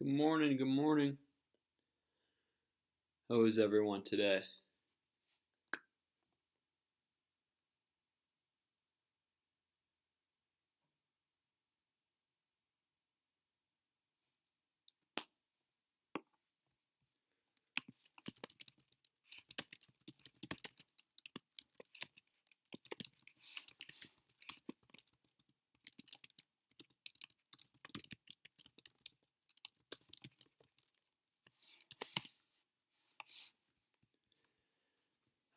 Good morning, good morning. How is everyone today?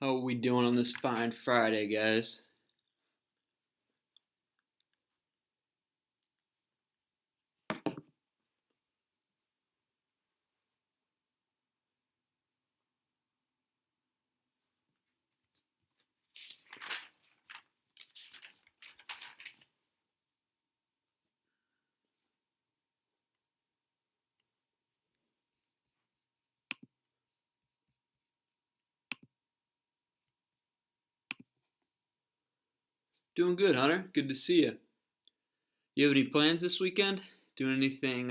How are we doing on this fine Friday, guys? Doing good, Hunter. Good to see you. You have any plans this weekend? Doing anything,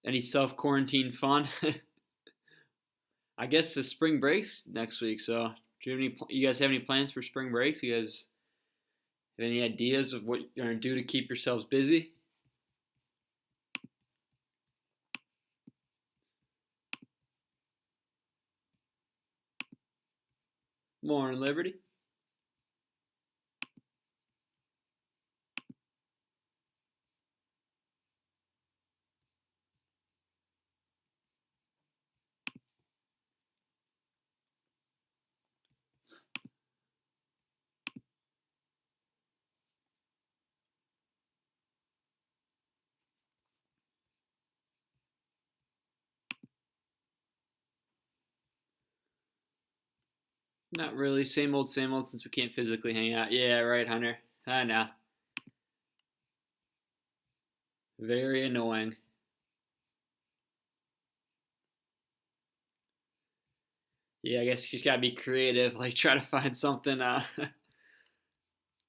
any self-quarantine fun? I guess the spring breaks next week, so you guys have any plans for spring breaks? You guys have any ideas of what you're going to do to keep yourselves busy? Morning, Liberty. Not really. Same old, since we can't physically hang out. Yeah, right, Hunter. I know. Very annoying. Yeah, I guess you just gotta be creative. Like try to find something,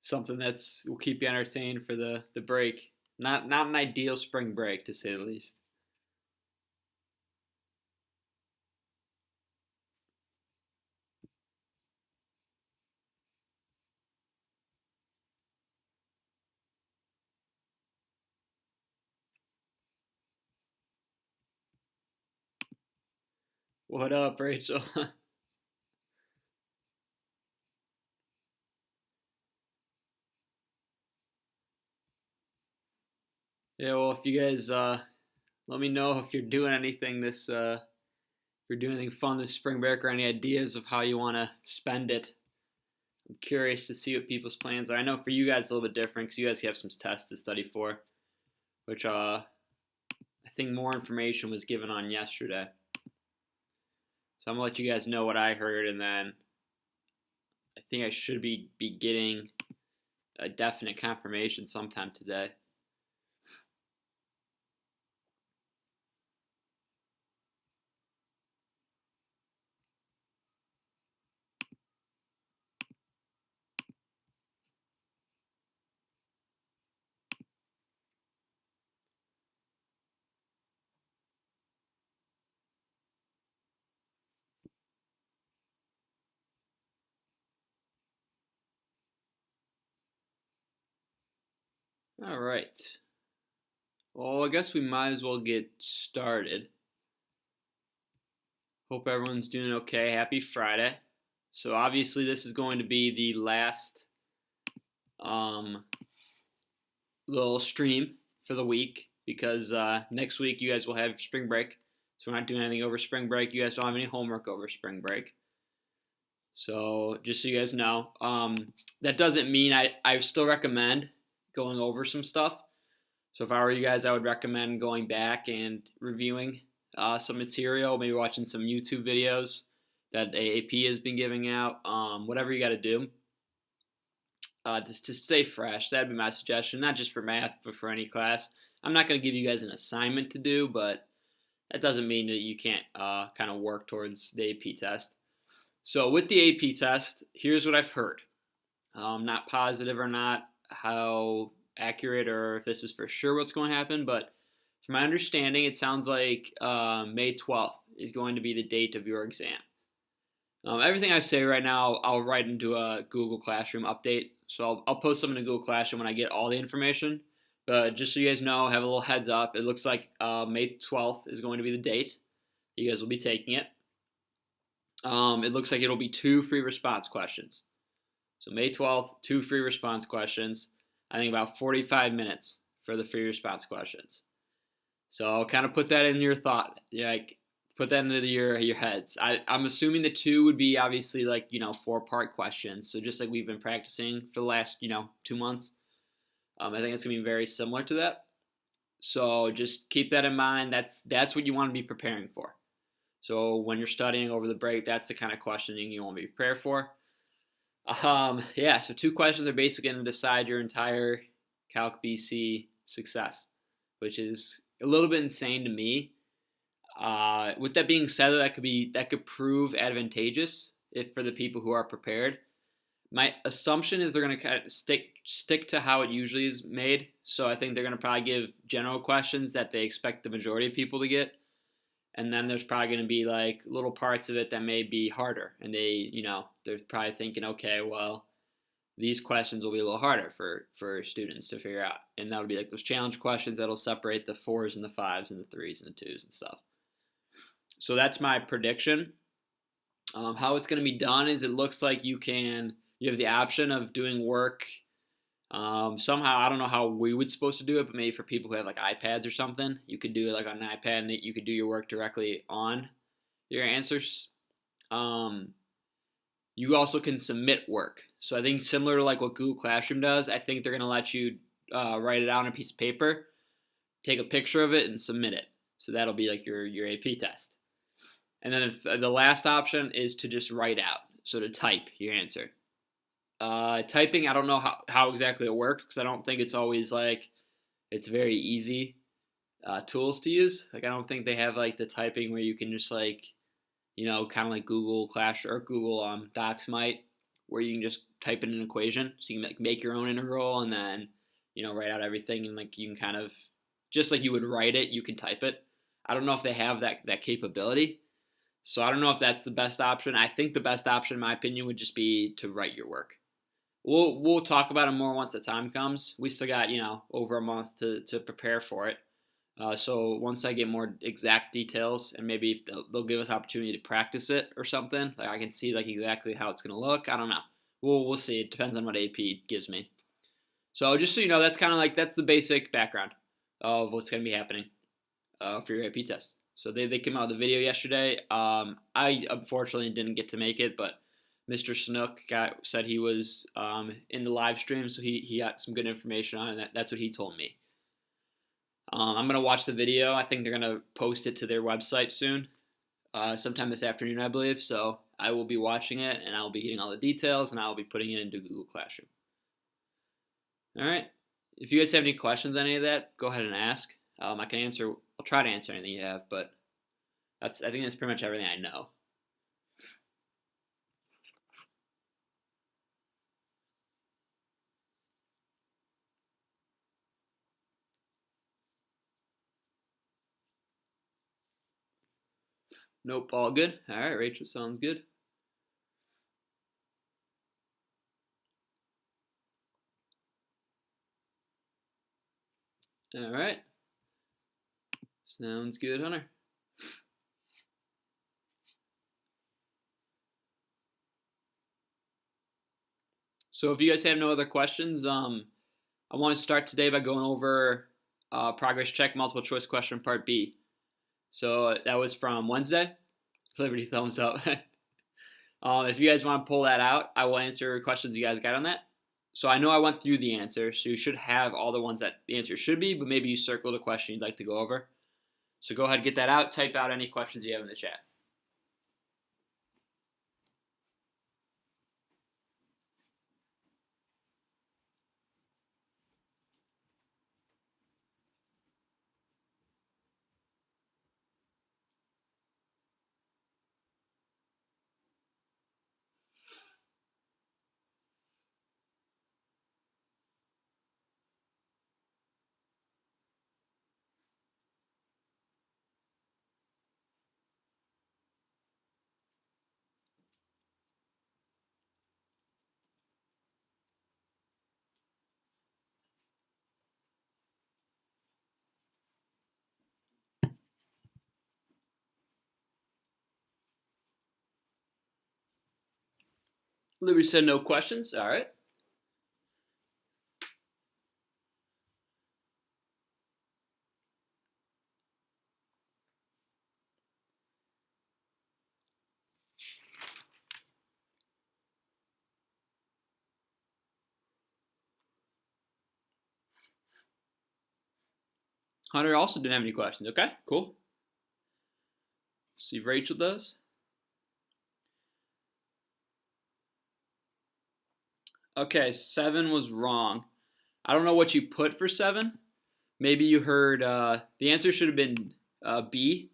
something that's will keep you entertained for the break. Not an ideal spring break to say the least. What up, Rachel? Yeah, well, if you guys let me know if you're doing anything if you're doing anything fun this spring break or any ideas of how you want to spend it. I'm curious to see what people's plans are. I know for you guys it's a little bit different because you guys have some tests to study for, which I think more information was given on yesterday. So I'm gonna let you guys know what I heard, and then I think I should be getting a definite confirmation sometime today. All right. Well, I guess we might as well get started. Hope everyone's doing okay. Happy Friday. So obviously this is going to be the last um, little stream for the week because next week you guys will have spring break. So we're not doing anything over spring break. You guys don't have any homework over spring break. So just so you guys know, that doesn't mean I still recommend going over some stuff. So if I were you guys, I would recommend going back and reviewing some material, maybe watching some YouTube videos that AAP has been giving out. Whatever you got to do just to stay fresh. That'd be my suggestion, not just for math, but for any class. I'm not going to give you guys an assignment to do, but that doesn't mean that you can't kind of work towards the AP test. So with the AP test, here's what I've heard. Not positive or not how accurate or if this is for sure what's going to happen, but From my understanding, it sounds like May 12th is going to be the date of your exam. Everything I say right now, I'll write into a Google Classroom update. So I'll post them in a Google Classroom when I get all the information. But just so you guys know, have a little heads up. It looks like May 12th is going to be the date. You guys will be taking it. It looks like it'll be 2 free response questions. So May 12th, 2 free response questions. I think about 45 minutes for the free response questions. So I'll kind of put that in your thought. Like, put that into your heads. I'm assuming the 2 would be obviously like 4-part questions. So just like we've been practicing for the last 2 months. I think it's gonna be very similar to that. So just keep that in mind. That's what you want to be preparing for. So when you're studying over the break, that's the kind of questioning you want to be prepared for. Yeah, so 2 questions are basically going to decide your entire Calc BC success, which is a little bit insane to me. With that being said, that could prove advantageous if for the people who are prepared. My assumption is they're going to kind of stick to how it usually is made. So I think they're going to probably give general questions that they expect the majority of people to get. And then there's probably going to be like little parts of it that may be harder. And they're probably thinking, okay, well, these questions will be a little harder for students to figure out. And that'll be like those challenge questions that'll separate the 4s and the 5s and the 3s and the 2s and stuff. So that's my prediction. How it's going to be done is it looks like you have the option of doing work somehow. I don't know how we would supposed to do it, but maybe for people who have like iPads or something, you could do it like on an iPad and you could do your work directly on your answers. You also can submit work. So I think similar to like what Google Classroom does, I think they're going to let you write it out on a piece of paper, take a picture of it, and submit it. So that'll be like your AP test. And then the last option is to just write out, so to type your answer. Typing, I don't know how exactly it works because I don't think it's always like it's very easy tools to use. Like I don't think they have like the typing where you can just like kind of like Google Classroom or Google Docs might, where you can just type in an equation, so you can like make your own integral and then write out everything, and like you can kind of just like you would write it, you can type it. I don't know if they have that capability. So I don't know if that's the best option. I think the best option, in my opinion, would just be to write your work. We'll talk about it more once the time comes. We still got over a month to prepare for it. So once I get more exact details, and maybe if they'll give us opportunity to practice it or something, like I can see like exactly how it's gonna look. I don't know. We'll see. It depends on what AP gives me. So just so you know, that's the basic background of what's gonna be happening for your AP test. So they came out with a video yesterday. I unfortunately didn't get to make it, but Mr. Snook said he was in the live stream, so he got some good information on it. That's what he told me. I'm gonna watch the video. I think they're gonna post it to their website soon, sometime this afternoon, I believe. So I will be watching it, and I will be getting all the details, and I will be putting it into Google Classroom. All right. If you guys have any questions on any of that, go ahead and ask. I can answer. I'll try to answer anything you have, but I think that's pretty much everything I know. Nope, all good. All right, Rachel, sounds good. All right. Sounds good, Hunter. So if you guys have no other questions, I want to start today by going over progress check multiple choice question part B. So that was from Wednesday. Liberty thumbs up. If you guys want to pull that out, I will answer questions you guys got on that. So I know I went through the answer, so you should have all the ones that the answer should be, but maybe you circled a question you'd like to go over. So go ahead and get that out. Type out any questions you have in the chat. Liberty said no questions. All right. Hunter also didn't have any questions. Okay, cool. See if Rachel does. Okay, 7 was wrong. I don't know what you put for 7. Maybe you heard the answer should have been B.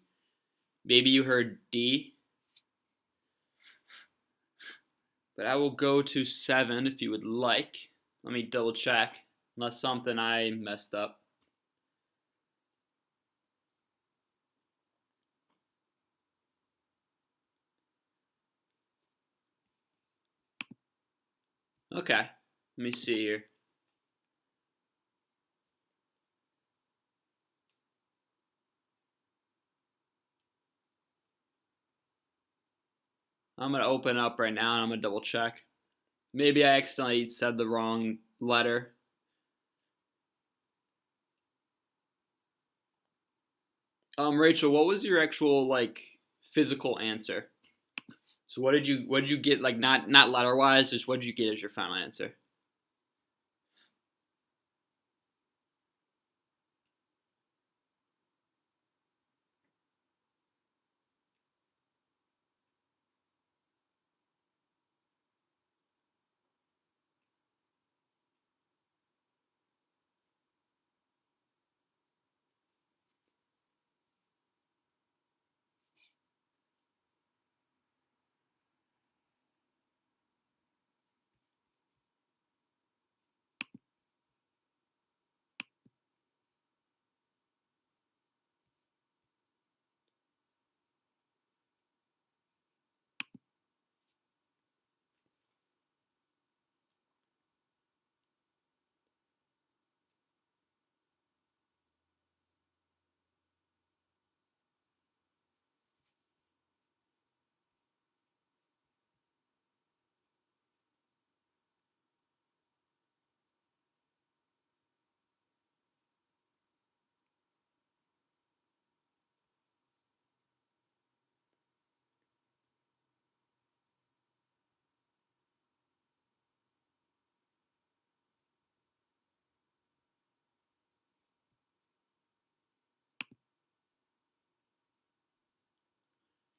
Maybe you heard D. But I will go to 7 if you would like. Let me double check, unless something I messed up. Okay, let me see here. I'm going to open up right now and I'm going to double check. Maybe I accidentally said the wrong letter. Rachel, what was your actual physical answer? So what did you get, like not letter wise, just what did you get as your final answer?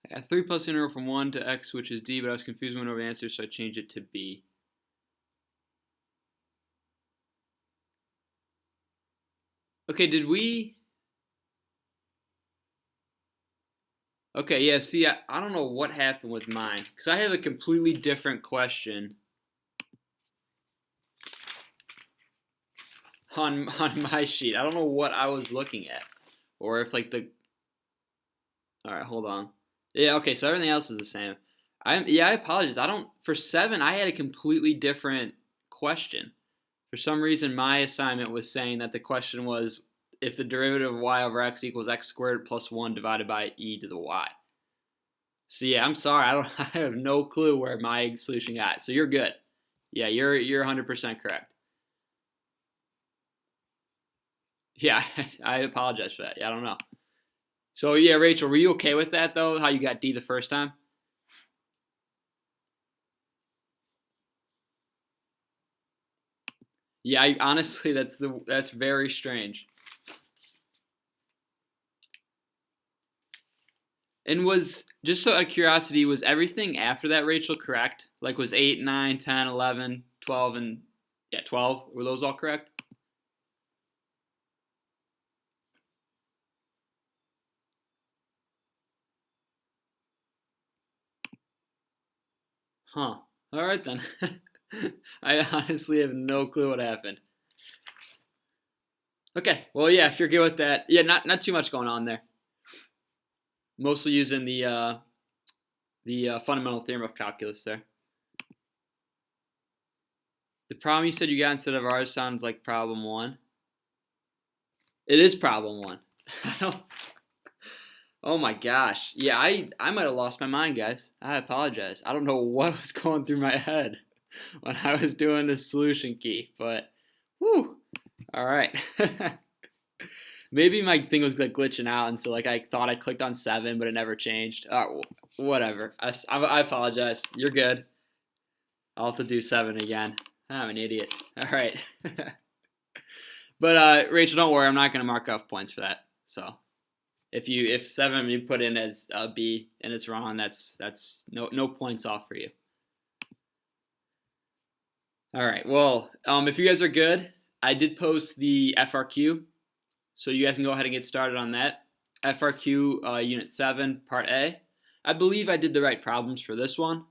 I got 3 plus integral from 1 to x, which is d, but I was confused when over the answer, so I changed it to b. Okay, did we? Okay, yeah, see, I don't know what happened with mine, because I have a completely different question on my sheet. I don't know what I was looking at, or if all right, hold on. Yeah, okay, so everything else is the same. I apologize. I don't for 7. I had a completely different question. For some reason, my assignment was saying that the question was if the derivative of y over x equals x squared plus 1 divided by e to the y. So yeah, I'm sorry. I have no clue where my solution got. So you're good. Yeah, you're 100% correct. Yeah, I apologize for that. Yeah, I don't know. So yeah, Rachel, were you okay with that though? How you got D the first time? Yeah, honestly, that's very strange. And was just so out of curiosity, was everything after that, Rachel, correct? Like was 8, 9, 10, 11, 12, and yeah, 12? Were those all correct? Huh. All right then. I honestly have no clue what happened. Okay. Well, yeah, if you're good with that, yeah, not too much going on there. Mostly using the fundamental theorem of calculus there. The problem you said you got instead of ours sounds like problem 1. It is problem 1. Oh my gosh. Yeah, I might have lost my mind, guys. I apologize. I don't know what was going through my head when I was doing the solution key, but whew. All right. Maybe my thing was like glitching out, and so like I thought I clicked on 7, but it never changed. Whatever. I apologize. You're good. I'll have to do 7 again. I'm an idiot. All right. But Rachel, don't worry. I'm not gonna mark off points for that. So if 7 you put in as a B and it's wrong, that's no points off for you. All right. Well, if you guys are good, I did post the FRQ, so you guys can go ahead and get started on that. FRQ Unit 7, Part A. I believe I did the right problems for this one,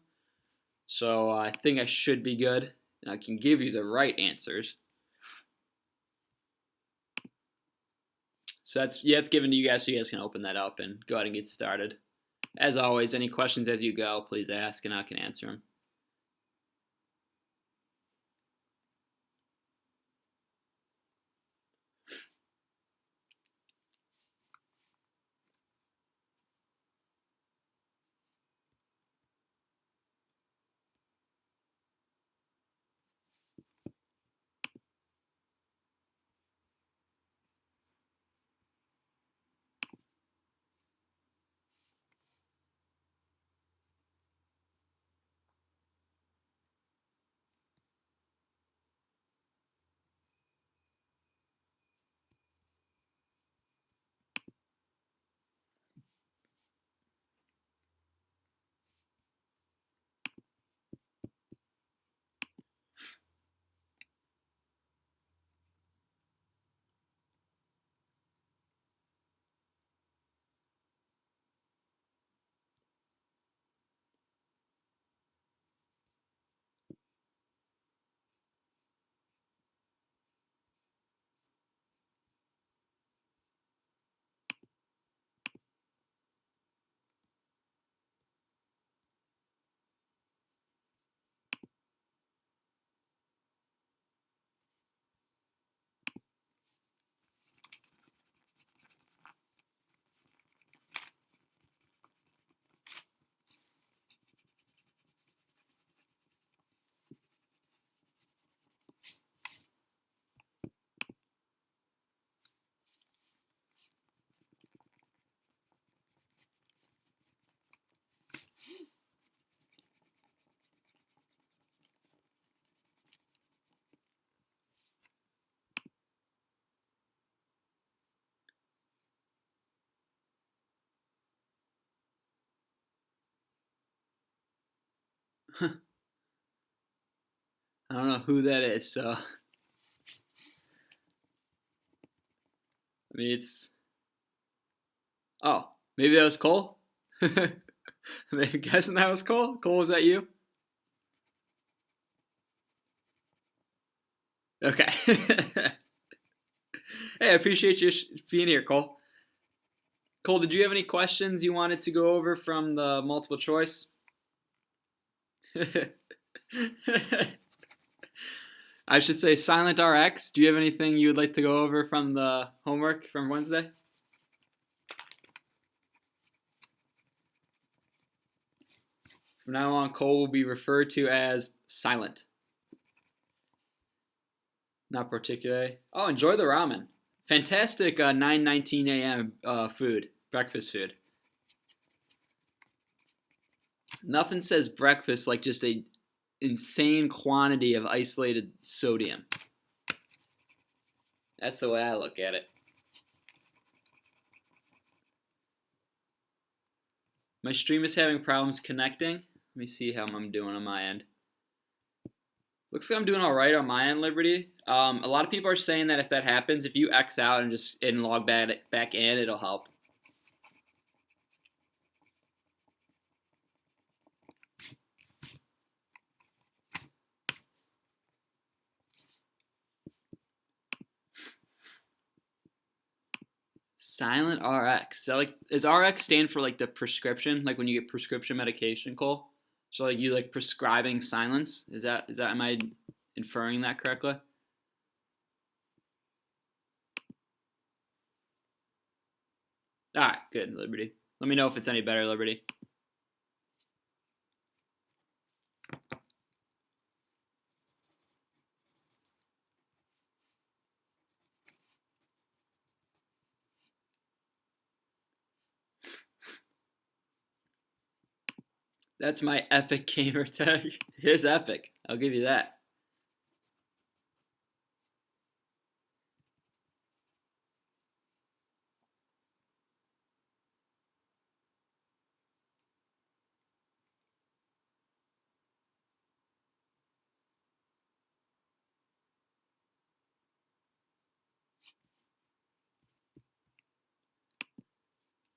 so I think I should be good, and I can give you the right answers. So it's given to you guys, so you guys can open that up and go ahead and get started. As always, any questions as you go, please ask, and I can answer them. I don't know who that is, so I mean it's maybe that was Cole. Maybe guessing that was Cole. Cole, was that you? Okay. Hey, I appreciate you being here, Cole. Cole, did you have any questions you wanted to go over from the multiple choice? I should say Silent RX. Do you have anything you would like to go over from the homework from Wednesday? From now on, Cole will be referred to as Silent. Not particularly. Oh, enjoy the ramen. Fantastic 9:19 a.m. Food, breakfast food. Nothing says breakfast like just a insane quantity of isolated sodium. That's the way I look at it. My stream is having problems connecting. Let me see how I'm doing on my end. Looks like I'm doing all right on my end, Liberty. A lot of people are saying that if that happens, if you X out and log back in, it'll help. Silent RX. Is that like, is RX stand for like the prescription, like when you get prescription medication, Cole? So like you like prescribing silence? Is that am I inferring that correctly? All right, good, Liberty. Let me know if it's any better, Liberty. That's my epic gamer tag. It is epic. I'll give you that.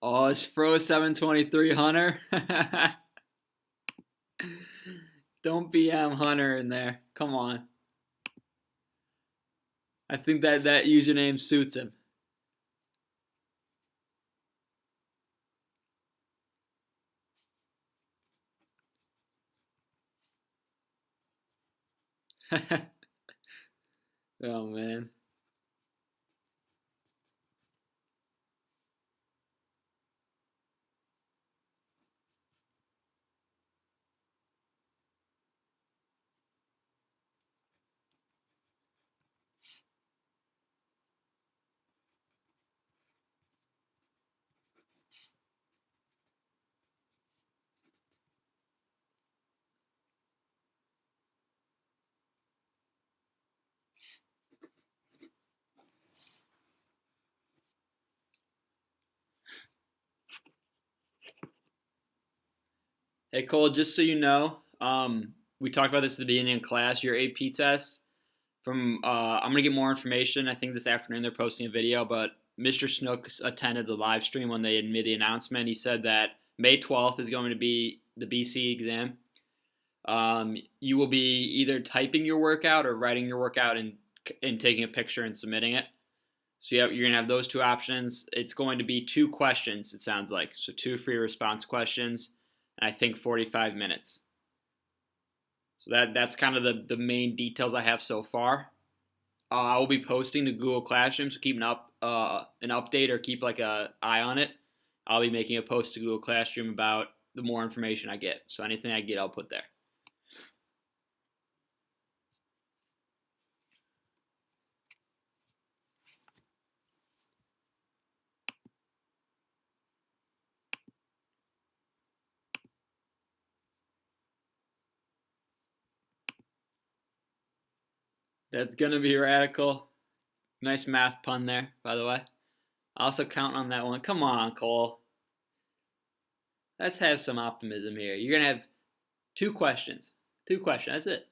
Oh, it's Fro 723 Hunter. Don't BM Hunter in there. Come on. I think that username suits him. Oh man. Hey Cole, just so you know, we talked about this at the beginning of class. Your AP test I'm gonna get more information. I think this afternoon they're posting a video, but Mr. Snooks attended the live stream when they made the announcement. He said that May 12th is going to be the BC exam. You will be either typing your workout or writing your workout and taking a picture and submitting it. So you're going to have those two options. It's going to be 2 questions, it sounds like. So 2 free response questions, and I think 45 minutes. So that's kind of the main details I have so far. I will be posting to Google Classroom, so keep an update or keep like a eye on it. I'll be making a post to Google Classroom about the more information I get. So anything I get, I'll put there. That's gonna be radical. Nice math pun there, by the way. Also count on that one. Come on, Cole. Let's have some optimism here. You're gonna have 2 questions. 2 questions. That's it.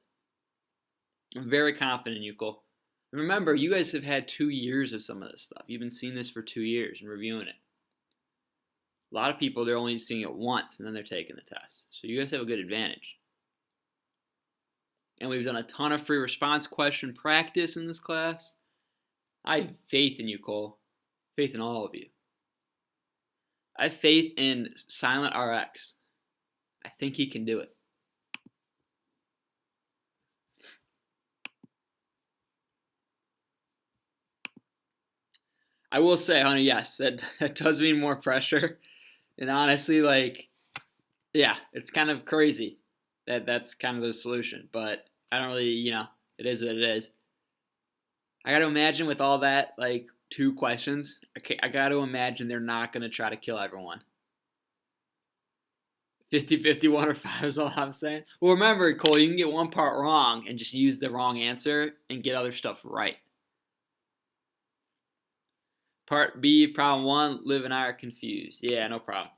I'm very confident in you, Cole. And remember, you guys have had 2 years of some of this stuff. You've been seeing this for 2 years and reviewing it. A lot of people, they're only seeing it once and then they're taking the test. So you guys have a good advantage. And we've done a ton of free response question practice in this class. I have faith in you, Cole. Faith in all of you. I have faith in Silent RX. I think he can do it. I will say, honey, yes, that does mean more pressure. And honestly, like, yeah, it's kind of crazy that's kind of the solution. But I don't really, it is what it is. I got to imagine with all that, like, 2 questions, I got to imagine they're not going to try to kill everyone. 50-50, 1 or 5 is all I'm saying. Well, remember, Cole, you can get one part wrong and just use the wrong answer and get other stuff right. Part B, problem 1, Liv and I are confused. Yeah, no problem.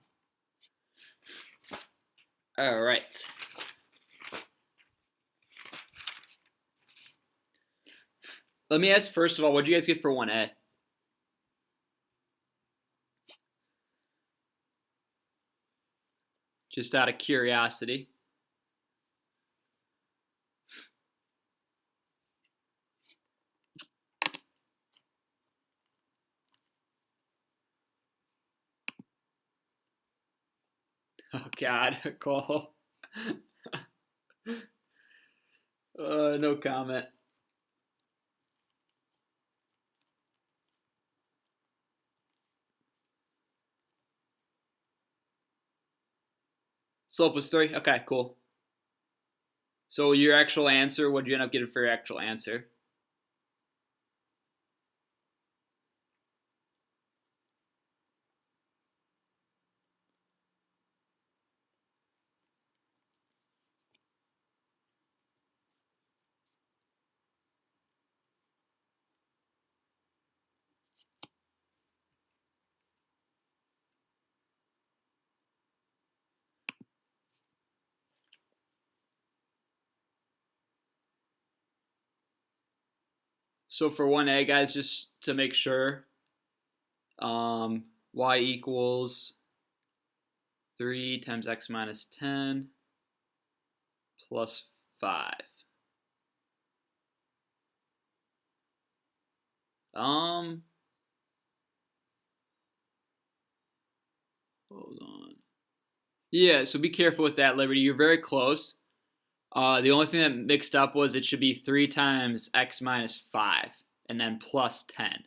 All right. Let me ask, first of all, what did you guys get for 1A? Just out of curiosity. Oh, God, Cole. No comment. Slope was 3? Okay, cool. So your actual answer, what did you end up getting for your actual answer? So for 1a, guys, just to make sure, y equals 3 times x minus 10 plus 5. Hold on. Yeah, so be careful with that, Liberty. You're very close. The only thing that mixed up was it should be 3 times x minus 5 and then plus 10.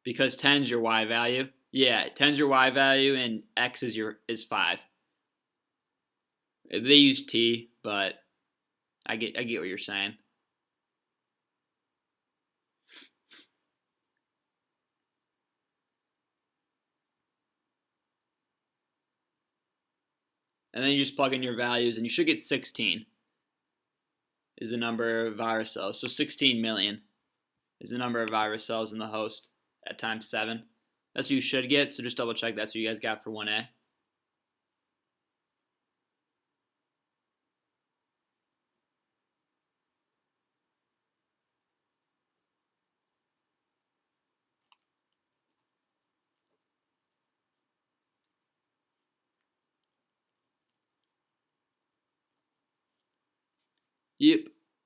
Because 10 is your y value. Yeah, 10 is your y value and x is 5. They use t, but I get what you're saying. And then you just plug in your values and you should get 16 is the number of virus cells. So 16 million is the number of virus cells in the host at times 7. That's what you should get, so just double check that's what you guys got for 1A. Yep.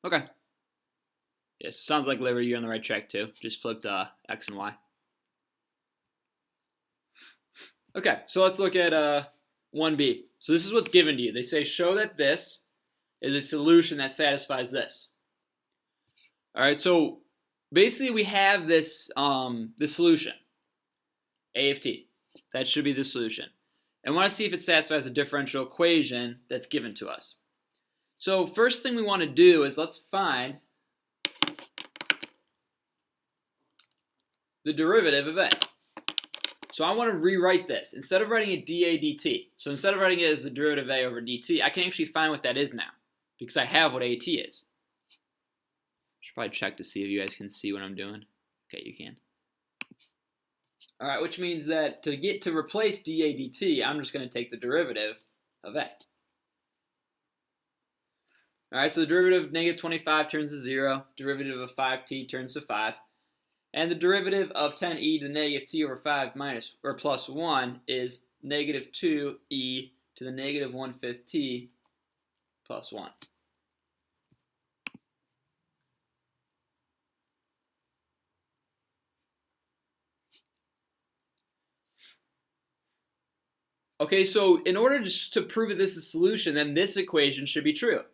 Okay. Yes, sounds like Liberty, you're on the right track too. Just flipped X and Y. Okay, so let's look at 1B. So this is what's given to you. They say show that this is a solution that satisfies this. All right, so basically we have this this solution, A of t. That should be the solution. And we want to see if it satisfies the differential equation that's given to us. So first thing we want to do is let's find the derivative of A. So I want to rewrite this. Instead of writing it dA dt, so instead of writing it as the derivative of A over dt, I can actually find what that is now, because I have what AT is. Should probably check to see if you guys can see what I'm doing. Okay, you can. All right, which means that to replace dA dt, I'm just going to take the derivative of A. All right, so the derivative of negative 25 turns to 0. Derivative of 5t turns to 5. And the derivative of 10e to the negative t over 5 minus or plus 1 is negative 2e to the negative 1/5 t plus 1. Okay, so in order to prove that this is a solution, then this equation should be true.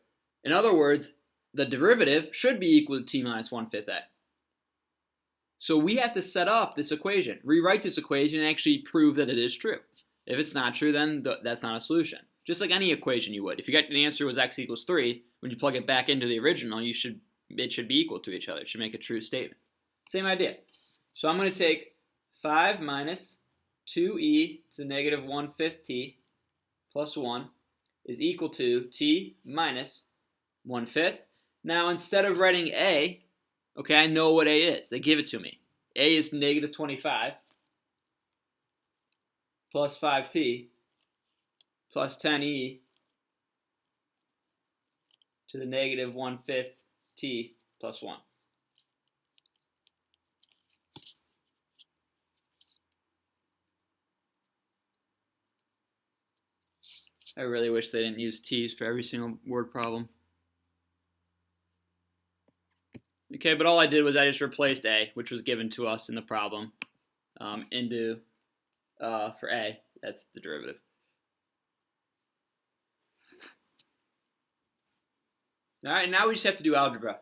In other words, the derivative should be equal to t minus 1/5 a. So we have to set up this equation, rewrite this equation, and actually prove that it is true. If it's not true, then that's not a solution. Just like any equation you would. If you got the answer was x equals 3, when you plug it back into the original, it should be equal to each other. It should make a true statement. Same idea. So I'm going to take 5 minus 2e to the negative 1/5 t plus 1 is equal to t minus 1/5. Now instead of writing a, okay, I know what A is. They give it to me. A is negative 25 plus 5t plus 10e to the negative 1/5 t plus 1. I really wish they didn't use t's for every single word problem. Okay, but all I did was I just replaced A, which was given to us in the problem, into, for A, that's the derivative. All right, now we just have to do algebra.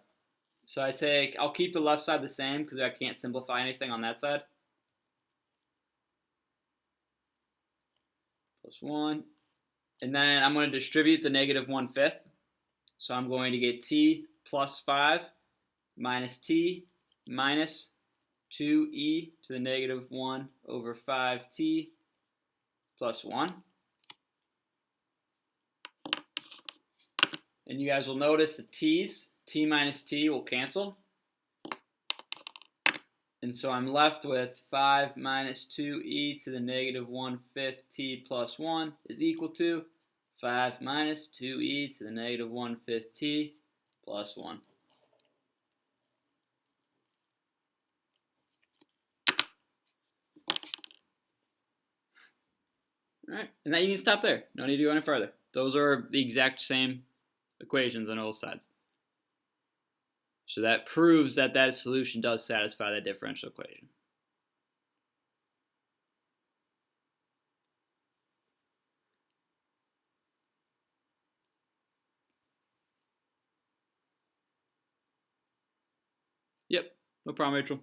So I'll keep the left side the same because I can't simplify anything on that side. Plus 1 And then I'm going to distribute the negative 1/5. So I'm going to get t plus 5 minus t minus 2e to the negative 1 over 5t plus 1. And you guys will notice the t's, t minus t, will cancel. And so I'm left with 5 minus 2e to the negative 1/5 t plus 1 is equal to 5 minus 2e to the negative 1/5 t plus 1. All right, and now you can stop there. No need to go any further. Those are the exact same equations on both sides. So that proves that that solution does satisfy that differential equation. Yep, no problem, Rachel.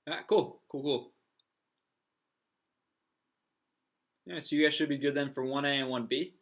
All right, cool. Yeah, so you guys should be good then for 1A and 1B.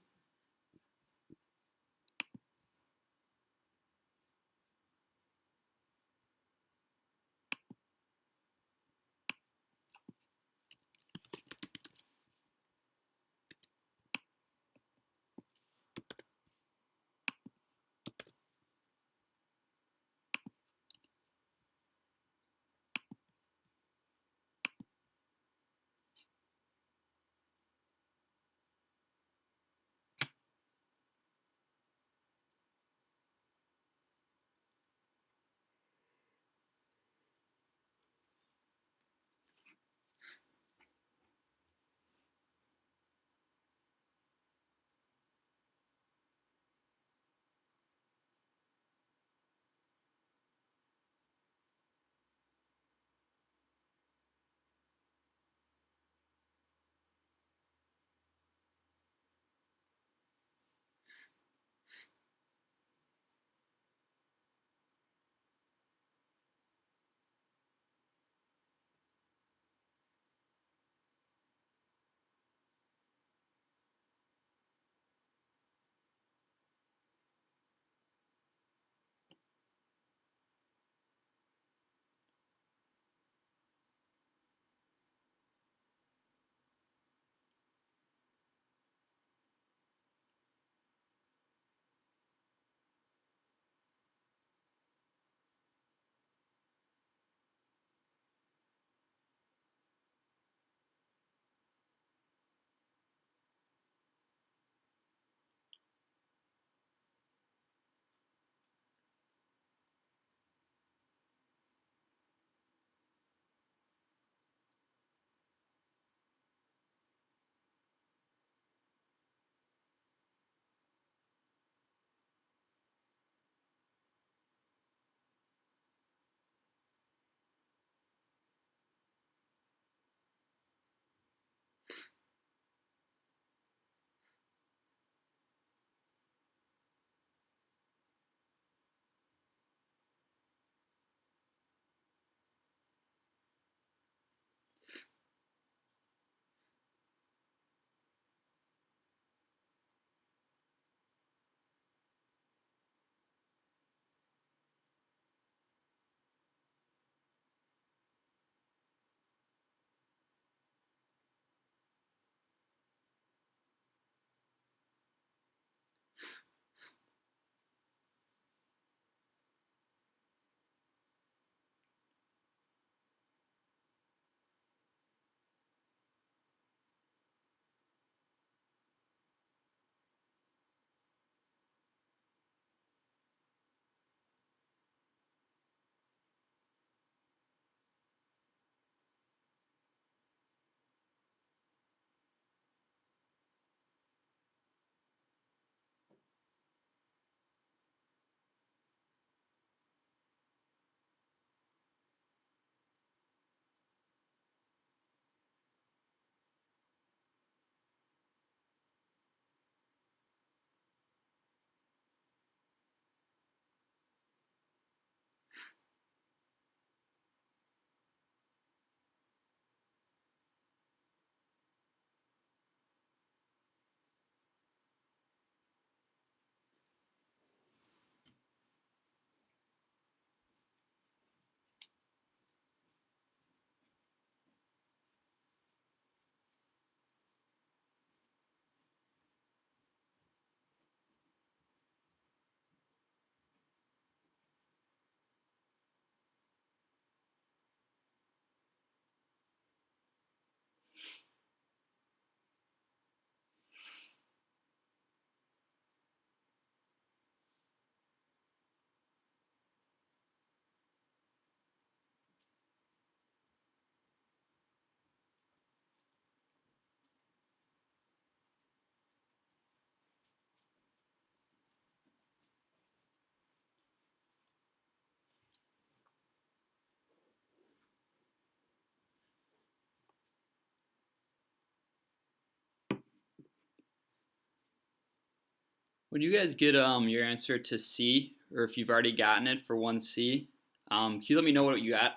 When you guys get your answer to C, or if you've already gotten it for 1C, can you let me know what you got?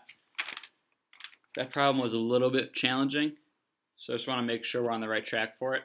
That problem was a little bit challenging, so I just want to make sure we're on the right track for it.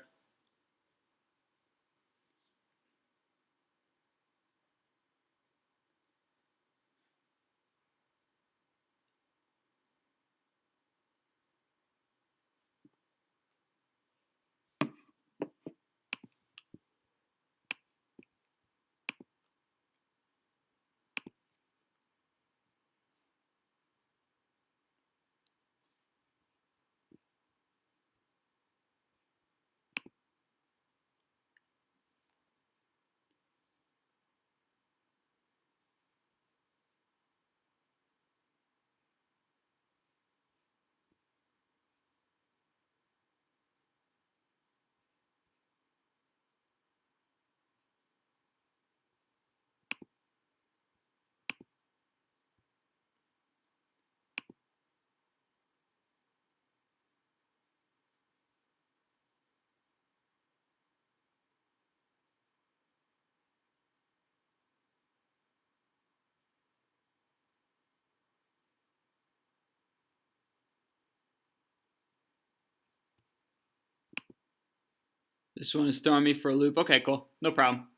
This one is throwing me for a loop. Okay, cool. No problem.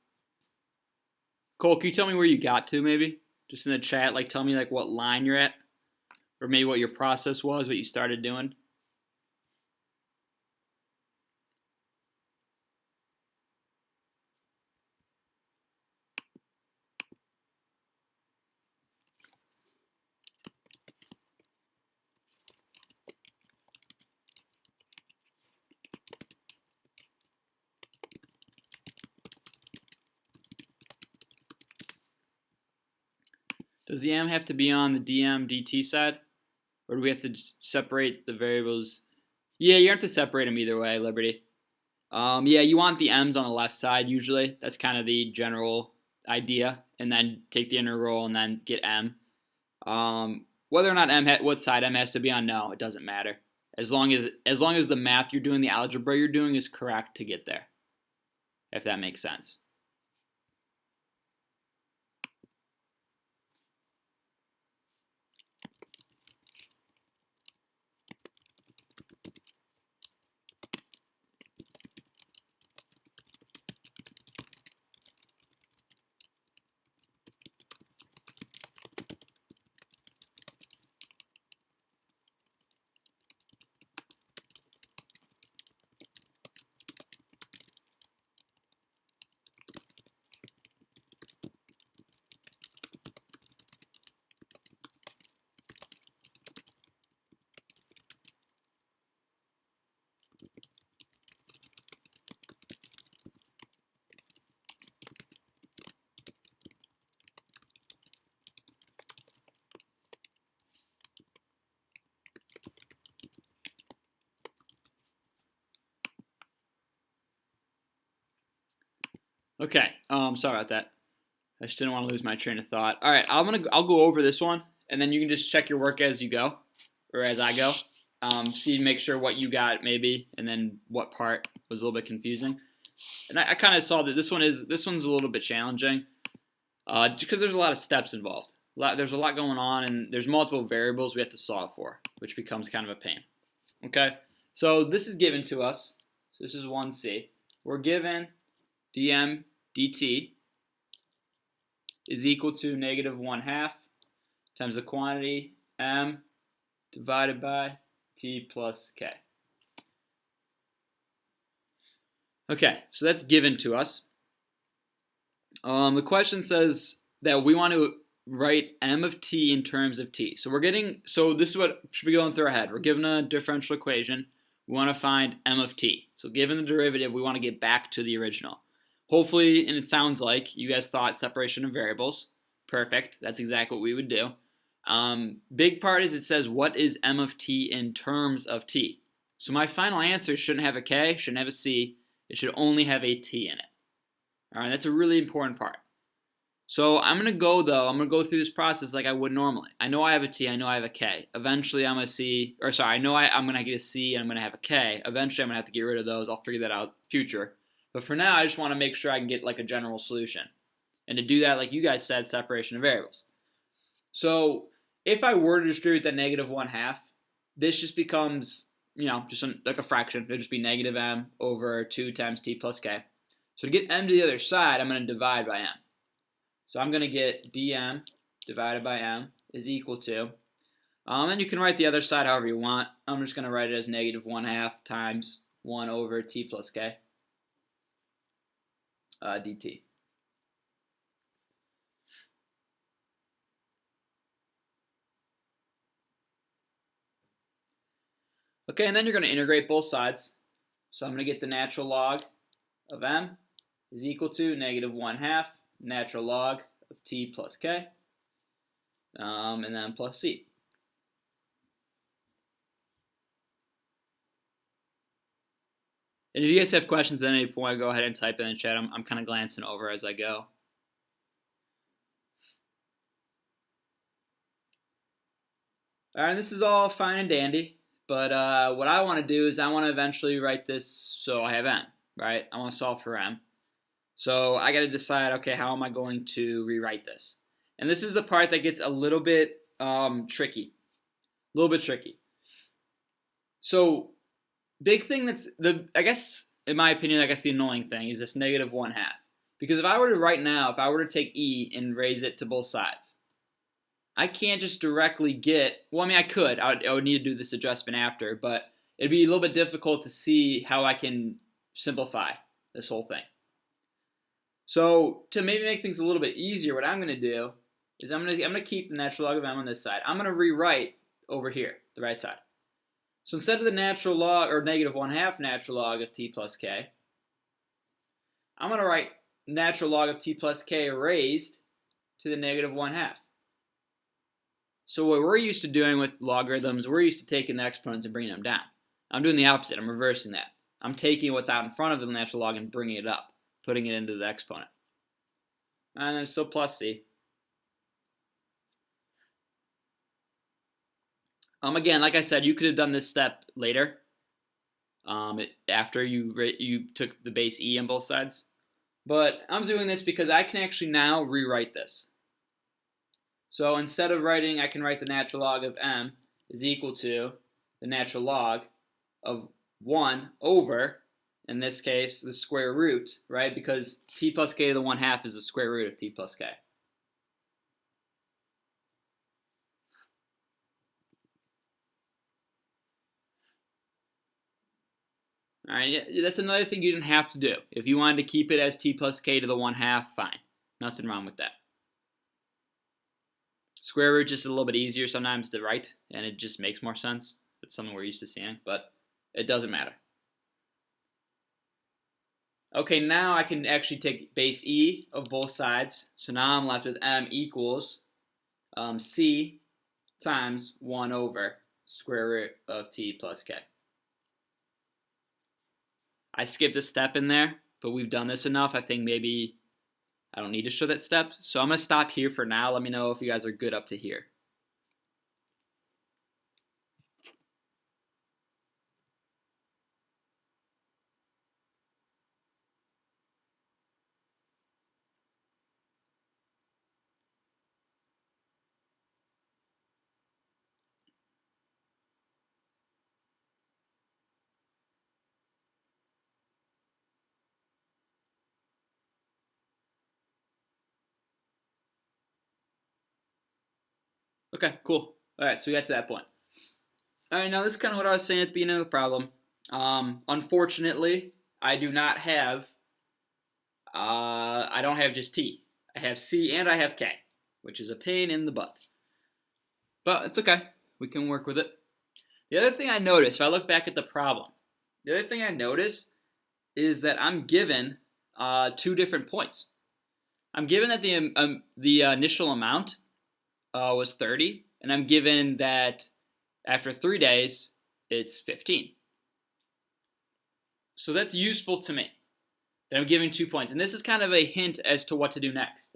Cole, can you tell me where you got to, maybe? Just in the chat, like tell me like what line you're at, or maybe what your process was, what you started doing. Does the m have to be on the dm dt side, or do we have to separate the variables? Yeah, you have to separate them either way, Liberty. Yeah, you want the m's on the left side usually. That's kind of the general idea, and then take the integral and then get m. Whether or not what side m has to be on, no, it doesn't matter. As long as the math you're doing, the algebra you're doing is correct to get there. If that makes sense. Okay, sorry about that. I just didn't want to lose my train of thought. All right, I'll go over this one, and then you can just check your work as you go, or as I go. See, make sure what you got maybe, and then what part was a little bit confusing. And I kind of saw that this one's a little bit challenging, because there's a lot of steps involved. There's a lot going on, and there's multiple variables we have to solve for, which becomes kind of a pain. Okay, so this is given to us. So this is 1C. We're given dm dt is equal to negative 1/2 times the quantity m divided by t plus k. Okay, so that's given to us. The question says that we want to write m of t in terms of t. So this is what should be going through our head. We're given a differential equation. We want to find m of t. So given the derivative, we want to get back to the original. Hopefully, and it sounds like you guys thought separation of variables. Perfect. That's exactly what we would do. Big part is it says what is m of t in terms of t. So my final answer shouldn't have a k, shouldn't have a c. It should only have a t in it. All right, that's a really important part. So I'm going to go through this process like I would normally. I know I have a t, I know I have a k. Eventually I'm going to see, I'm going to get a c and I'm going to have a k. Eventually I'm going to have to get rid of those. I'll figure that out future. But for now, I just want to make sure I can get like a general solution. And to do that, like you guys said, separation of variables. So if I were to distribute that negative 1/2, this just becomes, just like a fraction. It'll just be negative m over 2 times t plus k. So to get m to the other side, I'm going to divide by m. So I'm going to get dm divided by m is equal to, and you can write the other side however you want. I'm just going to write it as negative 1/2 times 1 over t plus k dt. Okay, and then you're going to integrate both sides. So I'm going to get the natural log of m is equal to negative 1/2 natural log of t plus k, and then plus c. And if you guys have questions at any point, go ahead and type in the chat. I'm kind of glancing over as I go. All right, this is all fine and dandy, but what I want to do is I want to eventually write this so I have m, right? I want to solve for m. So I got to decide, okay, how am I going to rewrite this? And this is the part that gets a little bit tricky. A little bit tricky. So big thing that's I guess, in my opinion, the annoying thing is this negative 1/2. Because if I were to right now, if I were to take e and raise it to both sides, I can't just directly get, well, I mean, I could. I would need to do this adjustment after, but it'd be a little bit difficult to see how I can simplify this whole thing. So to maybe make things a little bit easier, what I'm going to do is I'm going to keep the natural log of m on this side. I'm going to rewrite over here, the right side. So instead of the natural log, or negative 1/2 natural log of t plus k, I'm going to write natural log of t plus k raised to the negative 1/2. So what we're used to doing with logarithms, we're used to taking the exponents and bringing them down. I'm doing the opposite. I'm reversing that. I'm taking what's out in front of the natural log and bringing it up, putting it into the exponent. And then still plus c. Again, like I said, you could have done this step later, after you took the base e on both sides. But I'm doing this because I can actually now rewrite this. So instead of writing, I can write the natural log of m is equal to the natural log of 1 over, in this case, the square root, right? Because t plus k to the 1/2 is the square root of t plus k. All right, that's another thing you didn't have to do. If you wanted to keep it as t plus k to the 1/2, fine. Nothing wrong with that. Square root just a little bit easier sometimes to write, and it just makes more sense. It's something we're used to seeing, but it doesn't matter. Okay, now I can actually take base e of both sides. So now I'm left with m equals c times 1 over square root of t plus k. I skipped a step in there, but we've done this enough. I think maybe I don't need to show that step. So I'm going to stop here for now. Let me know if you guys are good up to here. Okay, cool. All right, so we got to that point. All right, now this is kind of what I was saying at the beginning of the problem. Unfortunately, I do not have, I don't have just t. I have c and I have k, which is a pain in the butt. But it's okay. We can work with it. The other thing I notice, if I look back at the problem, the other thing I notice is that I'm given 2 different points. I'm given that the initial amount was 30, and I'm given that after 3 days, it's 15. So that's useful to me, that I'm giving 2 points. And this is kind of a hint as to what to do next.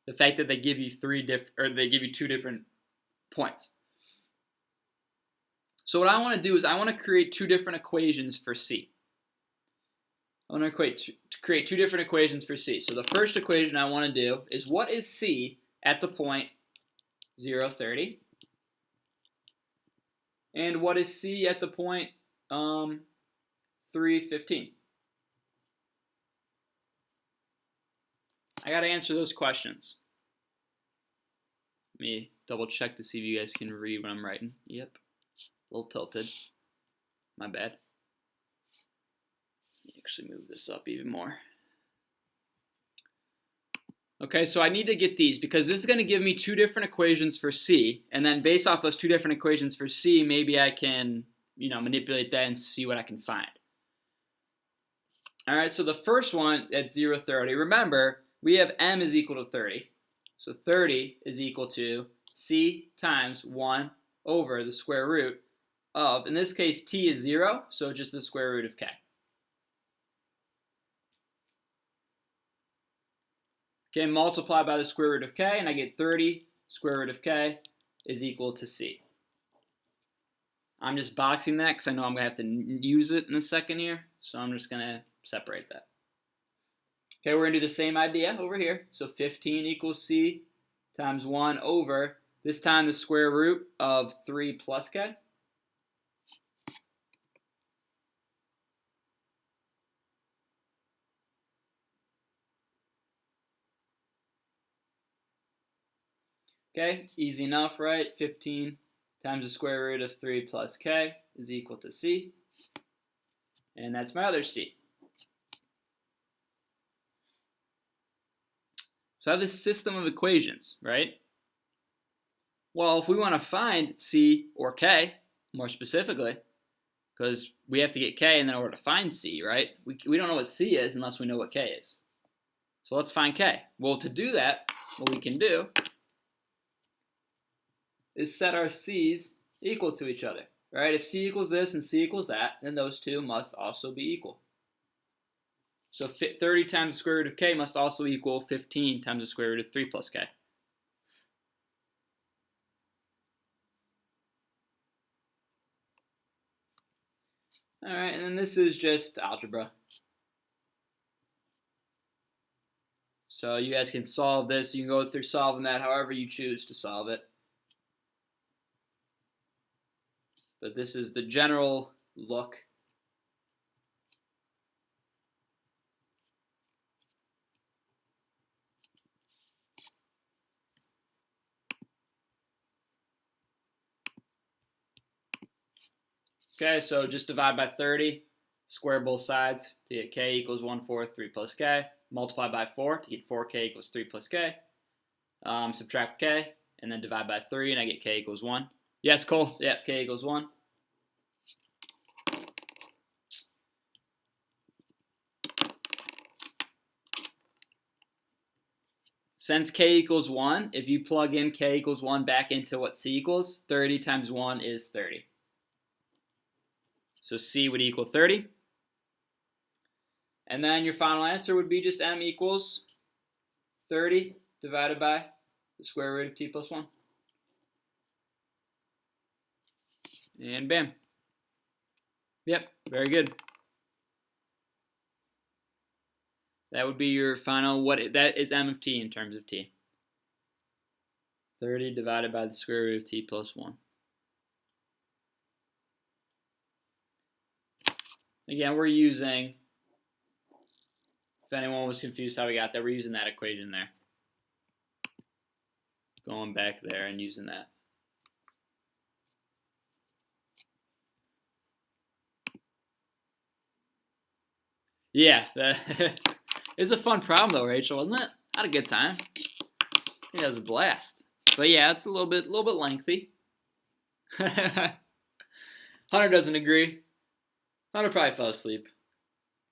The fact that they give you 2 different points. So what I want to do is I want to create 2 different equations for c. I want to create two different equations for C. So the first equation I want to do is what is C at the point 0, 30? And what is C at the point 3, 15? I got to answer those questions. Let me double check to see if you guys can read what I'm writing. Yep, a little tilted. My bad. Let me actually move this up even more. Okay, so I need to get these because this is going to give me two different equations for C, and then based off those two different equations for C, maybe I can, manipulate that and see what I can find. All right, so the first one at 0, 30, remember, we have m is equal to 30. So 30 is equal to C times 1 over the square root of, in this case, t is 0, so just the square root of k. Okay, multiply by the square root of k, and I get 30 square root of k is equal to c. I'm just boxing that because I know I'm going to have to use it in a second here, so I'm just going to separate that. Okay, we're going to do the same idea over here. So 15 equals c times 1 over, this time the square root of 3 plus k. Okay, easy enough, right? 15 times the square root of 3 plus k is equal to c. And that's my other c. So I have this system of equations, right? Well, if we want to find c or k, more specifically, because we have to get k in order to find c, right? We don't know what c is unless we know what k is. So let's find k. Well, to do that, what we can do is set our c's equal to each other, right? If c equals this and c equals that, then those two must also be equal. So 30 times the square root of k must also equal 15 times the square root of 3 plus k. All right, and then this is just algebra. So you guys can solve this. You can go through solving that however you choose to solve it. But this is the general look. Okay, so just divide by 30, square both sides to get k equals 1/4, 3 plus k. Multiply by 4 to get 4k equals 3 plus k. Subtract k, and then divide by 3, and I get k equals 1. Yes, Cole? Yeah, k equals 1. Since k equals 1, if you plug in k equals 1 back into what c equals, 30 times 1 is 30. So c would equal 30. And then your final answer would be just m equals 30 divided by the square root of t plus 1. And bam. Yep, very good. That would be your final, that is m of t in terms of t. 30 divided by the square root of t plus 1. Again, we're using, if anyone was confused how we got there, we're using that equation there. Going back there and using that. Yeah, that is a fun problem though, Rachel, wasn't it? I had a good time. It was a blast. But yeah, it's a little bit lengthy. Hunter doesn't agree. Hunter probably fell asleep.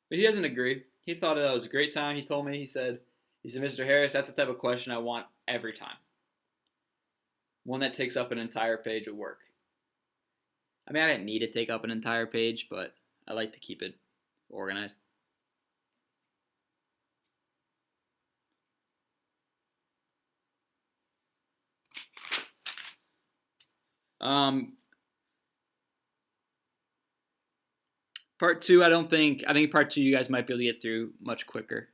But he doesn't agree. He thought that was a great time. He told me, he said, Mr. Harris, that's the type of question I want every time. One that takes up an entire page of work. I mean, I didn't need to take up an entire page, but I like to keep it organized. Part two, I think part two you guys might be able to get through much quicker.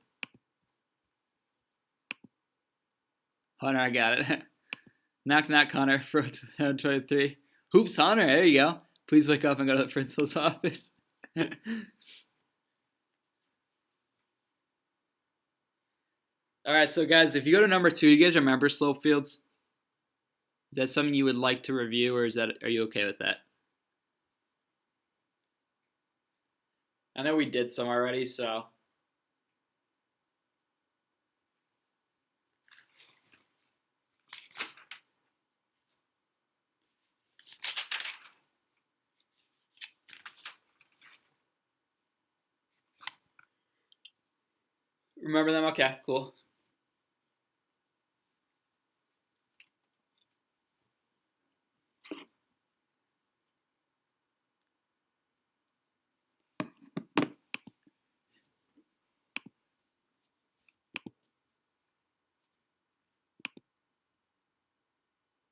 Hunter, I got it. Knock, knock, Hunter, for 23. Hoops, Hunter, there you go. Please wake up and go to the principal's office. All right, so guys, if you go to number 2, do you guys remember slope fields? Is that something you would like to review, or are you okay with that? I know we did some already, so. Remember them? Okay, cool.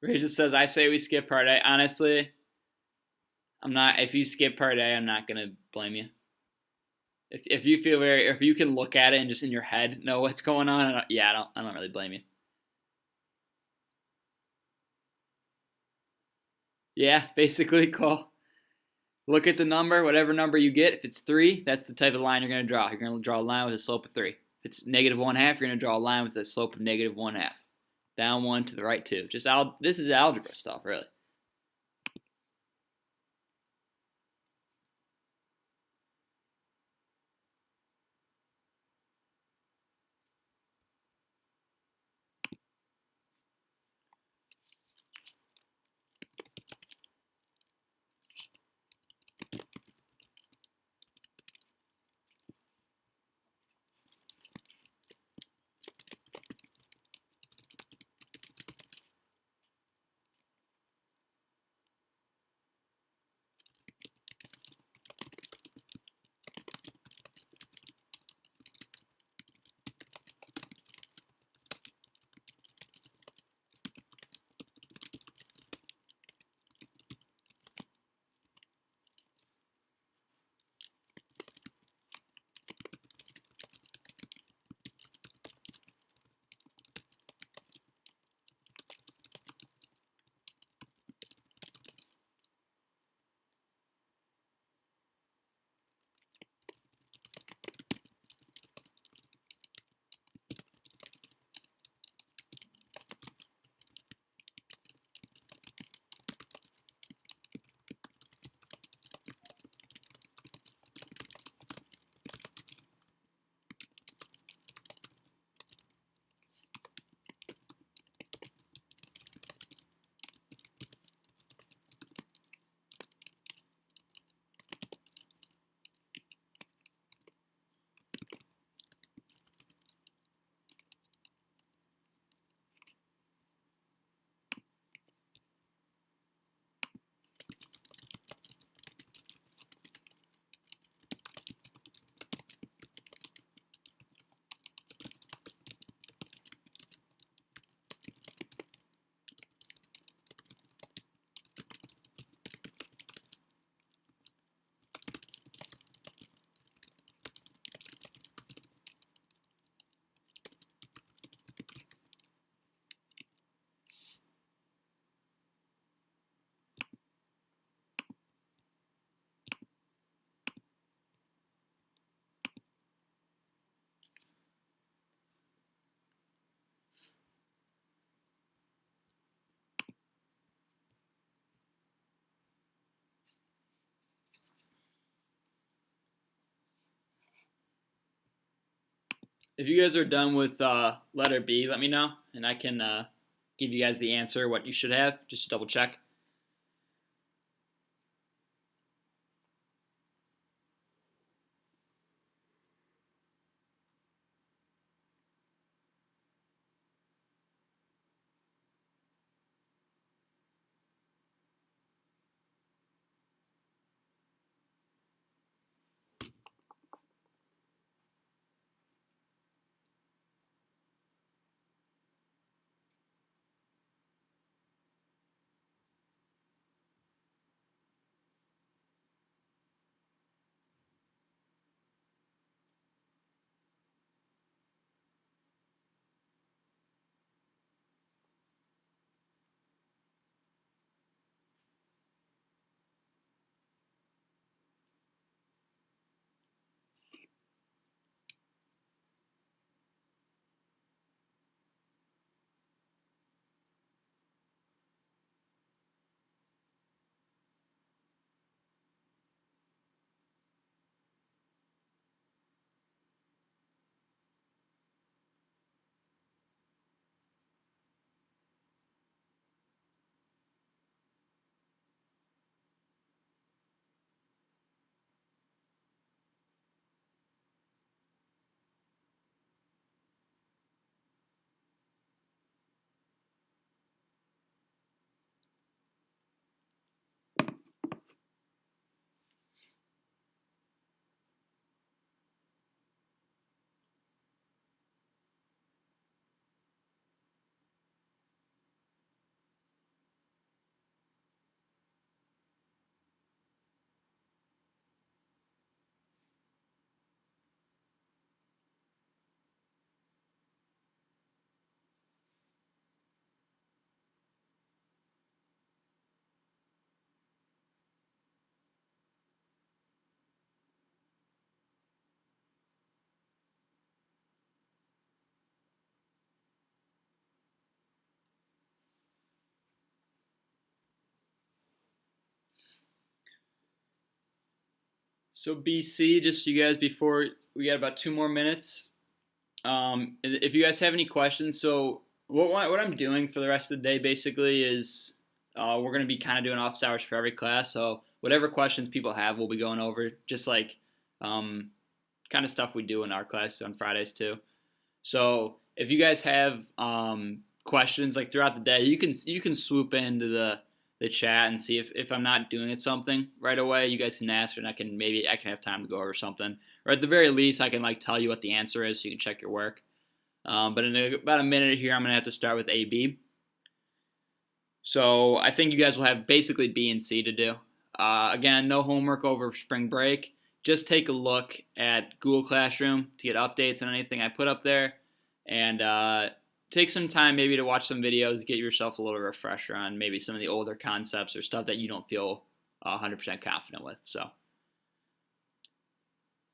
Ray just says, I say we skip part A. Honestly, I'm not. If you skip part A, I'm not gonna blame you. If you feel if you can look at it and just in your head know what's going on, I don't really blame you. Yeah, basically, Cole. Look at the number, whatever number you get. If it's 3, that's the type of line you're going to draw. You're going to draw a line with a slope of 3. If it's negative 1/2, you're going to draw a line with a slope of negative 1/2. Down 1 to the right 2. This is algebra stuff, really. If you guys are done with letter B, let me know, and I can give you guys the answer, what you should have, just to double check. So BC, just so you guys, before we got about 2 more minutes. If you guys have any questions, so what I'm doing for the rest of the day basically is we're gonna be kind of doing office hours for every class. So whatever questions people have, we'll be going over, just like um, kind of stuff we do in our class on Fridays too. So if you guys have questions like throughout the day, you can swoop into the chat and see if I'm not doing it something right away. You guys can ask, and I can have time to go over something, or at the very least, I can like tell you what the answer is so you can check your work. But in about a minute here, I'm gonna have to start with AB. So I think you guys will have basically B and C to do. Again, no homework over spring break. Just take a look at Google Classroom to get updates on anything I put up there, and take some time maybe to watch some videos, get yourself a little refresher on maybe some of the older concepts or stuff that you don't feel 100% confident with. So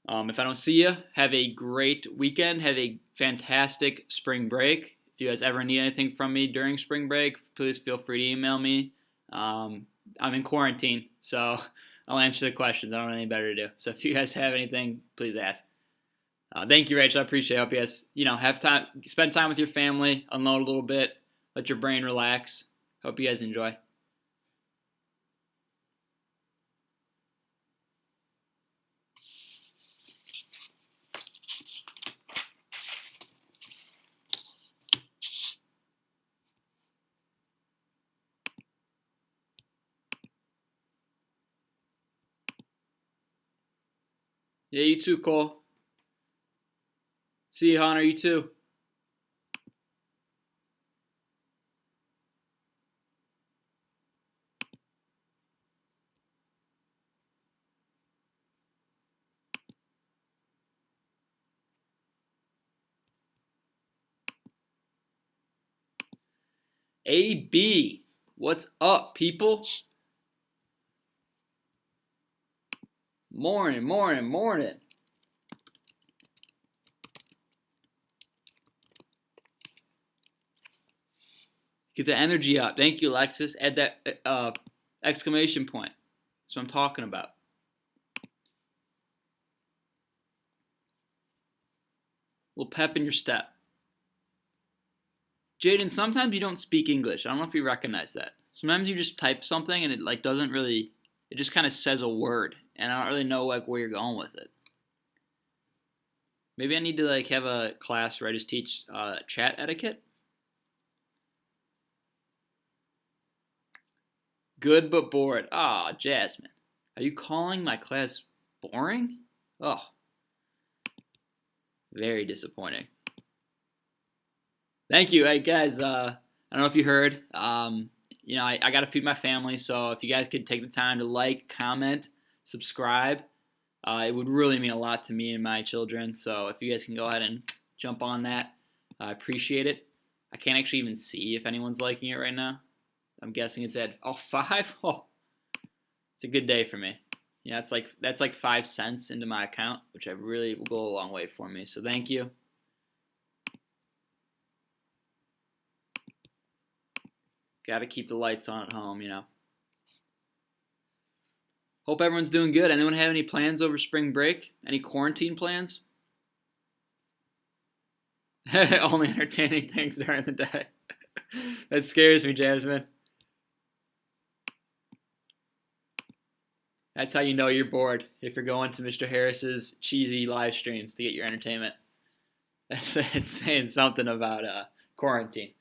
if I don't see you, have a great weekend. Have a fantastic spring break. If you guys ever need anything from me during spring break, please feel free to email me. I'm in quarantine, so I'll answer the questions. I don't have anything better to do. So if you guys have anything, please ask. Thank you, Rachel. I appreciate it. I hope you guys, have time, spend time with your family, unload a little bit, let your brain relax. Hope you guys enjoy. Yeah, you too, Cole. See you, Hunter. You too. AB, what's up, people? Morning, morning, morning. Get the energy up. Thank you, Alexis. Add that exclamation point. That's what I'm talking about. A little pep in your step. Jaden, sometimes you don't speak English. I don't know if you recognize that. Sometimes you just type something and it doesn't really. It just kind of says a word, and I don't really know where you're going with it. Maybe I need to have a class where I just teach chat etiquette. Good but bored. Ah, Jasmine. Are you calling my class boring? Oh, very disappointing. Thank you. Hey, guys, I don't know if you heard. I got to feed my family, so if you guys could take the time to like, comment, subscribe, it would really mean a lot to me and my children. So if you guys can go ahead and jump on that, I appreciate it. I can't actually even see if anyone's liking it right now. I'm guessing it's at 5. Oh, it's a good day for me. That's like 5 cents into my account, which I really will go a long way for me. So thank you. Got to keep the lights on at home, Hope everyone's doing good. Anyone have any plans over spring break? Any quarantine plans? Only entertaining things during the day. That scares me, Jasmine. That's how you know you're bored, if you're going to Mr. Harris's cheesy live streams to get your entertainment. It's saying something about quarantine.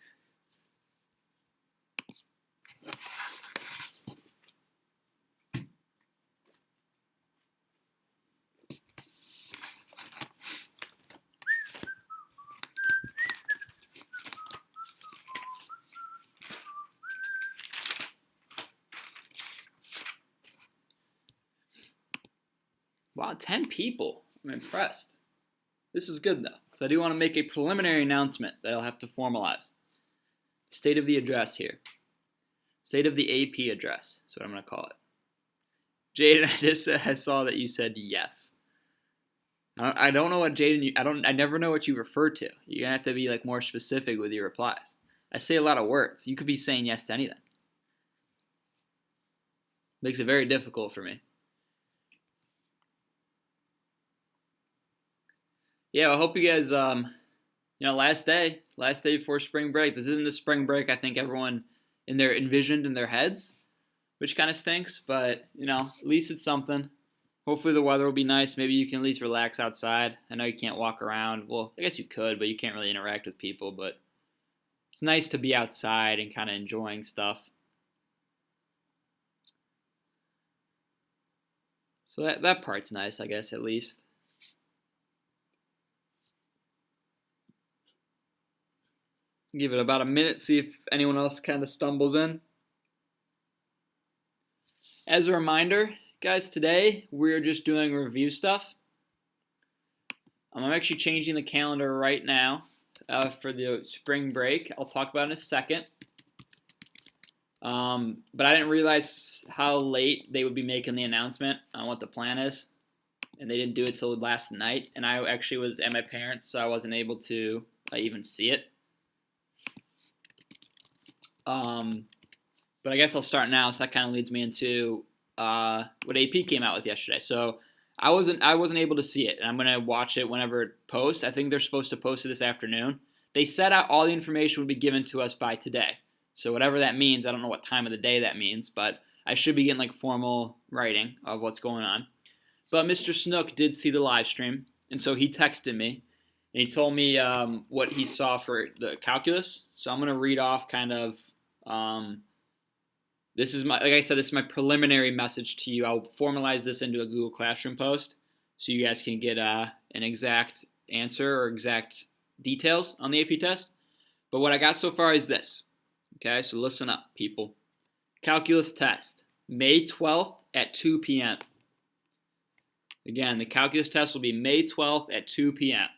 Wow, 10 people. I'm impressed. This is good, though, because I do want to make a preliminary announcement that I'll have to formalize. State of the address here. State of the AP address. That's what I'm going to call it. Jaden, I saw that you said yes. I don't know what Jaden. I never know what you refer to. You're gonna have to be more specific with your replies. I say a lot of words. You could be saying yes to anything. Makes it very difficult for me. Yeah, I hope you guys, last day before spring break. This isn't the spring break I think everyone envisioned in their heads, which kind of stinks. But at least it's something. Hopefully the weather will be nice. Maybe you can at least relax outside. I know you can't walk around. Well, I guess you could, but you can't really interact with people. But it's nice to be outside and kind of enjoying stuff. So that part's nice, I guess, at least. Give it about a minute, see if anyone else kind of stumbles in. As a reminder, guys, today we're just doing review stuff. I'm actually changing the calendar right now for the spring break. I'll talk about it in a second. But I didn't realize how late they would be making the announcement on what the plan is. And they didn't do it till last night. And I actually was at my parents', so I wasn't able to even see it. But I guess I'll start now, so that kind of leads me into what AP came out with yesterday. So I wasn't able to see it, and I'm gonna watch it whenever it posts. I think they're supposed to post it this afternoon. They said all the information would be given to us by today. So whatever that means, I don't know what time of the day that means, but I should be getting formal writing of what's going on. But Mr. Snook did see the live stream, and so he texted me, and he told me what he saw for the calculus. So I'm gonna read off kind of. This is like I said, this is my preliminary message to you. I'll formalize this into a Google Classroom post so you guys can get an exact answer or exact details on the AP test. But what I got so far is this. Okay, so listen up, people. Calculus test, May 12th at 2 p.m. Again, the calculus test will be May 12th at 2 p.m.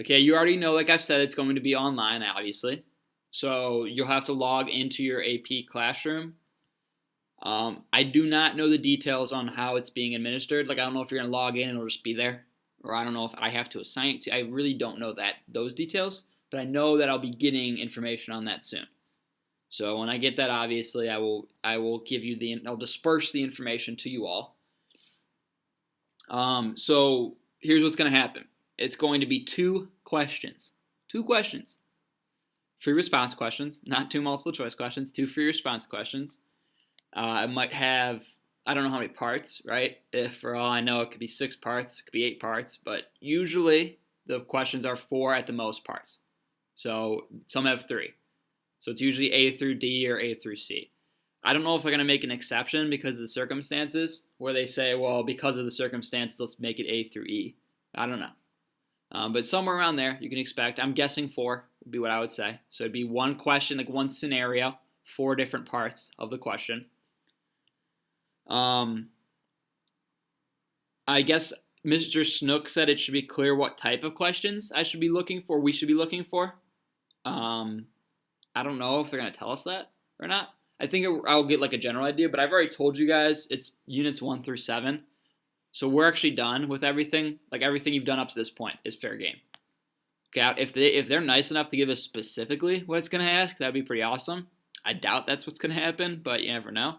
Okay, you already know, like I've said, it's going to be online, obviously. So you'll have to log into your AP Classroom. I do not know the details on how it's being administered. I don't know if you're going to log in and it'll just be there. Or I don't know if I have to assign it to. I really don't know those details. But I know that I'll be getting information on that soon. So when I get that, obviously, I will give you I'll disperse the information to you all. So here's what's going to happen. It's going to be 2 questions. 2 questions. Free response questions, not 2 multiple choice questions, 2 free response questions. It might have, I don't know how many parts, right? If for all I know, it could be 6 parts, it could be 8 parts, but usually the questions are 4 at the most parts. So some have 3. So it's usually A through D or A through C. I don't know if they're going to make an exception because of the circumstances, where they say, well, because of the circumstances, let's make it A through E. I don't know. But somewhere around there, you can expect. I'm guessing 4 would be what I would say. So it'd be 1 question, one scenario, 4 different parts of the question. I guess Mr. Snook said it should be clear what type of questions we should be looking for. I don't know if they're going to tell us that or not. I think I'll get a general idea, but I've already told you guys it's units 1 through 7. So we're actually done with everything. Everything you've done up to this point is fair game. Okay, if they're nice enough to give us specifically what it's going to ask, that'd be pretty awesome. I doubt that's what's going to happen, but you never know.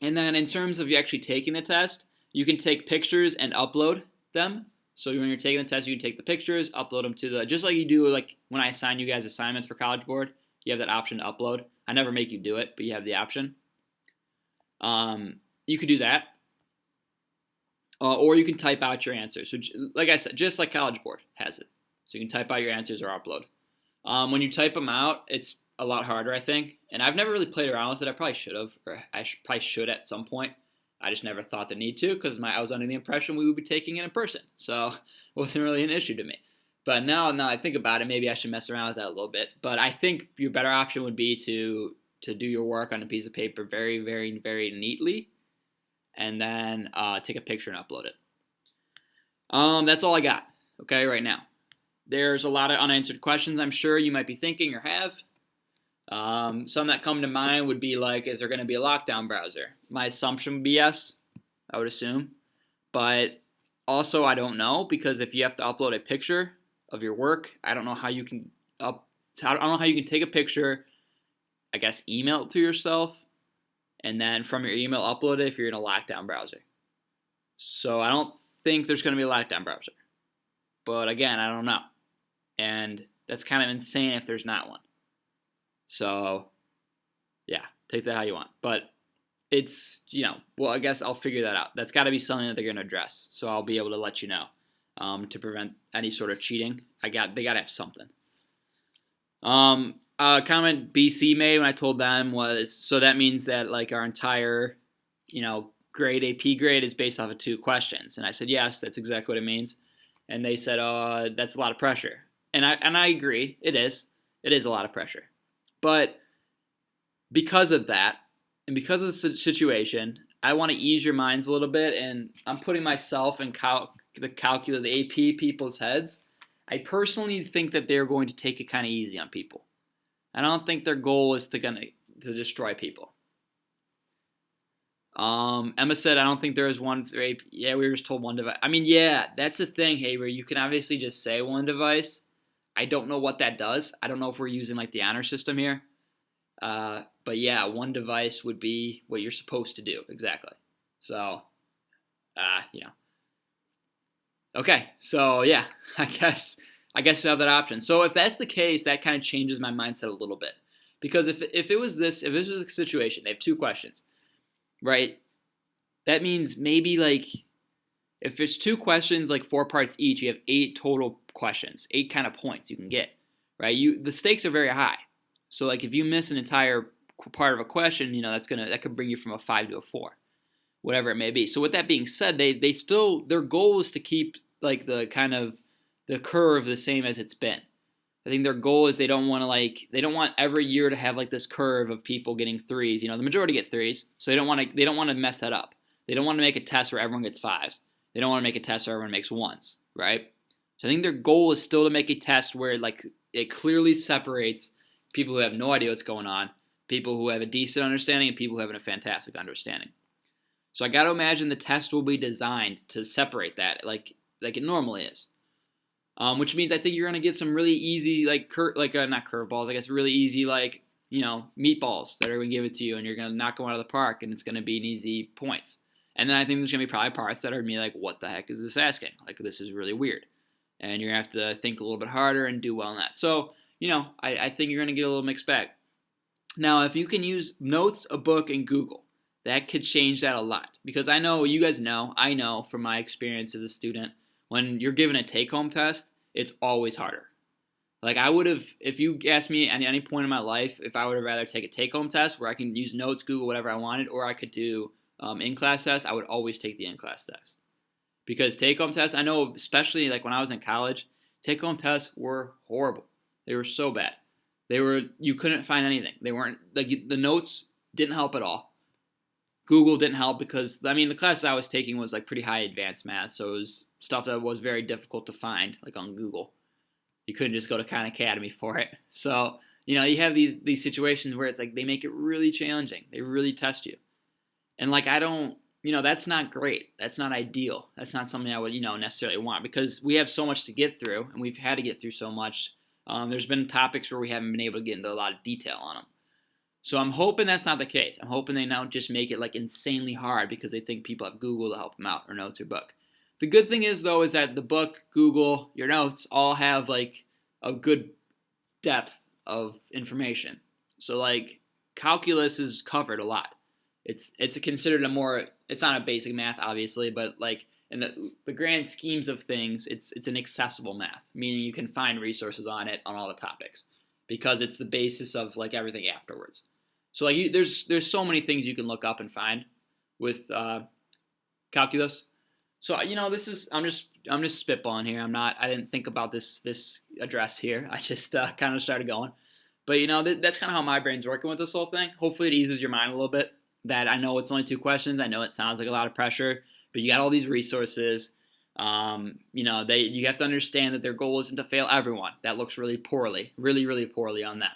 And then in terms of you actually taking the test, you can take pictures and upload them. So when you're taking the test, you can take the pictures, upload them to just like you do when I assign you guys assignments for College Board, you have that option to upload. I never make you do it, but you have the option. You could do that. Or you can type out your answers. So like I said, just like College Board has it. So you can type out your answers or upload. When you type them out, it's a lot harder, I think. And I've never really played around with it. I probably should have, or I probably should at some point. I just never thought the need to because I was under the impression we would be taking it in person. So it wasn't really an issue to me. But now I think about it, maybe I should mess around with that a little bit. But I think your better option would be to do your work on a piece of paper very, very, very neatly. And then take a picture and upload it. That's all I got, okay, right now. There's a lot of unanswered questions I'm sure you might be thinking or have. Some that come to mind would be is there going to be a lockdown browser? My assumption would be yes, I would assume. But also I don't know, because if you have to upload a picture of your work, I don't know how you can take a picture, I guess email it to yourself, and then from your email upload it if you're in a lockdown browser. So I don't think there's going to be a lockdown browser. But again, I don't know. And that's kind of insane if there's not one. So, yeah, take that how you want. But it's, well, I guess I'll figure that out. That's got to be something that they're going to address. So I'll be able to let you know to prevent any sort of cheating. They got to have something. Comment BC made when I told them was, so that means that like our entire, grade, AP grade is based off of 2 questions. And I said, yes, that's exactly what it means. And they said, that's a lot of pressure. And I agree, it is. It is a lot of pressure. But because of that, and because of the situation, I want to ease your minds a little bit, and I'm putting myself in the AP people's heads. I personally think that they're going to take it kind of easy on people. I don't think their goal is to destroy people. Emma said, I don't think there is one for AP. Yeah, we were just told one device. I mean, yeah, that's the thing, Haber. You can obviously just say one device. I don't know what that does. I don't know if we're using like the honor system here. But yeah, one device would be what you're supposed to do. Exactly. So, Okay, so yeah, I guess you have that option. So if that's the case, that kind of changes my mindset a little bit. Because if this was a situation, they have 2 questions, right? That means maybe like if it's 2 questions, like 4 parts each, you have 8 total questions, 8 kind of points you can get, right? The stakes are very high. So like if you miss an entire part of a question, that could bring you from a 5 to a 4, whatever it may be. So with that being said, they still, their goal is to keep like the kind of the curve the same as it's been. I think their goal is they don't want every year to have like this curve of people getting 3s. The majority get 3s, so they don't want to mess that up. They don't want to make a test where everyone gets 5s. They don't want to make a test where everyone makes 1s, right? So I think their goal is still to make a test where like it clearly separates people who have no idea what's going on, people who have a decent understanding, and people who have a fantastic understanding. So I got to imagine the test will be designed to separate that, like it normally is. Which means I think you're gonna get some really easy not curveballs, I guess really easy meatballs that are gonna give it to you, and you're gonna knock them out of the park, and it's gonna be an easy points. And then I think there's gonna be probably parts that are gonna be like, what the heck is this asking? Like this is really weird, and you're gonna have to think a little bit harder and do well in that. So I think you're gonna get a little mixed bag. Now, if you can use notes, a book, and Google, that could change that a lot. Because I know, you guys know, I know from my experience as a student, when you're given a take-home test, it's always harder. Like I would have, if you asked me at any point in my life, if I would have rather take a take-home test where I can use notes, Google, whatever I wanted, or I could do in-class tests, I would always take the in-class test. Because take-home tests, I know, especially like when I was in college, take-home tests were horrible. They were so bad. You couldn't find anything. They weren't, like the notes didn't help at all. Google didn't help because, the class I was taking was like pretty high advanced math, so it was stuff that was very difficult to find, like on Google. You couldn't just go to Khan Academy for it. So, you have these situations where it's like they make it really challenging. They really test you. And like I don't, that's not great. That's not ideal. That's not something I would, necessarily want, because we have so much to get through, and we've had to get through so much. There's been topics where we haven't been able to get into a lot of detail on them. So I'm hoping that's not the case. I'm hoping they don't just make it like insanely hard because they think people have Google to help them out, or notes or book. The good thing is, though, is that the book, Google, your notes all have like a good depth of information. So like calculus is covered a lot. It's considered it's not a basic math, obviously, but like in the grand schemes of things, it's an accessible math, meaning you can find resources on it on all the topics because it's the basis of like everything afterwards. So like there's so many things you can look up and find with calculus. So this is I'm just spitballing here. I didn't think about this address here. I just kind of started going. But that's kind of how my brain's working with this whole thing. Hopefully it eases your mind a little bit. That I know it's only 2 questions. I know it sounds like a lot of pressure, but you got all these resources. You have to understand that their goal isn't to fail everyone. That looks really poorly, really, really poorly on them.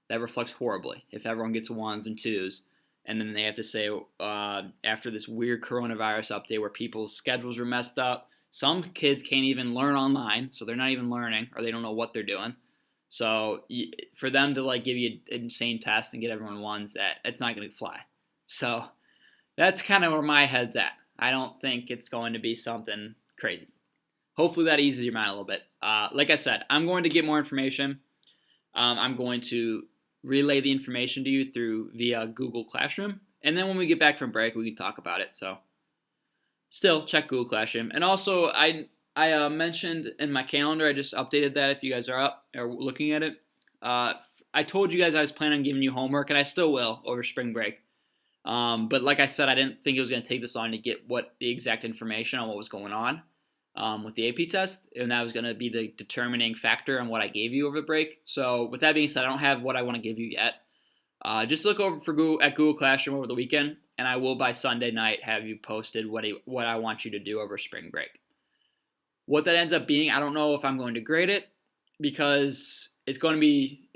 That reflects horribly if everyone gets 1s and 2s, and then they have to say after this weird coronavirus update where people's schedules are messed up. Some kids can't even learn online, so they're not even learning, or they don't know what they're doing. So for them to like give you an insane test and get everyone 1s, it's not going to fly. So that's kind of where my head's at. I don't think it's going to be something crazy. hopefully that eases your mind a little bit. Like I said, I'm going to get more information. I'm going to relay the information to you through via Google Classroom, and then when we get back from break, we can talk about it. So, still check Google Classroom, and also I mentioned in my calendar. I just updated that if you guys are up or looking at it. I told you guys I was planning on giving you homework, and I still will over spring break. But like I said, I didn't think it was going to take this long to get what the exact information on what was going on with the AP test, and that was going to be the determining factor on what I gave you over the break. So with that being said, I don't have what I want to give you yet. Just look over for Google Classroom over the weekend, and I will by Sunday night have you posted what I want you to do over spring break. What that ends up being, I don't know if I'm going to grade it because it's going to be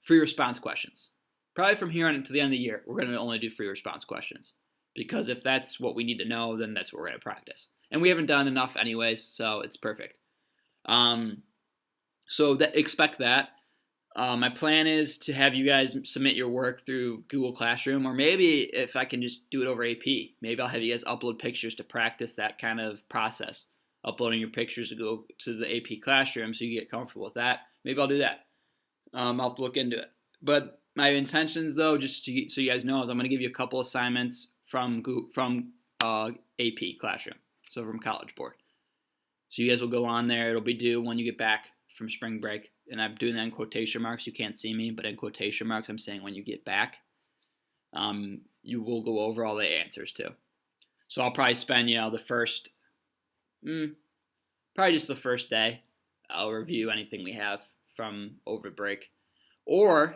free response questions. Probably from here on to the end of the year, we're going to only do free response questions because if that's what we need to know, then that's what we're going to practice. And we haven't done enough anyways, so it's perfect. Expect that. My plan is to have you guys submit your work through Google Classroom, or maybe if I can just do it over AP, maybe I'll have you guys upload pictures to practice that kind of process. Uploading your pictures to go to the AP Classroom so you get comfortable with that. Maybe I'll do that. I'll have to look into it. But my intentions, though, just so you guys know, is I'm going to give you a couple assignments from AP Classroom, so from College Board. So you guys will go on there. It'll be due when you get back from spring break. And I'm doing that in quotation marks. You can't see me, but in quotation marks, I'm saying when you get back. You will go over all the answers, too. So I'll probably spend, the first, probably just the first day. I'll review anything we have from over break. Or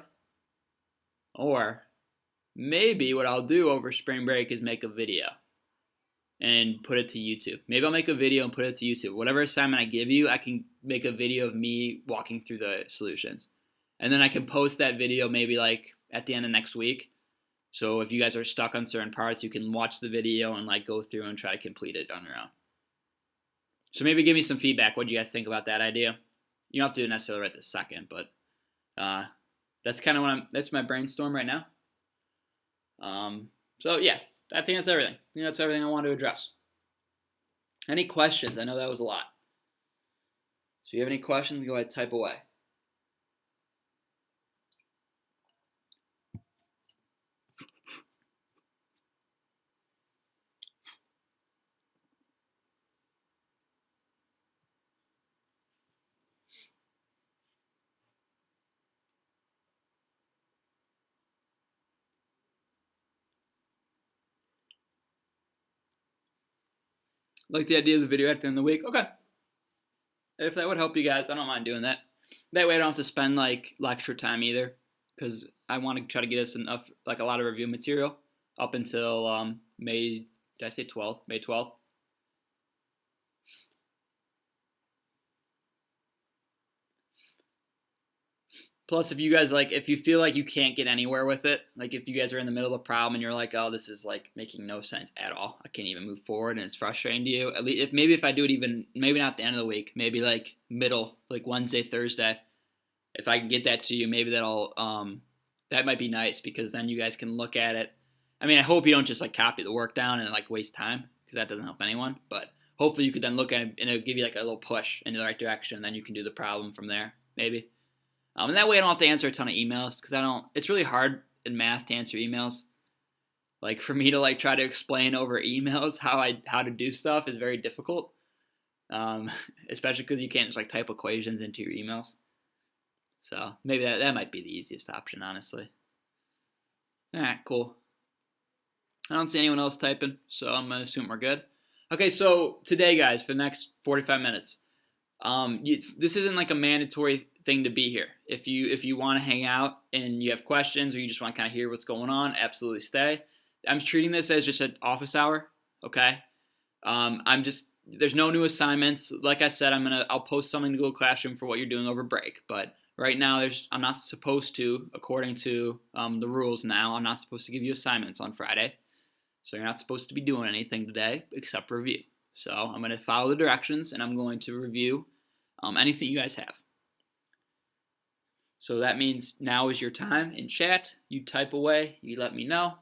maybe what I'll do over spring break is make a video and put it to YouTube. Maybe I'll make a video and put it to YouTube. Whatever assignment I give you, I can make a video of me walking through the solutions. And then I can post that video maybe like at the end of next week. So if you guys are stuck on certain parts, you can watch the video and like go through and try to complete it on your own. So maybe give me some feedback. What do you guys think about that idea? You don't have to do it necessarily right this second, but that's kind of that's my brainstorm right now. So yeah, I think that's everything. I think that's everything I want to address. Any questions? I know that was a lot. So if you have any questions, go ahead, type away. Like the idea of the video at the end of the week? Okay. If that would help you guys, I don't mind doing that. That way I don't have to spend like lecture time either, because I want to try to get us enough, like a lot of review material up until May. Did I say 12th? May 12th. Plus, if you guys if you feel like you can't get anywhere with it, like if you guys are in the middle of a problem and you're like, oh, this is like making no sense at all, I can't even move forward, and it's frustrating to you. At least if I do it even maybe not the end of the week, maybe like middle, like Wednesday, Thursday, if I can get that to you, maybe that might be nice because then you guys can look at it. I mean, I hope you don't just like copy the work down and like waste time because that doesn't help anyone. But hopefully you could then look at it and it'll give you like a little push in the right direction, and then you can do the problem from there, maybe. And that way I don't have to answer a ton of emails because it's really hard in math to answer emails. Like for me to like try to explain over emails how to do stuff is very difficult. Especially because you can't just like type equations into your emails. So maybe that might be the easiest option, honestly. Alright, cool. I don't see anyone else typing, so I'm going to assume we're good. Okay, so today, guys, for the next 45 minutes, this isn't like a mandatory thing to be here. If you want to hang out and you have questions or you just want to kind of hear what's going on, absolutely stay. I'm treating this as just an office hour, okay? There's no new assignments. Like I said, I'll post something to Google Classroom for what you're doing over break, but right now I'm not supposed to, according to the rules now, I'm not supposed to give you assignments on Friday. So you're not supposed to be doing anything today except review. So I'm going to follow the directions and I'm going to review anything you guys have. So that means now is your time in chat. You type away. You let me know.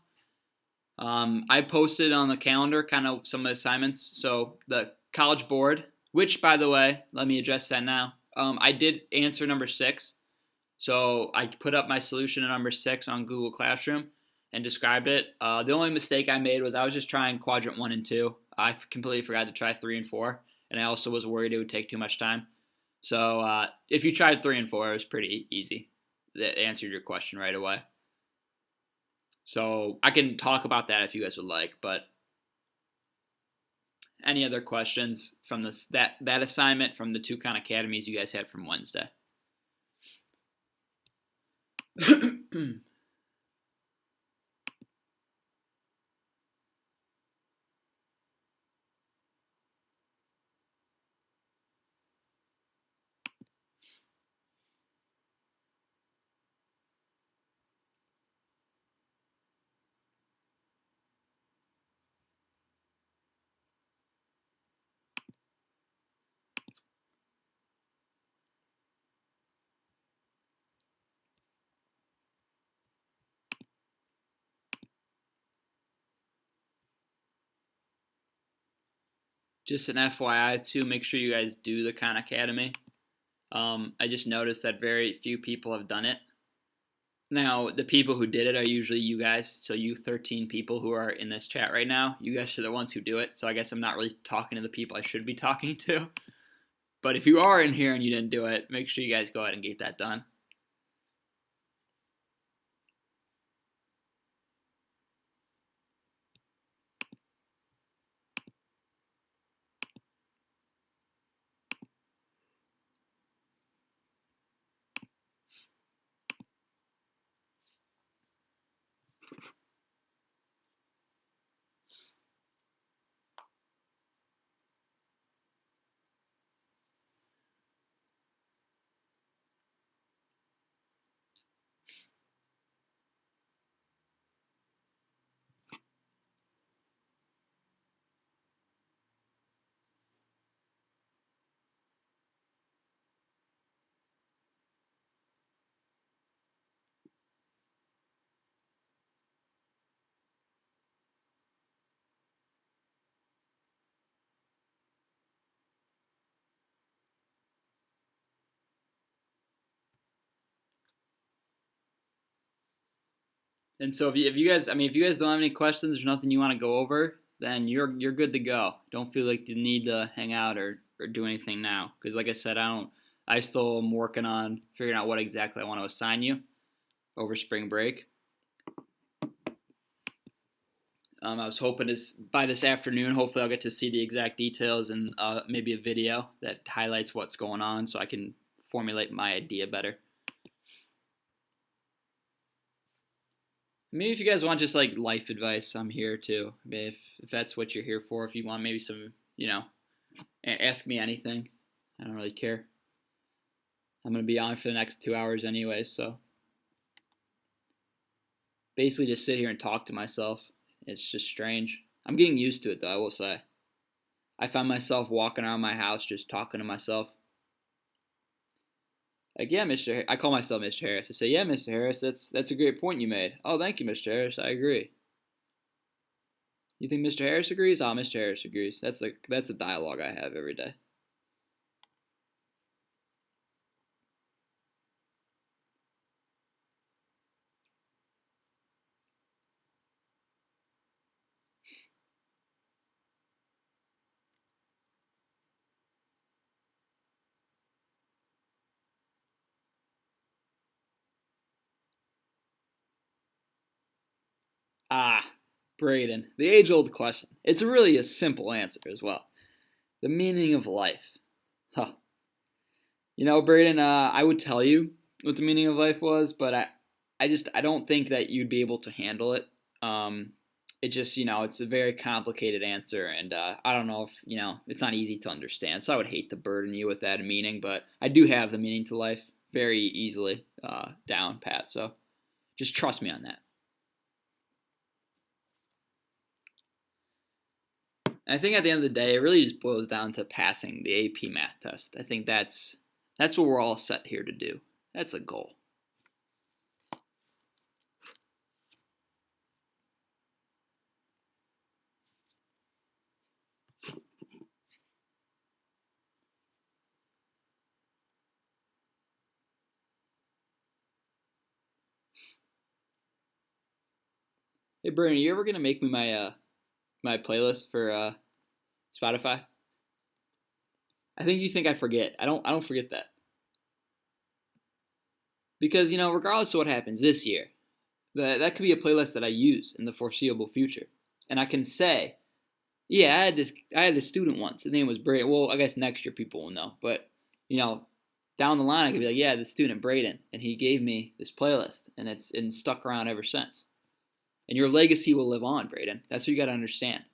I posted on the calendar kind of some assignments. So the College Board Which, by the way, let me address that now. I did answer number 6. So I put up my solution to number 6 on Google Classroom and described it. The only mistake I made was I was just trying quadrant 1 and 2. I completely forgot to try 3 and 4, and I also was worried it would take too much time. So if you tried 3 and 4, it was pretty easy. That answered your question right away. So I can talk about that if you guys would like, but any other questions from that assignment from the 2 Khan Academies you guys had from Wednesday? Just an FYI too, make sure you guys do the Khan Academy. I just noticed that very few people have done it. Now, the people who did it are usually you guys. So you 13 people who are in this chat right now, you guys are the ones who do it. So I guess I'm not really talking to the people I should be talking to. But if you are in here and you didn't do it, make sure you guys go ahead and get that done. And so if you guys, if you guys don't have any questions, there's nothing you want to go over, then you're good to go. Don't feel like you need to hang out or do anything now, because like I said, I still am working on figuring out what exactly I want to assign you over spring break. I was hoping by this afternoon, hopefully I'll get to see the exact details and maybe a video that highlights what's going on so I can formulate my idea better. Maybe if you guys want just like life advice, I'm here too. If that's what you're here for, if you want maybe some, ask me anything. I don't really care. I'm going to be on for the next 2 hours anyway, so basically just sit here and talk to myself. It's just strange. I'm getting used to it though, I will say. I find myself walking around my house just talking to myself. Like, yeah, Mr. I call myself Mr. Harris. I say, yeah, Mr. Harris, that's a great point you made. Oh, thank you, Mr. Harris. I agree. You think Mr. Harris agrees? Oh, Mr. Harris agrees. That's the dialogue I have every day. Ah, Braden, the age-old question. It's really a simple answer as well. The meaning of life. Huh. Braden, I would tell you what the meaning of life was, but I don't think that you'd be able to handle it. It just, it's a very complicated answer, and I don't know if, it's not easy to understand. So I would hate to burden you with that meaning, but I do have the meaning to life very easily down pat. So just trust me on that. And I think at the end of the day, it really just boils down to passing the AP math test. I think that's what we're all set here to do. That's a goal. Hey, Bernie, you ever gonna make me my playlist for Spotify? I think you think I forget. I don't forget that because regardless of what happens this year, that could be a playlist that I use in the foreseeable future, and I can say, yeah, I had this student once. His name was Braden. Well, I guess next year people will know, but you know, down the line I could be like, yeah, the student Braden, and he gave me this playlist, and it's stuck around ever since. And your legacy will live on, Braden. That's what you got to understand.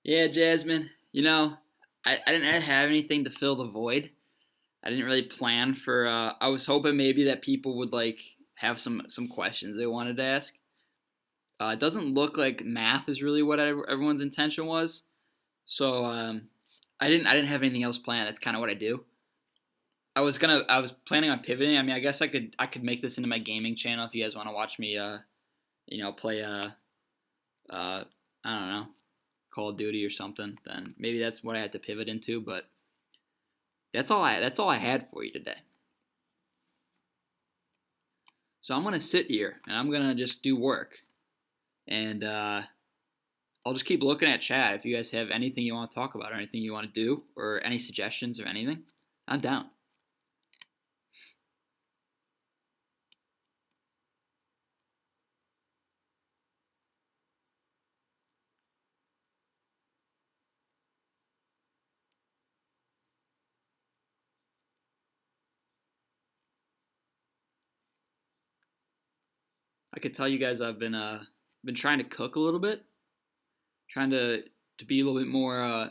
Yeah, Jasmine. I didn't have anything to fill the void. I didn't really plan for. I was hoping maybe that people would like have some questions they wanted to ask. It doesn't look like math is really what everyone's intention was. So I didn't have anything else planned. That's kind of what I do. I was planning on pivoting. I mean, I guess I could make this into my gaming channel if you guys want to watch me. Play uh, I don't know, Call of Duty or something. Then maybe that's what I had to pivot into. But that's all I had for you today. So I'm gonna sit here and I'm gonna just do work, and I'll just keep looking at chat. If you guys have anything you want to talk about or anything you want to do or any suggestions or anything, I'm down. I could tell you guys I've been trying to cook a little bit, trying to be a little bit more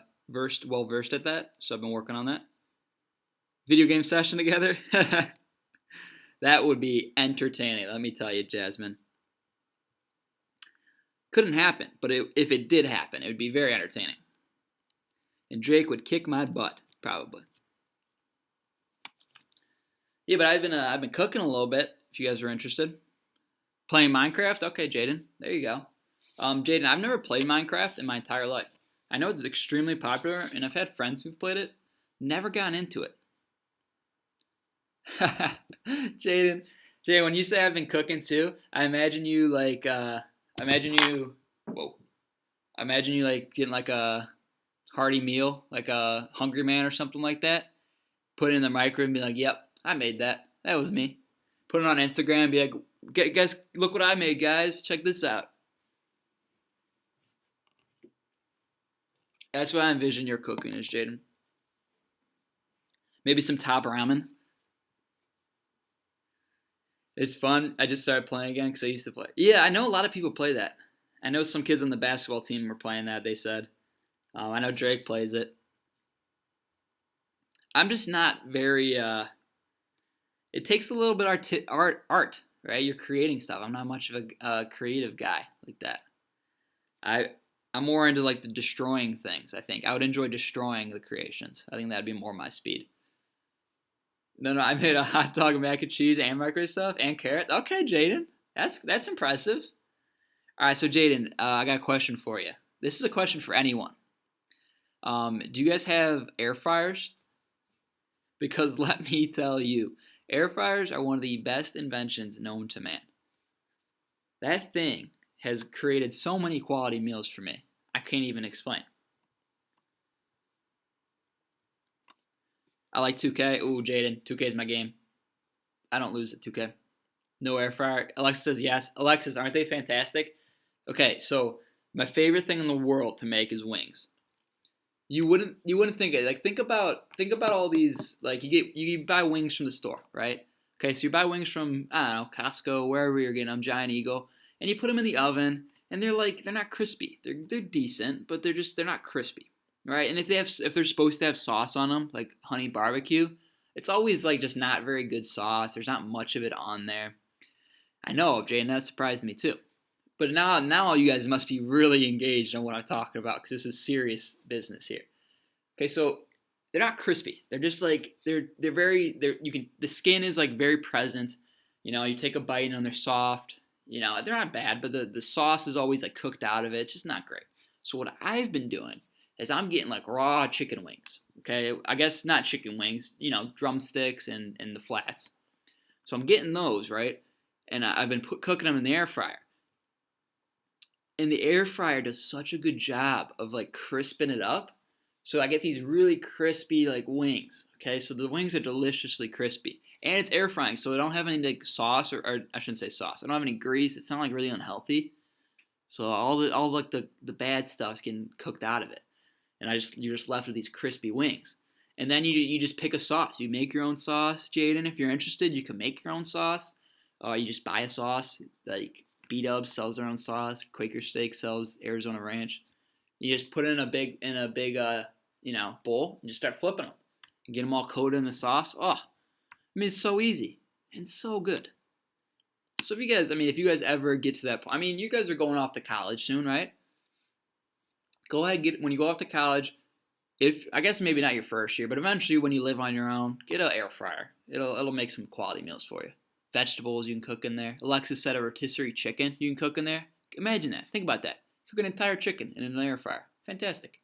well versed at that. So I've been working on that. Video game session together. That would be entertaining. Let me tell you, Jasmine. Couldn't happen, but if it did happen, it would be very entertaining. And Drake would kick my butt, probably. Yeah, but I've been cooking a little bit. If you guys are interested, playing Minecraft. Okay, Jaden, there you go. Jaden, I've never played Minecraft in my entire life. I know it's extremely popular, and I've had friends who've played it. Never gotten into it. Jaden, Jaden, when you say I've been cooking too, I imagine you like, imagine you, whoa, I imagine you like getting like a hearty meal, like a Hungry Man or something like that. Put it in the microwave and be like, "Yep, I made that. That was me." Put it on Instagram and be like, "Guys, look what I made, guys. Check this out." That's what I envision your cooking is, Jaden. Maybe some top ramen. It's fun. I just started playing again because I used to play. Yeah, I know a lot of people play that. I know some kids on the basketball team were playing that. They said. I know Drake plays it. I'm just not very. It takes a little bit art, right? You're creating stuff. I'm not much of a creative guy like that. I I'm more into like the destroying things. I think I would enjoy destroying the creations. I think that'd be more my speed. No, no, I made a hot dog, mac and cheese, and microwave stuff, and carrots. Okay, Jaden, that's impressive. All right, so Jaden, I got a question for you. This is a question for anyone. Do you guys have air fryers? Because let me tell you, air fryers are one of the best inventions known to man. That thing has created so many quality meals for me. I can't even explain. I like 2K. Ooh, Jaden, 2K is my game. I don't lose at 2K. No air fryer. Alexa says yes. Alexis, aren't they fantastic? Okay, so my favorite thing in the world to make is wings. You wouldn't think it. Like think about all these, like you buy wings from the store, right? Okay, so you buy wings from, I don't know, Costco, wherever you're getting them, Giant Eagle, and you put them in the oven, and they're not crispy. They're decent, but they're not crispy, right? And if they're supposed to have sauce on them, like honey barbecue, it's always like just not very good sauce. There's not much of it on there. I know, Jay, and that surprised me too. But now you guys must be really engaged on what I'm talking about because this is serious business here. Okay, so they're not crispy. They're just like they're you can the skin is like very present. You take a bite and they're soft. They're not bad, but the sauce is always like cooked out of it. It's just not great. So what I've been doing is I'm getting like raw chicken wings. Okay, I guess not chicken wings. Drumsticks and the flats. So I'm getting those right, and I've been cooking them in the air fryer. And the air fryer does such a good job of like crisping it up. So I get these really crispy like wings. Okay, so the wings are deliciously crispy. And it's air frying, so I don't have any like sauce or I shouldn't say sauce. I don't have any grease. It's not like really unhealthy. So all like the bad stuff's getting cooked out of it. And you're just left with these crispy wings. And then you just pick a sauce. You make your own sauce, Jaden. If you're interested, you can make your own sauce. You just buy a sauce. Like B-Dubs sells their own sauce. Quaker Steak sells Arizona Ranch. You just put it in a big bowl and just start flipping them. And get them all coated in the sauce. Oh, it's so easy and so good. So if you guys ever get to that point, you guys are going off to college soon, right? Go ahead, when you go off to college, if I guess maybe not your first year, but eventually when you live on your own, get an air fryer. It'll make some quality meals for you. Vegetables you can cook in there. Alexis said a rotisserie chicken you can cook in there. Imagine that. Think about that. Cook an entire chicken in an air fryer. Fantastic.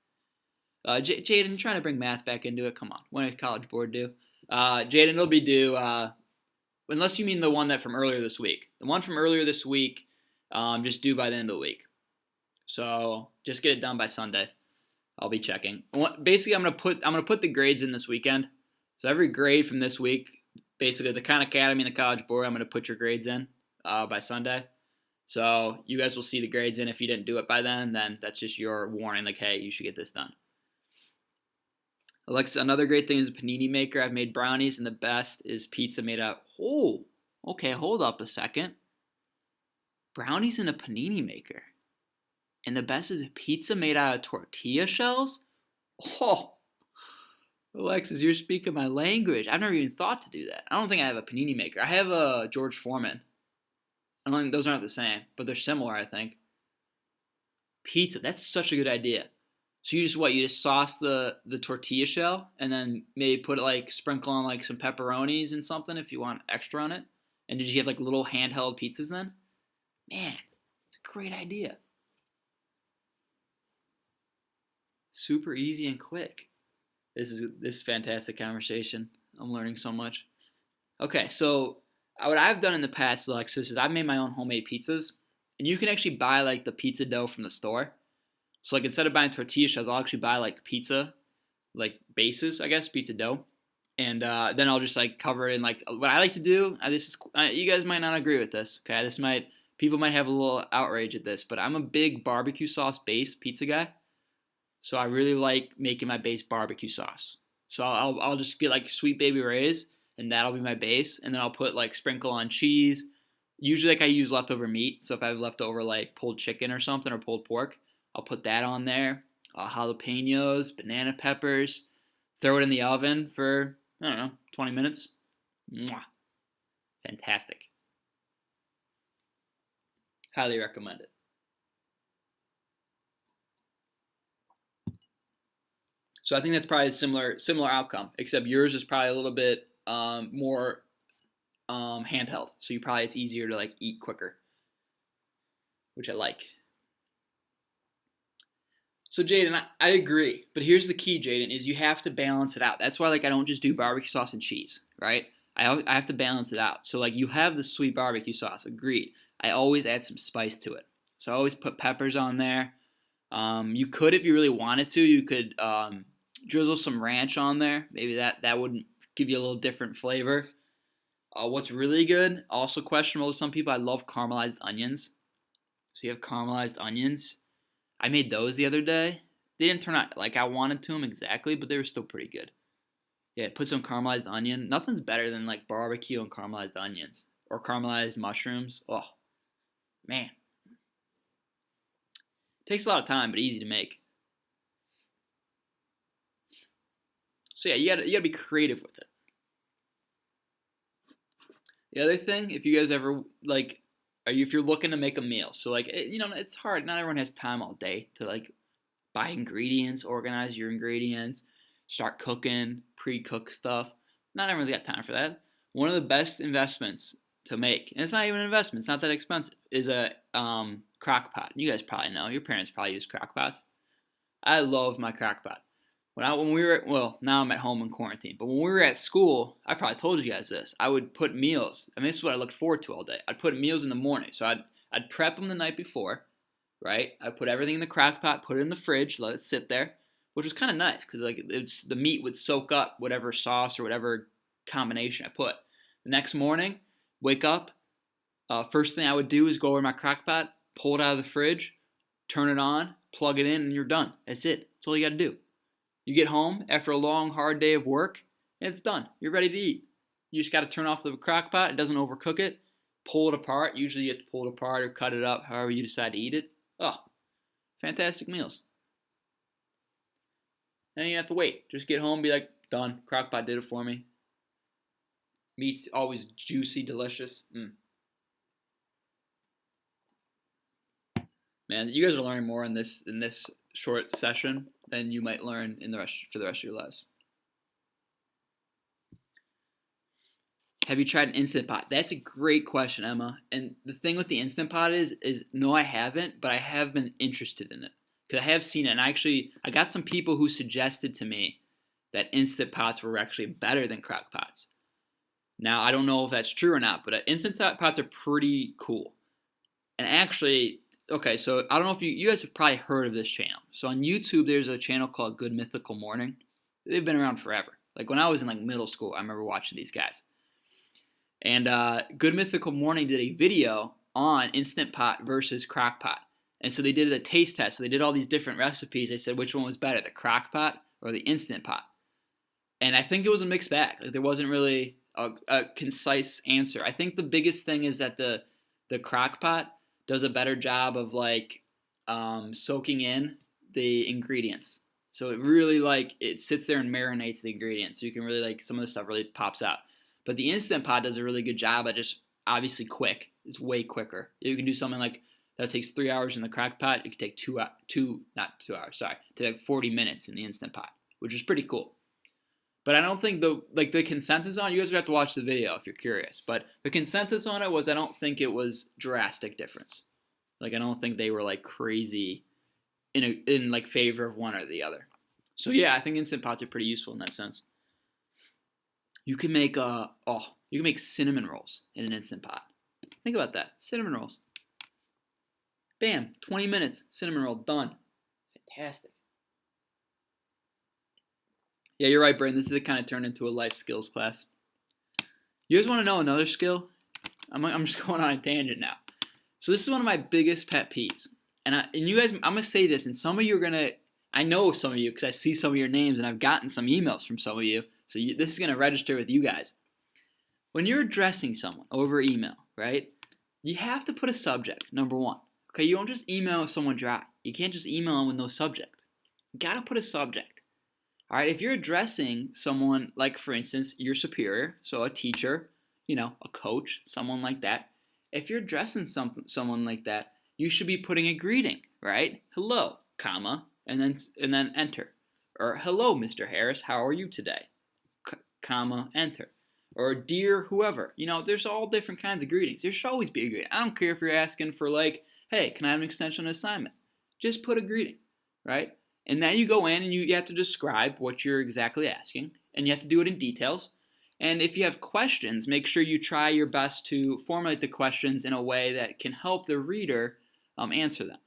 Jaden, trying to bring math back into it. Come on. When did College Board do? Jaden, it'll be due, unless you mean the one that from earlier this week. The one from earlier this week, just due by the end of the week. So just get it done by Sunday. I'll be checking. Basically, I'm gonna put the grades in this weekend. So every grade from this week, basically the Khan Academy and the College Board, I'm gonna put your grades in by Sunday. So you guys will see the grades in. If you didn't do it by then that's just your warning, like, hey, you should get this done. Alexa, another great thing is a panini maker. I've made brownies, and the best is pizza made out. Oh, okay, hold up a second. Brownies in a panini maker. And the best is a pizza made out of tortilla shells? Oh, Alexis, you're speaking my language. I've never even thought to do that. I don't think I have a panini maker. I have a George Foreman. I don't think those aren't the same, but they're similar, I think. Pizza, that's such a good idea. So you just sauce the tortilla shell and then maybe sprinkle on like some pepperonis and something if you want extra on it. And did you have like little handheld pizzas then? Man, it's a great idea. Super easy and quick. This is fantastic conversation. I'm learning so much. Okay, so what I've done in the past, Alexis, is I've made my own homemade pizzas, and you can actually buy like the pizza dough from the store. So like instead of buying tortilla shells, I'll actually buy like pizza, like bases, I guess, pizza dough, and then I'll just like cover it in like what I like to do. You guys might not agree with this. Okay, people might have a little outrage at this, but I'm a big barbecue sauce based pizza guy. So I really like making my base barbecue sauce. So I'll just get like Sweet Baby Ray's, and that'll be my base, and then I'll put like sprinkle on cheese. Usually like I use leftover meat, so if I have leftover like pulled chicken or something or pulled pork, I'll put that on there. Jalapenos, banana peppers. Throw it in the oven for, I don't know, 20 minutes. Mwah. Fantastic. Highly recommend it. So I think that's probably a similar outcome, except yours is probably a little bit more handheld. So it's easier to like eat quicker, which I like. So Jaden, I agree, but here's the key, Jaden, is you have to balance it out. That's why like I don't just do barbecue sauce and cheese, right? I have to balance it out. So like you have the sweet barbecue sauce, agreed. I always add some spice to it. So I always put peppers on there. You could, if you really wanted to, you could drizzle some ranch on there. Maybe that would give you a little different flavor. What's really good, also questionable to some people, I love caramelized onions. So you have caramelized onions. I made those the other day. They didn't turn out like I wanted to them exactly, but they were still pretty good. Yeah, put some caramelized onion. Nothing's better than like barbecue and caramelized onions or caramelized mushrooms. Oh, man. Takes a lot of time, but easy to make. So yeah, you gotta be creative with it. The other thing, if you guys ever like, if you're looking to make a meal, so like it's hard. Not everyone has time all day to like buy ingredients, organize your ingredients, start cooking, pre-cook stuff. Not everyone's got time for that. One of the best investments to make, and it's not even an investment, it's not that expensive, is a crock pot. You guys probably know. Your parents probably use crock pots. I love my crock pot. When we were now I'm at home in quarantine, but when we were at school, I probably told you guys this. I would put meals. I mean, this is what I looked forward to all day. I'd put meals in the morning, so I'd prep them the night before, right? I put everything in the crock pot, put it in the fridge, let it sit there, which was kind of nice because like the meat would soak up whatever sauce or whatever combination I put. The next morning, wake up. First thing I would do is go over to my crock pot, pull it out of the fridge, turn it on, plug it in, and you're done. That's it. That's all you got to do. You get home after a long, hard day of work, and it's done. You're ready to eat. You just got to turn off the crock pot. It doesn't overcook it. Pull it apart. Usually you have to pull it apart or cut it up, however you decide to eat it. Oh, fantastic meals. And you have to wait. Just get home and be like, done. Crock pot did it for me. Meat's always juicy, delicious. Man, you guys are learning more in this short session than you might learn for the rest of your lives. Have you tried an Instant Pot? That's a great question, Emma. And the thing with the Instant Pot is no, I haven't, but I have been interested in it because I have seen it. And I got some people who suggested to me that Instant Pots were actually better than crock pots. Now, I don't know if that's true or not, but Instant Pots are pretty cool. And actually, okay, so I don't know if you guys have probably heard of this channel. So on YouTube, there's a channel called Good Mythical Morning. They've been around forever. Like when I was in like middle school, I remember watching these guys. And Good Mythical Morning did a video on Instant Pot versus Crock Pot. And so they did a taste test. So they did all these different recipes. They said which one was better, the Crock Pot or the Instant Pot. And I think it was a mixed bag. Like there wasn't really a concise answer. I think the biggest thing is that the Crock Pot does a better job of like soaking in the ingredients. So it really like it sits there and marinates the ingredients. So you can really like some of the stuff really pops out. But the Instant Pot does a really good job at just obviously quick. It's way quicker. You can do something like that takes 3 hours in the crock pot. It could take not 2 hours. Sorry, take like 40 minutes in the Instant Pot, which is pretty cool. But I don't think the consensus on it, you guys would have to watch the video if you're curious. But the consensus on it was I don't think it was drastic difference. Like I don't think they were like crazy in like favor of one or the other. So yeah, I think Instant Pots are pretty useful in that sense. You can make cinnamon rolls in an Instant Pot. Think about that. Cinnamon rolls. Bam, 20 minutes, cinnamon roll done. Fantastic. Yeah, you're right, Brain. This is kind of turned into a life skills class. You guys want to know another skill? I'm just going on a tangent now. So this is one of my biggest pet peeves. And you guys, I'm going to say this, and some of you are going to, I know some of you because I see some of your names, and I've gotten some emails from some of you. So this is going to register with you guys. When you're addressing someone over email, right, you have to put a subject, number one. Okay, you don't just email someone dry. You can't just email them with no subject. You got to put a subject. All right, if you're addressing someone, like for instance, your superior, so a teacher, a coach, someone like that, if you're addressing someone like that, you should be putting a greeting, right? Hello, comma, and then enter. Or hello, Mr. Harris, how are you today? Comma, enter. Or dear whoever. There's all different kinds of greetings. There should always be a greeting. I don't care if you're asking for like, hey, can I have an extension on assignment? Just put a greeting, right? And then you go in and you have to describe what you're exactly asking, and you have to do it in details. And if you have questions, make sure you try your best to formulate the questions in a way that can help the reader answer them.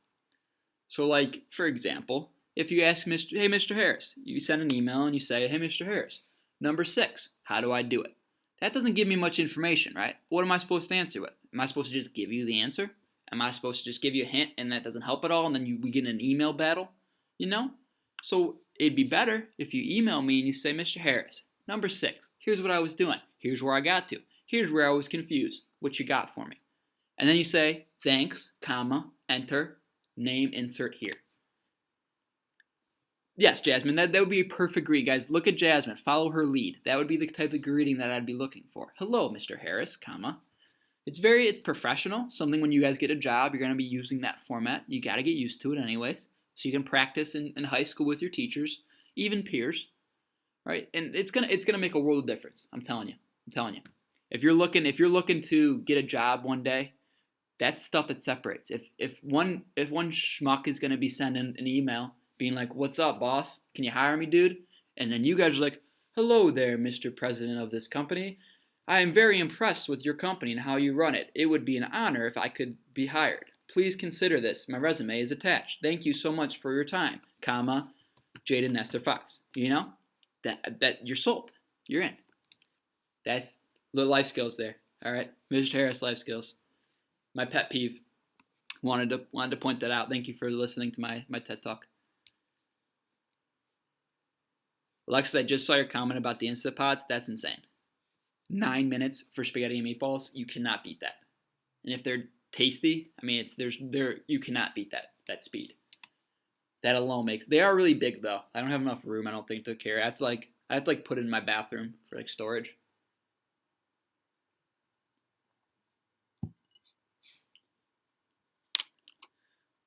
So, like, for example, if you ask hey, Mr. Harris, you send an email and you say, hey, Mr. Harris, number 6, how do I do it? That doesn't give me much information, right? What am I supposed to answer with? Am I supposed to just give you the answer? Am I supposed to just give you a hint and that doesn't help at all and then we get in an email battle? You know? So it'd be better if you email me and you say, Mr. Harris, number 6, here's what I was doing. Here's where I got to. Here's where I was confused. What you got for me? And then you say, thanks, comma, enter, name, insert here. Yes, Jasmine, that would be a perfect greeting, guys. Look at Jasmine. Follow her lead. That would be the type of greeting that I'd be looking for. Hello, Mr. Harris, comma. It's professional. Something when you guys get a job, you're going to be using that format. You got to get used to it anyways. So you can practice in high school with your teachers, even peers, right? And it's gonna make a world of difference. I'm telling you. If you're looking to get a job one day, that's stuff that separates. If one schmuck is gonna be sending an email being like, "What's up, boss? Can you hire me, dude?" And then you guys are like, "Hello there, Mr. President of this company. I am very impressed with your company and how you run it. It would be an honor if I could be hired. Please consider this. My resume is attached. Thank you so much for your time, comma, Jaden Nestor Fox." You know? That you're sold. You're in. That's the life skills there. All right? Mr. Harris life skills. My pet peeve. Wanted to point that out. Thank you for listening to my TED Talk. Alexis, I just saw your comment about the Instant Pots. That's insane. 9 minutes for spaghetti and meatballs. You cannot beat that. And if they're tasty, I mean, you cannot beat that speed. That alone they are really big though. I don't have enough room, I don't think, to carry. I have to put it in my bathroom for like storage.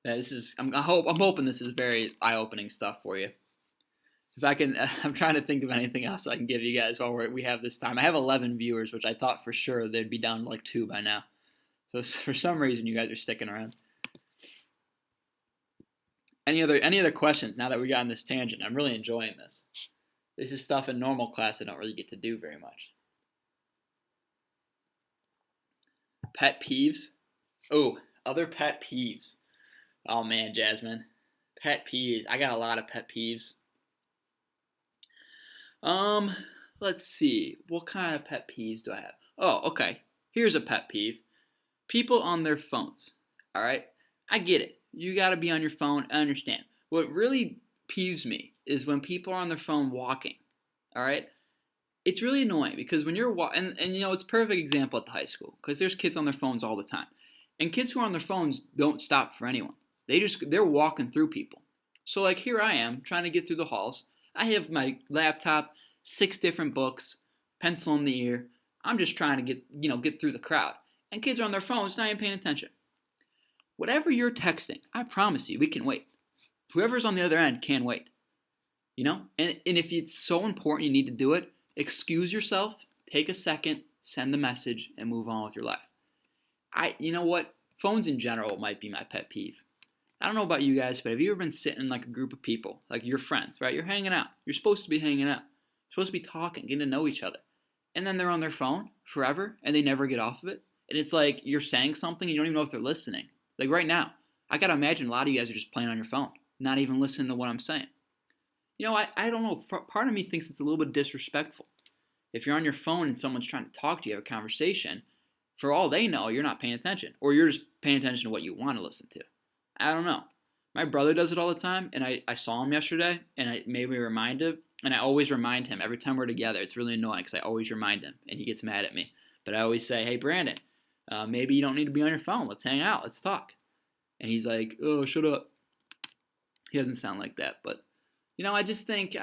Yeah, I'm hoping this is very eye-opening stuff for you. If I can, I'm trying to think of anything else I can give you guys while we have this time. I have 11 viewers, which I thought for sure they'd be down to like 2 by now. So for some reason, you guys are sticking around. Any other questions now that we got on this tangent? I'm really enjoying this. This is stuff in normal class I don't really get to do very much. Pet peeves. Oh, other pet peeves. Oh man, Jasmine. Pet peeves. I got a lot of pet peeves. Let's see. What kind of pet peeves do I have? Oh, okay. Here's a pet peeve. People on their phones. All right? I get it. You got to be on your phone. I understand. What really peeves me is when people are on their phone walking. All right? It's really annoying because when you're walking, and you know, it's a perfect example at the high school because there's kids on their phones all the time. And kids who are on their phones don't stop for anyone. They're walking through people. So like here I am trying to get through the halls. I have my laptop, 6 different books, pencil in the ear. I'm just trying to get through the crowd. And kids are on their phones, not even paying attention. Whatever you're texting, I promise you, we can wait. Whoever's on the other end can wait. You know? And if it's so important you need to do it, excuse yourself, take a second, send the message, and move on with your life. You know what? Phones in general might be my pet peeve. I don't know about you guys, but have you ever been sitting in like a group of people, like your friends, right? You're hanging out. You're supposed to be hanging out. You're supposed to be talking, getting to know each other. And then they're on their phone forever, and they never get off of it. And it's like you're saying something, you don't even know if they're listening. Like right now, I got to imagine a lot of you guys are just playing on your phone, not even listening to what I'm saying. You know, I don't know. Part of me thinks it's a little bit disrespectful. If you're on your phone and someone's trying to talk to you, have a conversation, for all they know, you're not paying attention. Or you're just paying attention to what you want to listen to. I don't know. My brother does it all the time, and I saw him yesterday, and it made me remind him, and I always remind him every time we're together. It's really annoying because I always remind him, and he gets mad at me. But I always say, hey, Brandon, maybe you don't need to be on your phone. Let's hang out. Let's talk. And he's like, oh, shut up. He doesn't sound like that, but, you know, I just think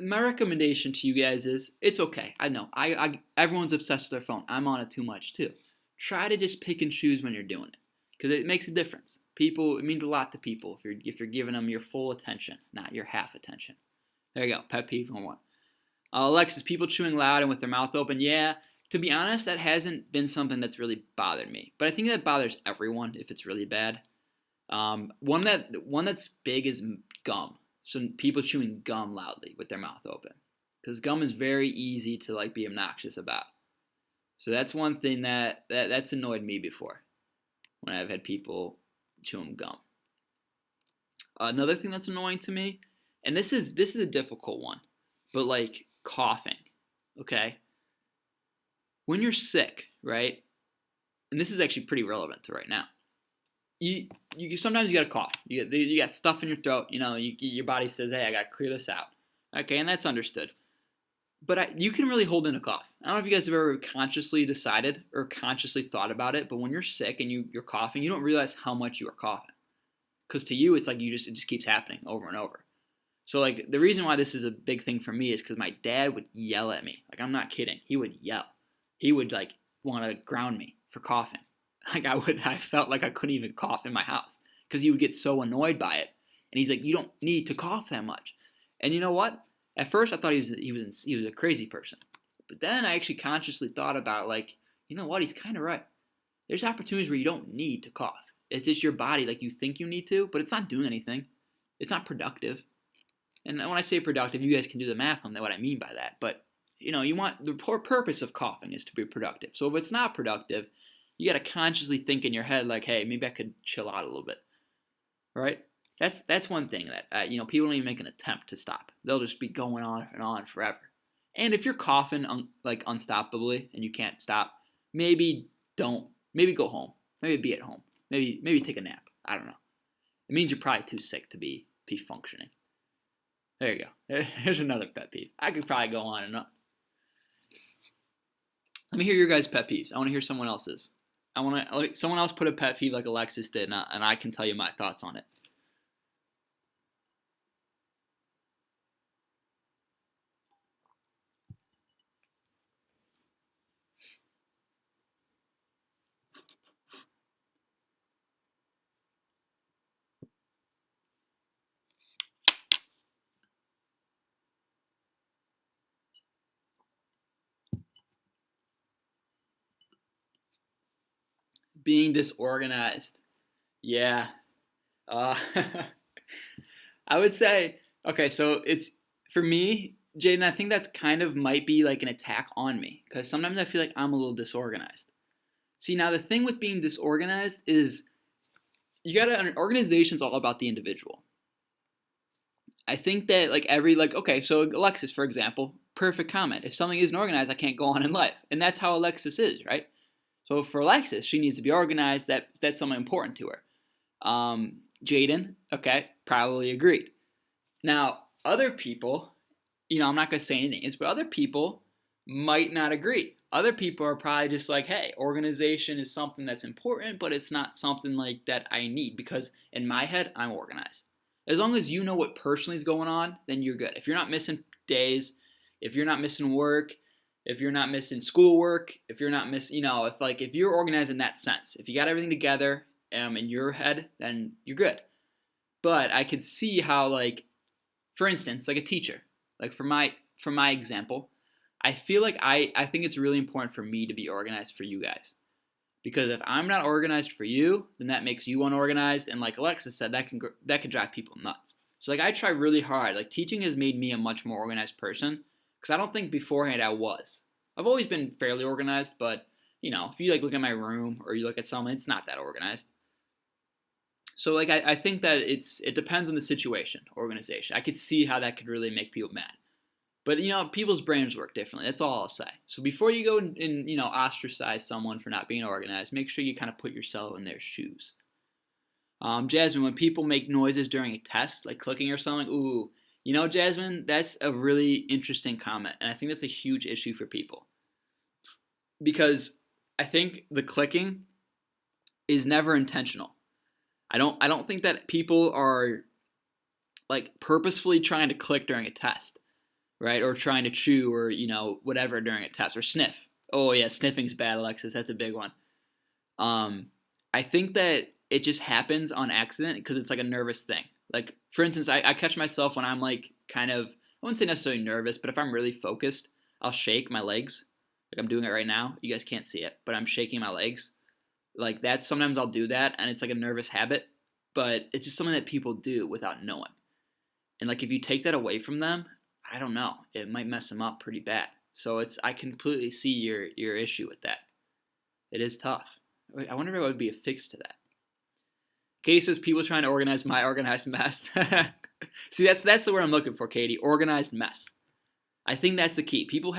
my recommendation to you guys is it's okay. I know. Everyone's obsessed with their phone. I'm on it too much, too. Try to just pick and choose when you're doing it because it makes a difference. It means a lot to people if you're giving them your full attention, not your half attention. There you go. Pet peeve 1. Alexis, people chewing loud and with their mouth open. Yeah, to be honest, that hasn't been something that's really bothered me. But I think that bothers everyone if it's really bad. One that's big is gum. So people chewing gum loudly with their mouth open, because gum is very easy to like be obnoxious about. So that's one thing that's annoyed me before when I've had people chewing gum. Another thing that's annoying to me, and this is a difficult one, but like coughing, okay? When you're sick, right? And this is actually pretty relevant to right now. You sometimes you gotta cough. You got stuff in your throat. Your body says, "Hey, I gotta clear this out." Okay, and that's understood. But you can really hold in a cough. I don't know if you guys have ever consciously decided or consciously thought about it, but when you're sick and you're coughing, you don't realize how much you are coughing, because to you it's like it just keeps happening over and over. So like the reason why this is a big thing for me is because my dad would yell at me. Like, I'm not kidding. He would yell. He would like want to ground me for coughing. Like I felt like I couldn't even cough in my house because he would get so annoyed by it. And he's like, "You don't need to cough that much." And you know what? At first I thought he was a crazy person. But then I actually consciously thought about, like, you know what? He's kind of right. There's opportunities where you don't need to cough. It's just your body, like, you think you need to, but it's not doing anything. It's not productive. And when I say productive, you guys can do the math on what I mean by that. But you want the purpose of coughing is to be productive. So if it's not productive, you got to consciously think in your head like, "Hey, maybe I could chill out a little bit." Right? That's one thing that people don't even make an attempt to stop. They'll just be going on and on forever. And if you're coughing like unstoppably and you can't stop, maybe go home. Maybe be at home. Maybe take a nap. I don't know. It means you're probably too sick to be functioning. There you go. Here's another pet peeve. I could probably go on and on. Let me hear your guys' pet peeves. I want to hear someone else's. Someone else put a pet peeve like Alexis did, and I can tell you my thoughts on it. Being disorganized. Yeah. Uh, I would say, okay, so it's, for me, Jaden, I think that's kind of might be like an attack on me, because sometimes I feel like I'm a little disorganized. See, now the thing with being disorganized is an organization's all about the individual. I think that okay, so Alexis, for example, perfect comment. If something isn't organized, I can't go on in life. And that's how Alexis is, right? So for Alexis, she needs to be organized. That's something important to her. Jaden, okay, probably agreed. Now, other people, I'm not going to say any names, but other people might not agree. Other people are probably just like, "Hey, organization is something that's important, but it's not something like that I need, because in my head, I'm organized." As long as you know what personally is going on, then you're good. If you're not missing days, if you're not missing work, if you're not missing schoolwork, if you're not missing, if you're organized in that sense, if you got everything together in your head, then you're good. But I could see how, like, for instance, like a teacher, like for my example, I feel like I think it's really important for me to be organized for you guys. Because if I'm not organized for you, then that makes you unorganized, and like Alexa said, that can drive people nuts. So like I try really hard. Like teaching has made me a much more organized person, because I don't think beforehand I was. I've always been fairly organized, but if you like look at my room or you look at someone, it's not that organized. So like I think that it depends on the situation, organization. I could see how that could really make people mad. But people's brains work differently. That's all I'll say. So before you go and ostracize someone for not being organized, make sure you kind of put yourself in their shoes. Jasmine, when people make noises during a test, like clicking or something, ooh, Jasmine, that's a really interesting comment, and I think that's a huge issue for people, because I think the clicking is never intentional. I don't think that people are like purposefully trying to click during a test. Right? Or trying to chew or, whatever during a test, or sniff. Oh yeah, sniffing's bad, Alexis. That's a big one. I think that it just happens on accident because it's like a nervous thing. Like, for instance, I catch myself when I'm like kind of, I wouldn't say necessarily nervous, but if I'm really focused, I'll shake my legs. Like I'm doing it right now. You guys can't see it, but I'm shaking my legs. Like that, sometimes I'll do that, and it's like a nervous habit, but it's just something that people do without knowing. And like if you take that away from them, I don't know, it might mess them up pretty bad. So I completely see your issue with that. It is tough. I wonder if there would be a fix to that. Katie says people trying to organize my organized mess. See, that's the word I'm looking for, Katie. Organized mess. I think that's the key. People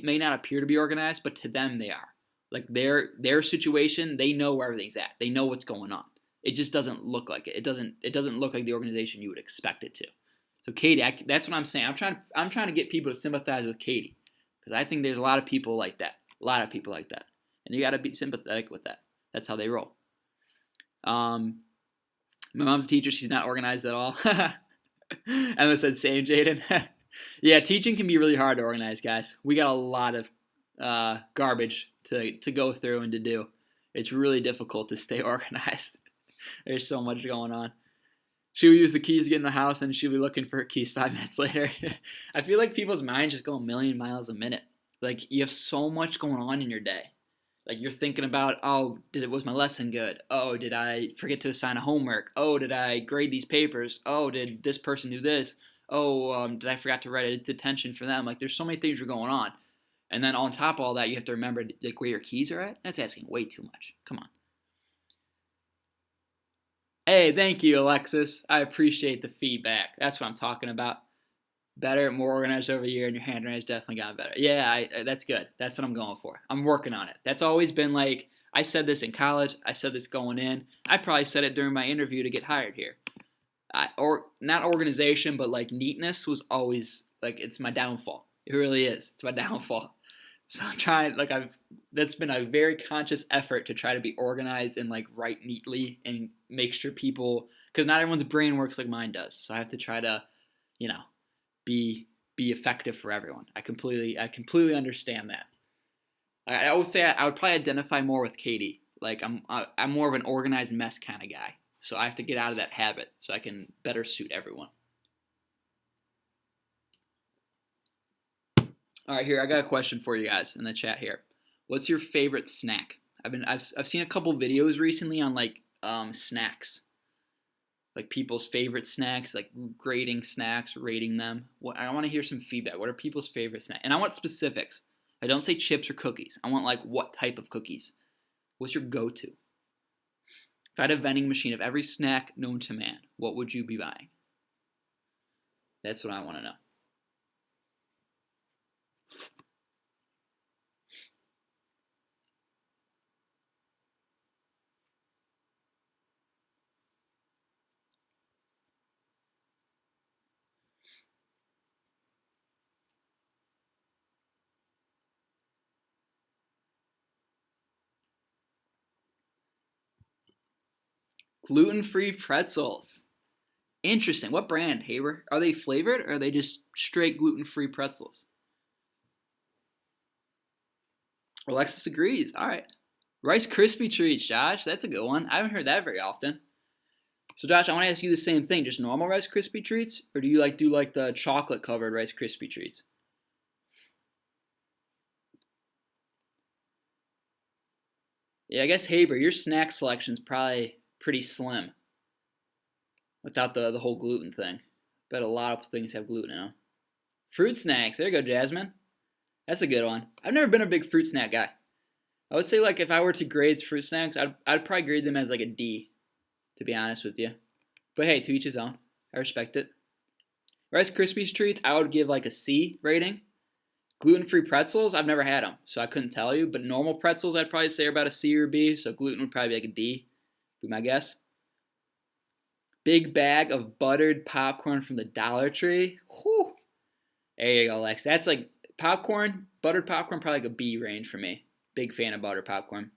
may not appear to be organized, but to them they are. Like their situation, they know where everything's at. They know what's going on. It just doesn't look like it. It doesn't look like the organization you would expect it to. So Katie, that's what I'm saying. I'm trying to get people to sympathize with Katie because I think there's a lot of people like that. A lot of people like that, and you got to be sympathetic with that. That's how they roll. My mom's a teacher. She's not organized at all. Emma said, "Same, Jaden." Yeah, teaching can be really hard to organize, guys. We got a lot of garbage to go through and to do. It's really difficult to stay organized. There's so much going on. She will use the keys to get in the house, and she'll be looking for her keys 5 minutes later. I feel like people's minds just go a million miles a minute. Like, you have so much going on in your day. Like, you're thinking about, oh, was my lesson good? Oh, did I forget to assign a homework? Oh, did I grade these papers? Oh, did this person do this? Oh, did I forget to write a detention for them? Like, there's so many things are going on. And then on top of all that, you have to remember, like, where your keys are at. That's asking way too much. Come on. Hey, thank you, Alexis. I appreciate the feedback. That's what I'm talking about. Better, more organized over the year, and your handwriting has definitely gotten better. Yeah, that's good. That's what I'm going for. I'm working on it. That's always been like, I said this in college. I said this going in. I probably said it during my interview to get hired here. Or not organization, but like neatness was always like, it's my downfall. It really is. It's my downfall. So I'm trying, like that's been a very conscious effort to try to be organized and like write neatly and make sure people, because not everyone's brain works like mine does. So I have to try to, be effective for everyone. I completely understand that. I would say I would probably identify more with Katie. Like I'm more of an organized mess kind of guy. So I have to get out of that habit so I can better suit everyone. All right, here I got a question for you guys in the chat here. What's your favorite snack? I've seen a couple videos recently on like snacks, like people's favorite snacks, like grading snacks, rating them. I want to hear some feedback. What are people's favorite snacks? And I want specifics. I don't say chips or cookies. I want like what type of cookies. What's your go-to? If I had a vending machine of every snack known to man, what would you be buying? That's what I want to know. Gluten-free pretzels. Interesting. What brand, Haber? Are they flavored or are they just straight gluten-free pretzels? Alexis agrees. All right. Rice Krispie treats, Josh. That's a good one. I haven't heard that very often. So, Josh, I want to ask you the same thing. Just normal Rice Krispie treats? Or do you do the chocolate-covered Rice Krispie treats? Yeah, I guess, Haber, your snack selection's probably pretty slim without the whole gluten thing. Bet a lot of things have gluten in them. Fruit snacks. There you go, Jasmine. That's a good one. I've never been a big fruit snack guy. I would say if I were to grade fruit snacks, I'd probably grade them as a D, to be honest with you. But hey, to each his own. I respect it. Rice Krispies treats, I would give a C rating. Gluten-free pretzels, I've never had them, so I couldn't tell you. But normal pretzels, I'd probably say are about a C or B. So gluten would probably be a D, be my guess. Big bag of buttered popcorn from the Dollar Tree. Whew. There you go, Lex. That's popcorn, buttered popcorn, probably a B range for me. Big fan of buttered popcorn.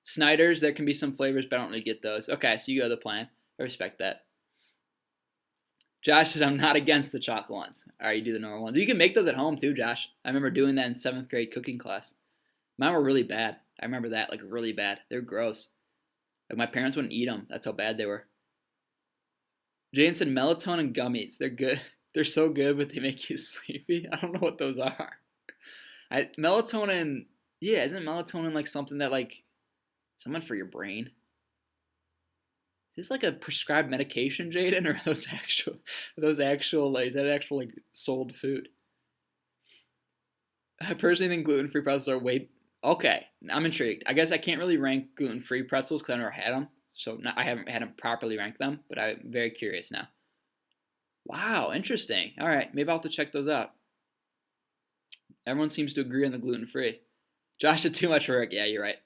Snyder's, there can be some flavors, but I don't really get those. Okay, so you go the plan. I respect that. Josh said, I'm not against the chocolate ones. All right, you do the normal ones. You can make those at home too, Josh. I remember doing that in 7th grade cooking class. Mine were really bad. I remember that, really bad. They're gross. My parents wouldn't eat them. That's how bad they were. Jane said melatonin gummies. They're good. They're so good, but they make you sleepy. I don't know what those are. Melatonin, yeah, isn't melatonin something that something for your brain? this like a prescribed medication, Jaden, or are those actual like is that actual like sold food? I personally think gluten-free pretzels are way okay. I'm intrigued. I guess I can't really rank gluten-free pretzels because I never had them, so I haven't had them properly rank them. But I'm very curious now. Wow, interesting. All right, maybe I'll have to check those out. Everyone seems to agree on the gluten-free. Josh did too much work. Yeah, you're right.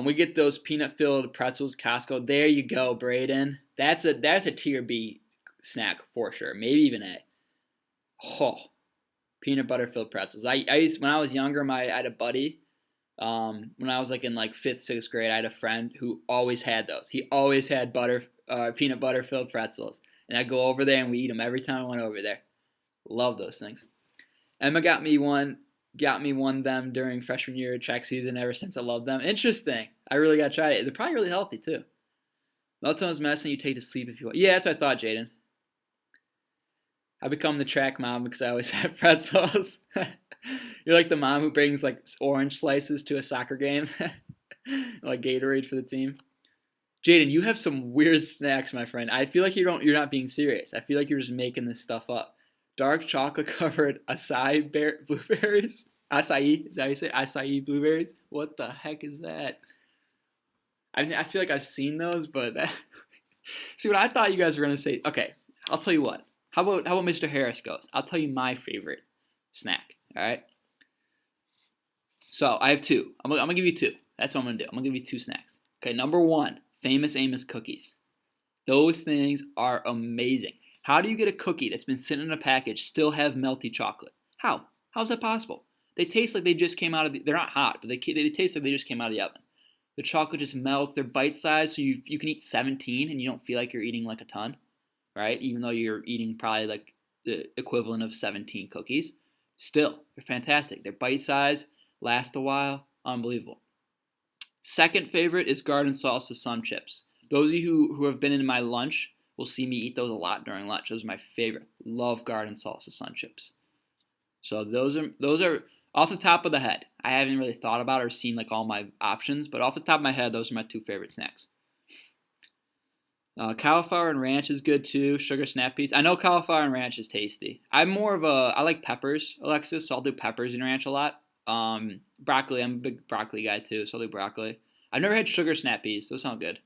We get those peanut-filled pretzels, Costco. There you go, Braden. That's a tier B snack for sure. Maybe even A. Oh, peanut butter filled pretzels. I used when I was younger. I had a buddy. When I was like in like fifth, sixth grade, I had a friend who always had those. He always had peanut butter filled pretzels, and I'd go over there and we eat them every time I went over there. Love those things. Emma got me one of them during freshman year track season. Ever since I love them. Interesting. I really got to try it. They're probably really healthy too. Melatonin's medicine you take to sleep if you want. Yeah, that's what I thought, Jaden. I become the track mom because I always have pretzels. You're like the mom who brings like orange slices to a soccer game, like Gatorade for the team. Jaden, you have some weird snacks, my friend. I feel like you're not being serious. I feel like you're just making this stuff up. Dark chocolate covered blueberries. Acai, is that how you say it? Acai blueberries? What the heck is that? I feel like I've seen those, but see what I thought you guys were gonna say. Okay, I'll tell you what. How about Mr. Harris goes? I'll tell you my favorite snack. All right. So I have two. I'm gonna give you two. That's what I'm gonna do. I'm gonna give you two snacks. Okay. Number one, Famous Amos cookies. Those things are amazing. How do you get a cookie that's been sitting in a package still have melty chocolate? How? How's that possible? They taste like they just came out of they're not hot, but they taste like they just came out of the oven. The chocolate just melts. They're bite sized, so you can eat 17 and you don't feel like you're eating like a ton, right? Even though you're eating probably like the equivalent of 17 cookies. Still, they're fantastic. They're bite sized, last a while, unbelievable. Second favorite is garden salsa sun chips. Those of you who have been in my lunch will see me eat those a lot during lunch. Those are my favorite. Love garden salsa sun chips. So those are off the top of the head. I haven't really thought about or seen like all my options, but off the top of my head, those are my two favorite snacks. Cauliflower and ranch is good too. Sugar snap peas. I know cauliflower and ranch is tasty. I like peppers, Alexis, so I'll do peppers and ranch a lot. Broccoli. I'm a big broccoli guy too, so I'll do broccoli. I've never had sugar snap peas. Those sound good.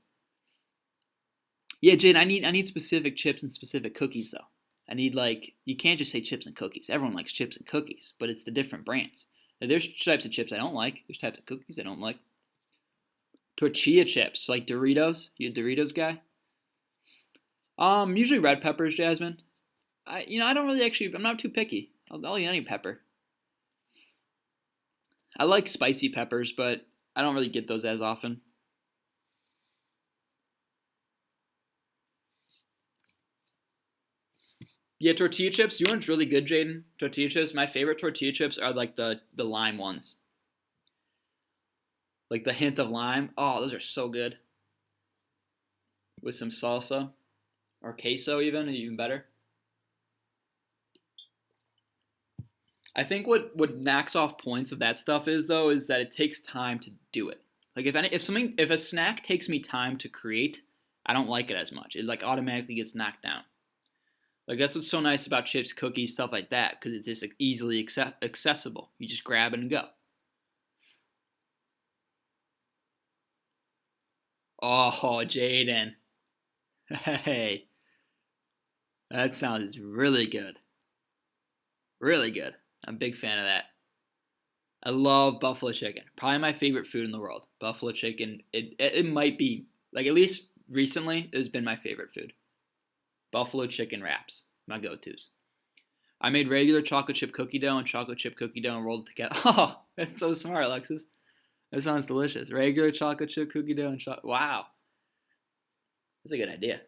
Yeah, Jane, I need specific chips and specific cookies though. I need like you can't just say chips and cookies. Everyone likes chips and cookies, but it's the different brands. Now, there's types of chips I don't like. There's types of cookies I don't like. Tortilla chips, like Doritos. You a Doritos guy? Usually red peppers, Jasmine. I don't really actually. I'm not too picky. I'll eat any pepper. I like spicy peppers, but I don't really get those as often. Yeah, tortilla chips. You know what's really good, Jaden? Tortilla chips. My favorite tortilla chips are like the lime ones, like the hint of lime. Oh, those are so good with some salsa or queso, even better. I think what knocks off points of that stuff is though is that it takes time to do it. Like if a snack takes me time to create, I don't like it as much. It like automatically gets knocked down. Like that's what's so nice about chips, cookies, stuff like that, because it's just like, easily accessible. You just grab it and go. Oh, Jaden, hey, that sounds really good, really good. I'm a big fan of that. I love buffalo chicken. Probably my favorite food in the world. Buffalo chicken. It might be like at least recently it has been my favorite food. Buffalo chicken wraps, my go-tos. I made regular chocolate chip cookie dough and chocolate chip cookie dough and rolled it together. Oh, that's so smart, Alexis. That sounds delicious. Regular chocolate chip cookie dough and chocolate. Wow, that's a good idea.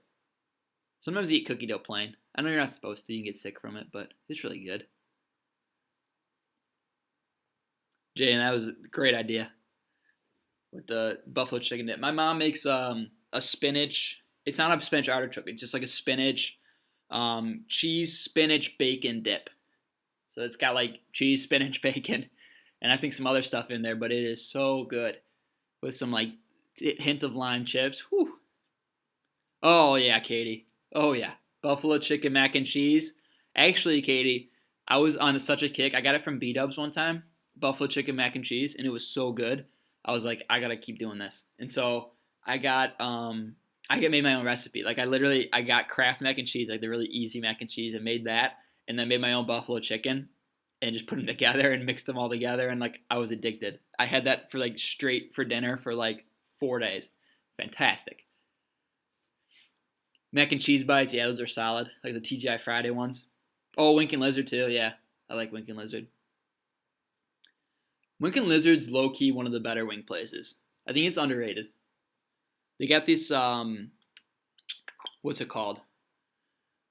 Sometimes you eat cookie dough plain. I know you're not supposed to. You can get sick from it, but it's really good. Jay, and that was a great idea with the buffalo chicken dip. My mom makes a spinach. It's not a spinach artichoke. It's just like a spinach, cheese, spinach, bacon dip. So it's got like cheese, spinach, bacon, and I think some other stuff in there. But it is so good with some like hint of lime chips. Whew. Oh yeah, Katie. Oh yeah, buffalo chicken mac and cheese. Actually, Katie, I was on such a kick. I got it from B Dubs one time, buffalo chicken mac and cheese, and it was so good. I was like, I gotta keep doing this. And so I got I get made my own recipe. Like I got Kraft mac and cheese, like the really easy mac and cheese, and made that, and then made my own buffalo chicken, and just put them together and mixed them all together, and like I was addicted. I had that for like straight for dinner for like 4 days. Fantastic. Mac and cheese bites, yeah, those are solid. Like the TGI Friday ones. Oh, Wink and Lizard too, yeah. I like Wink and Lizard. Wink and Lizard's low key one of the better wing places. I think it's underrated. They got this what's it called?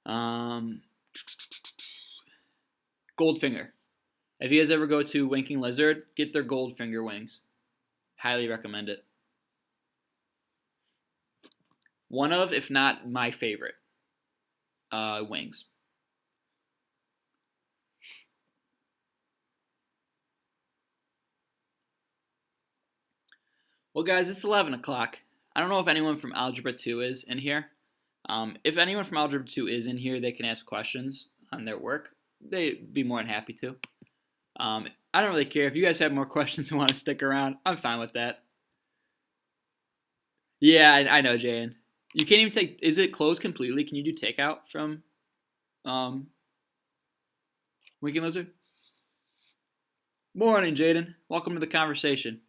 Um Goldfinger. If you guys ever go to Winking Lizard, get their Goldfinger wings. Highly recommend it. One of, if not my favorite, wings. Well, guys, it's 11 o'clock. I don't know if anyone from Algebra 2 is in here. If anyone from Algebra 2 is in here, they can ask questions on their work. They'd be more than happy to. I don't really care. If you guys have more questions and want to stick around, I'm fine with that. Yeah, I know, Jaden. You can't even take. Is it closed completely? Can you do takeout from um, Winking Lizard? Morning, Jaden. Welcome to the conversation.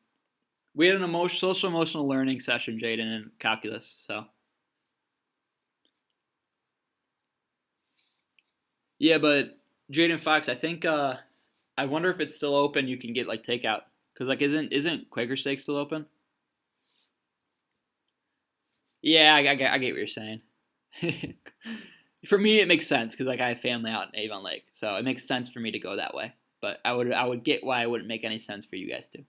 We had an social emotional learning session, Jaden, in calculus. So yeah, but Jaden Fox, I think I wonder if it's still open. You can get like takeout because like isn't Quaker Steak still open? Yeah, I get what you're saying. For me, it makes sense because like I have family out in Avon Lake, so it makes sense for me to go that way. But I would get why it wouldn't make any sense for you guys to.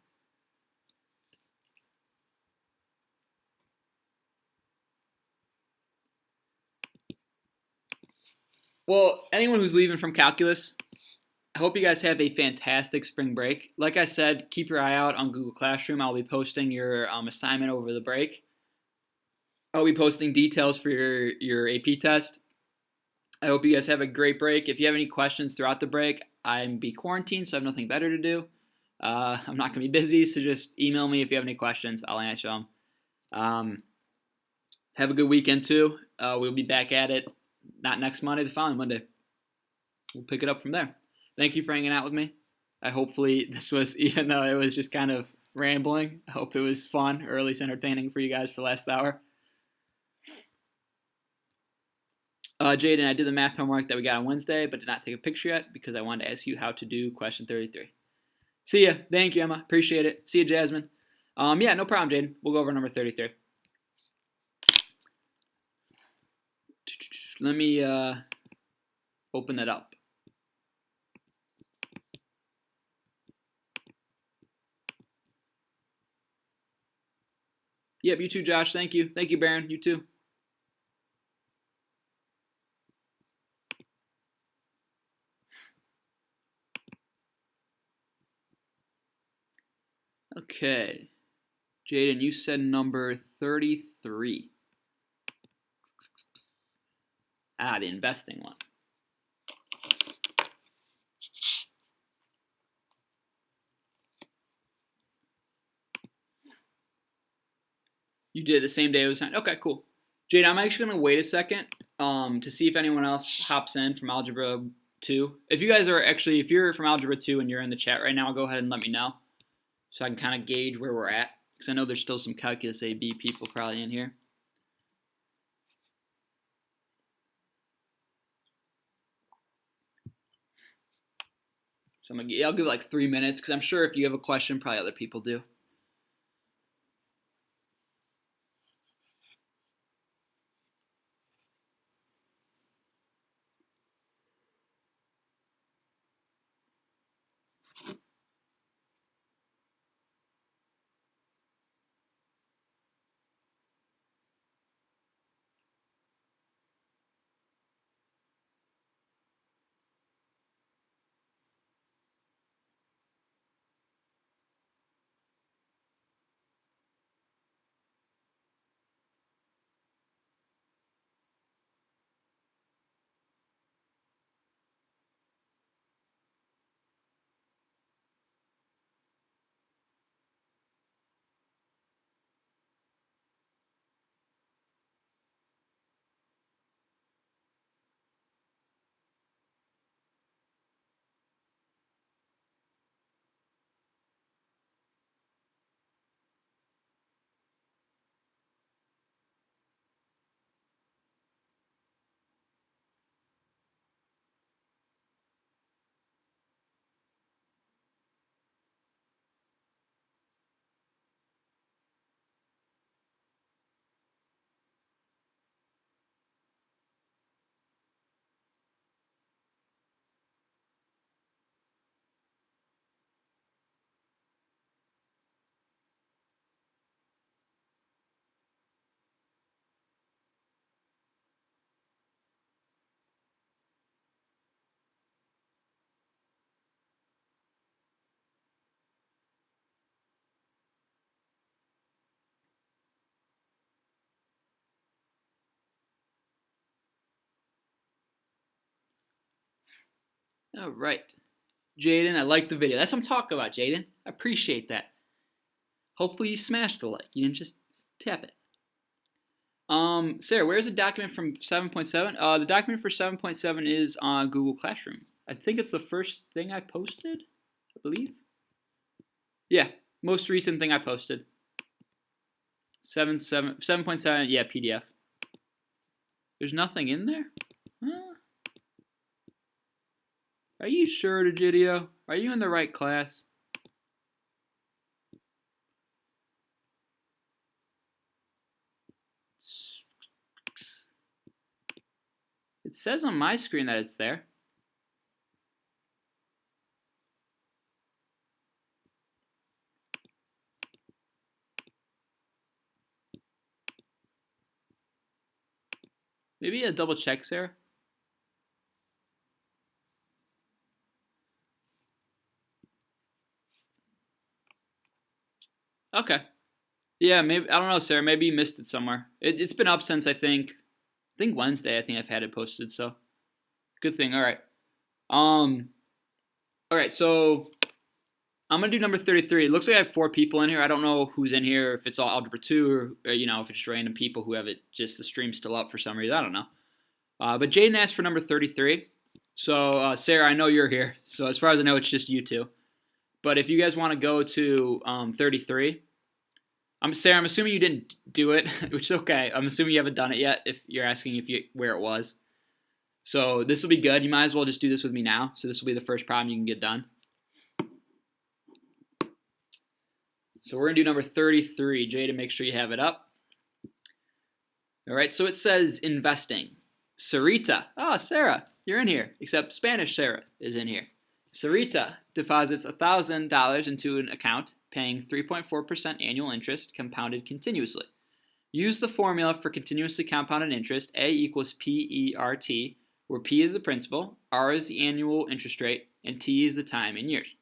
Well, anyone who's leaving from calculus, I hope you guys have a fantastic spring break. Like I said, keep your eye out on Google Classroom. I'll be posting your assignment over the break. I'll be posting details for your AP test. I hope you guys have a great break. If you have any questions throughout the break, I'm be quarantined, so I have nothing better to do. I'm not going to be busy, so just email me if you have any questions. I'll answer them. Have a good weekend, too. We'll be back at it, not next Monday, the following Monday. We'll pick it up from there. Thank you for hanging out with me. Hopefully this was, even though it was just kind of rambling, I hope it was fun or at least entertaining for you guys for the last hour. Jaden, I did the math homework that we got on Wednesday, but did not take a picture yet because I wanted to ask you how to do question 33. See ya. Thank you, Emma. Appreciate it. See you, Jasmine. Yeah, no problem, Jaden. We'll go over number 33. Let me open that up. Yep, you too, Josh. Thank you. Thank you, Baron. You too. Okay. Jaden, you said number 33. The investing one. You did the same day it was signed. Okay, cool. Jaden, I'm actually going to wait a second to see if anyone else hops in from Algebra 2. If you guys are actually, if you're from Algebra 2 and you're in the chat right now, go ahead and let me know so I can kind of gauge where we're at because I know there's still some Calculus AB people probably in here. So I'll give it like 3 minutes because I'm sure if you have a question, probably other people do. All right. Jaden, I like the video. That's what I'm talking about, Jaden. I appreciate that. Hopefully you smashed the like. You didn't just tap it. Sarah, where's the document from 7.7? The document for 7.7 is on Google Classroom. I think it's the first thing I posted, I believe. Yeah, most recent thing I posted. 7.7, yeah, PDF. There's nothing in there? Huh? Are you sure, Digidio? Are you in the right class? It says on my screen that it's there. Maybe a double check, Sarah. Okay. Yeah, maybe, I don't know, Sarah. Maybe you missed it somewhere. It's been up since I think Wednesday. I think I've had it posted. So good thing. All right. All right. So I'm gonna do number 33. It looks like I have 4 people in here. I don't know who's in here. If it's all Algebra 2 or if it's just random people who have it. Just the stream's still up for some reason. I don't know. But Jaden asked for number 33. So Sarah, I know you're here. So as far as I know, it's just you two. But if you guys want to go to 33. Sarah, I'm assuming you didn't do it, which is okay. I'm assuming you haven't done it yet if you're asking where it was. So this will be good. You might as well just do this with me now. So this will be the first problem you can get done. So we're going to do number 33. Jada, make sure you have it up. All right, so it says investing. Sarita. Oh, Sarah, you're in here. Except Spanish Sarah is in here. Sarita deposits $1,000 into an account, paying 3.4% annual interest, compounded continuously. Use the formula for continuously compounded interest, A equals PERT, where P is the principal, R is the annual interest rate, and T is the time in years.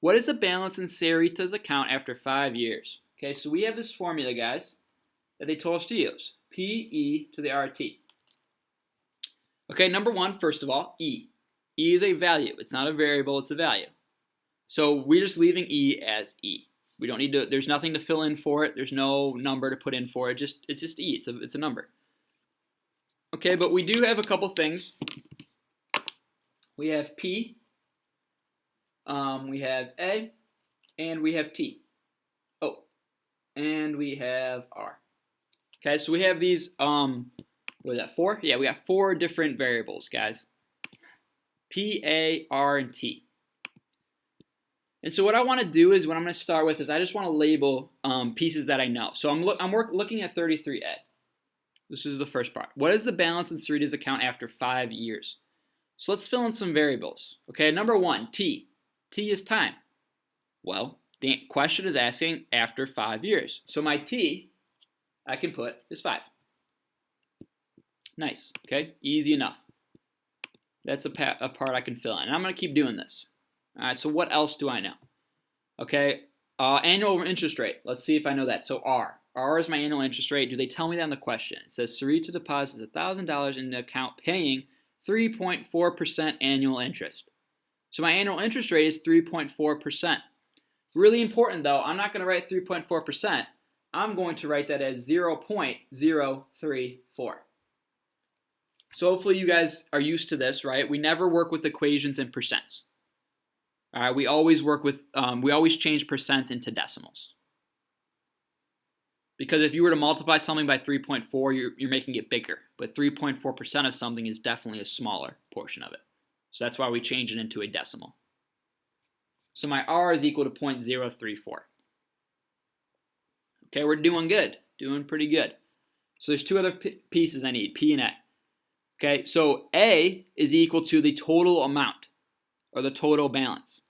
What is the balance in Sarita's account after 5 years? Okay, so we have this formula, guys, that they told us to use. PE to the RT. Okay, number 1, first of all, E. E is a value. It's not a variable, it's a value. So we're just leaving E as E. We don't need to, there's nothing to fill in for it. There's no number to put in for it. It's just E. It's a number. Okay, but we do have a couple things. We have P, we have A, and we have T. Oh, and we have R. Okay, so we have these, what is that, 4? Yeah, we got 4 different variables, guys. P, A, R, and T. And so what I want to do is, what I'm going to start with is I just want to label pieces that I know. So I'm looking at 33A. This is the first part. What is the balance in Sarita's account after 5 years? So let's fill in some variables. Okay, number 1, T. T is time. Well, the question is asking after 5 years. So my T, I can put is 5. Nice, okay, easy enough. That's a part I can fill in. And I'm going to keep doing this. All right, so what else do I know? Okay, annual interest rate. Let's see if I know that. So R. R is my annual interest rate. Do they tell me that in the question? It says Sarita deposits $1,000 in the account paying 3.4% annual interest. So my annual interest rate is 3.4%. Really important though, I'm not going to write 3.4%. I'm going to write that as 0.034. So hopefully you guys are used to this, right? We never work with equations in percents. All right, we always work with, we always change percents into decimals. Because if you were to multiply something by 3.4, you're making it bigger. But 3.4% of something is definitely a smaller portion of it. So that's why we change it into a decimal. So my R is equal to 0.034. Okay, we're doing good. Doing pretty good. So there's 2 other pieces I need, P and A. Okay, so A is equal to the total amount, or the total balance.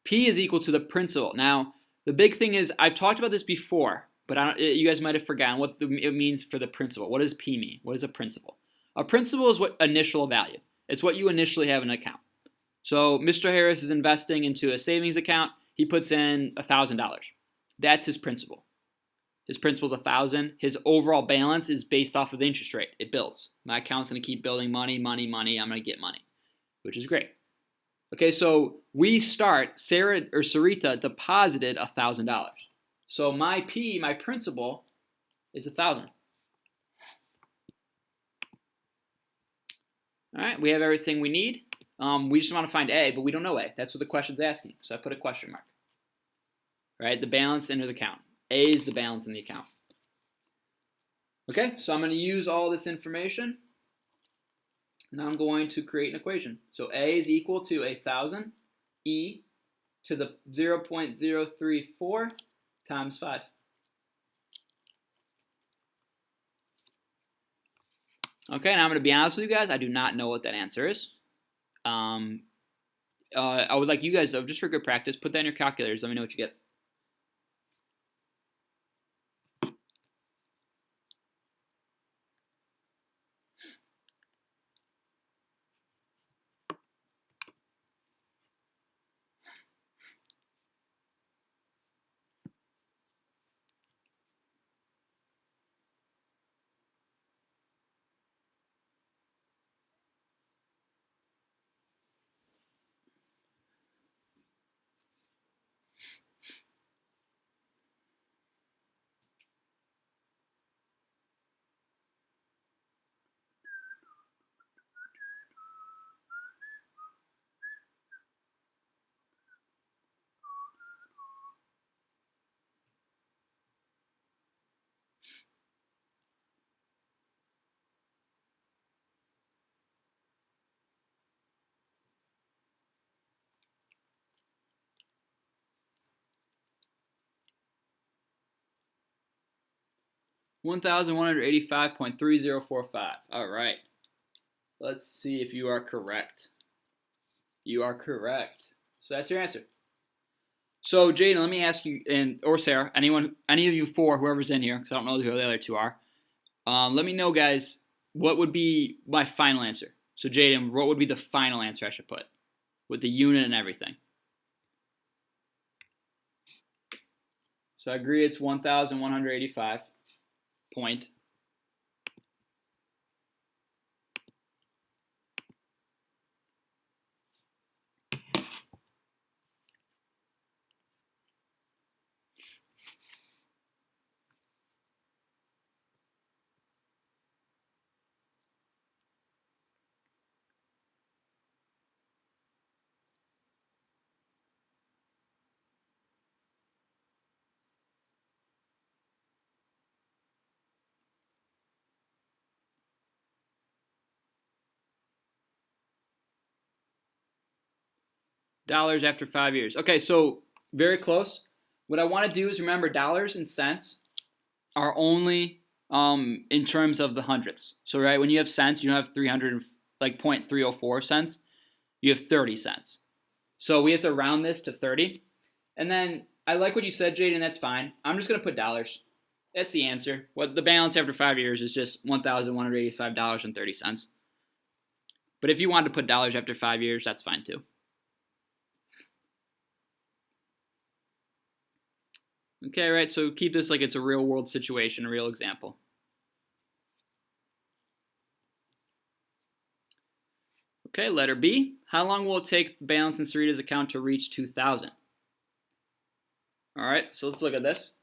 P is equal to the principal. Now, the big thing is, I've talked about this before, but you guys might have forgotten what it means for the principal. What does P mean? What is a principal? A principal is what initial value. It's what you initially have in an account. So Mr. Harris is investing into a savings account. He puts in $1,000. That's his principal. His principal is $1,000. His overall balance is based off of the interest rate. It builds. My account's going to keep building money, money, money. I'm going to get money, which is great. Okay, so we start, Sarita deposited $1,000. So my P, my principal, is 1,000. All right, we have everything we need. We just want to find A, but we don't know A. That's what the question's asking. So I put a question mark. Right, the balance in the account. A is the balance in the account. Okay, so I'm going to use all this information, and I'm going to create an equation. So A is equal to 1,000 E to the 0.034 times 5. Okay, and I'm going to be honest with you guys, I do not know what that answer is. I would like you guys, just for good practice, put that in your calculators. Let me know what you get. $1,185.3045. All right. Let's see if you are correct. You are correct. So that's your answer. So Jaden, let me ask you, or Sarah, any of you four, whoever's in here, because I don't know who the other two are. Let me know, guys, what would be my final answer. So Jaden, what would be the final answer I should put with the unit and everything? So I agree it's 1,185 point. Dollars after 5 years. Okay, so very close. What I want to do is remember dollars and cents are only in terms of the hundreds. So right when you have cents, you don't have 300 like 0.304 cents. You have 30 cents. So we have to round this to 30. And then I like what you said, Jaden. That's fine. I'm just gonna put dollars. That's the answer. What the balance after 5 years is just $1,185.30. But if you wanted to put dollars after 5 years, that's fine too. Okay, right, so keep this like it's a real world situation, a real example. Okay, letter B. How long will it take the balance in Sarita's account to reach 2,000? All right, so let's look at this.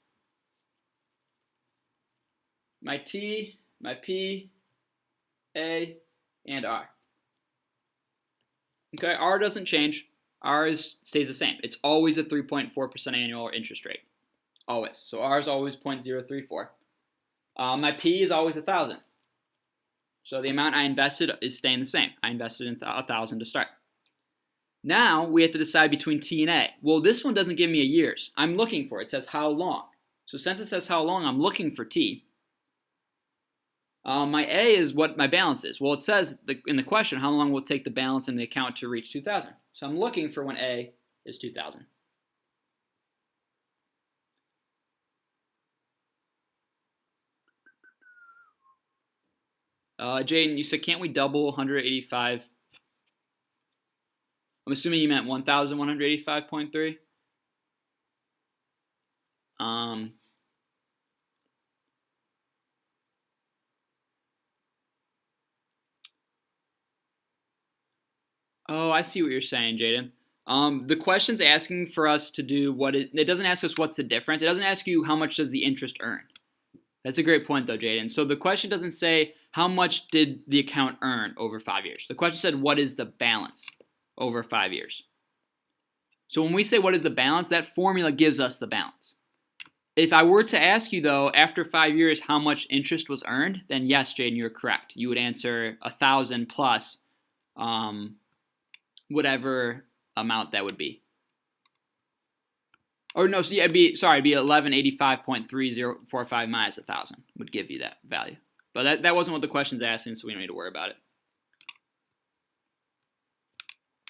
My T, my P, A, and R. Okay, R doesn't change. R stays the same. It's always a 3.4% annual interest rate. Always. So R is always 0.034. My P is always 1,000. So the amount I invested is staying the same. I invested in 1,000 to start. Now we have to decide between T and A. Well, this one doesn't give me a years. I'm looking for it. It says how long. So since it says how long, I'm looking for T. My A is what my balance is. Well, it says in the question, how long will it take the balance in the account to reach 2,000? So I'm looking for when A is 2,000. Jaden, you said, can't we double 185? I'm assuming you meant 1,185.3. Oh, I see what you're saying, Jaden. The question's asking for us to do it doesn't ask us what's the difference. It doesn't ask you how much does the interest earn. That's a great point, though, Jaden. So the question doesn't say how much did the account earn over 5 years. The question said what is the balance over 5 years. So when we say what is the balance, that formula gives us the balance. If I were to ask you, though, after 5 years how much interest was earned, then yes, Jaden, you're correct. You would answer 1,000 plus whatever amount that would be. Or no, so yeah, it'd be 1185.3045 minus 1,000 would give you that value. But that wasn't what the question's asking, so we don't need to worry about it.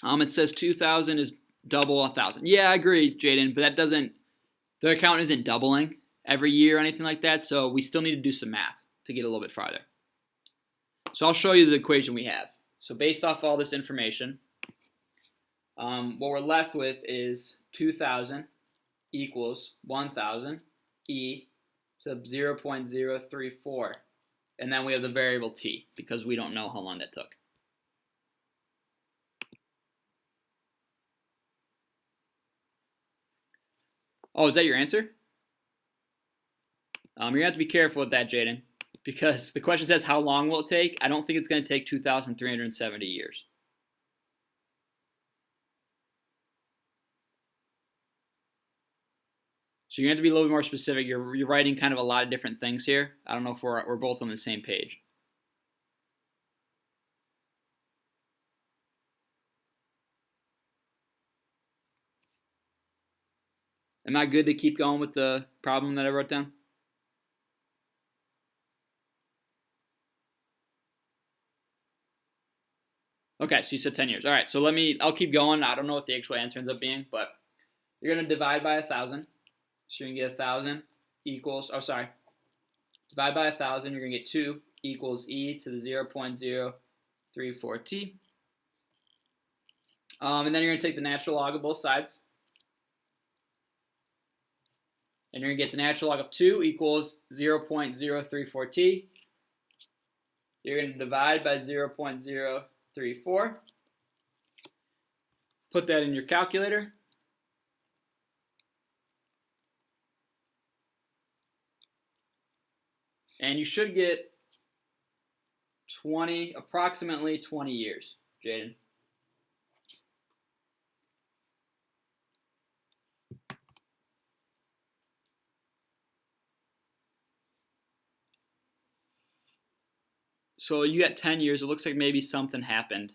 It says 2,000 is double 1,000. Yeah, I agree, Jaden, but the account isn't doubling every year or anything like that, so we still need to do some math to get a little bit farther. So I'll show you the equation we have. So based off all this information, what we're left with is 2,000 equals 1,000 e to 0.034. And then we have the variable t because we don't know how long that took. Oh, is that your answer? You're going to have to be careful with that, Jaden, because the question says how long will it take? I don't think it's going to take 2,370 years. So you're going to have to be a little bit more specific. You're writing kind of a lot of different things here. I don't know if we're both on the same page. Am I good to keep going with the problem that I wrote down? Okay, so you said 10 years. All right, so I'll keep going. I don't know what the actual answer ends up being, but you're going to divide by 1,000. So you're going to get 1,000 equals, divide by 1,000, you're going to get 2 equals e to the 0.034t. And then you're going to take the natural log of both sides. And you're going to get the natural log of 2 equals 0.034t. You're going to divide by 0.034. Put that in your calculator. And you should get approximately 20 years, Jaden. So you got 10 years. It looks like maybe something happened.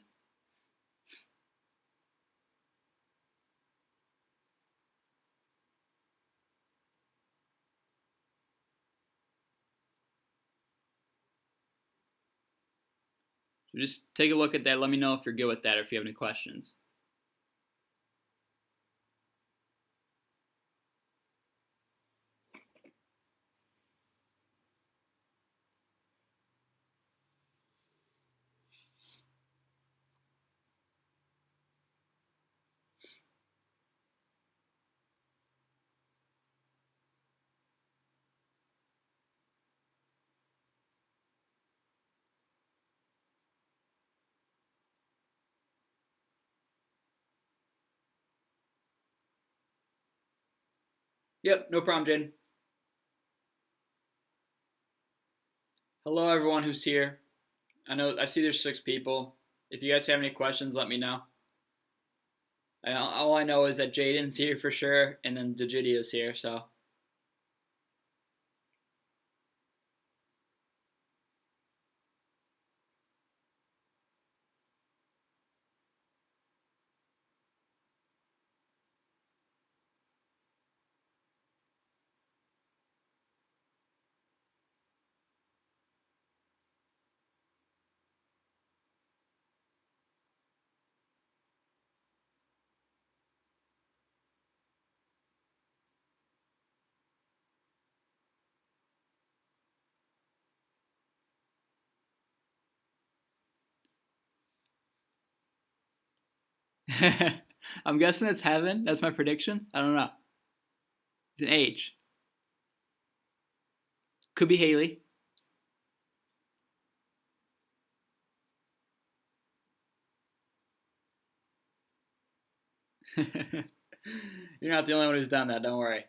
So just take a look at that. Let me know if you're good with that or if you have any questions. Yep, no problem, Jaden. Hello, everyone who's here. I see there's 6 people. If you guys have any questions, let me know. All I know is that Jaden's here for sure, and then Digidio's here, so. I'm guessing it's heaven. That's my prediction. I don't know. It's an H. Could be Haley. You're not the only one who's done that. Don't worry.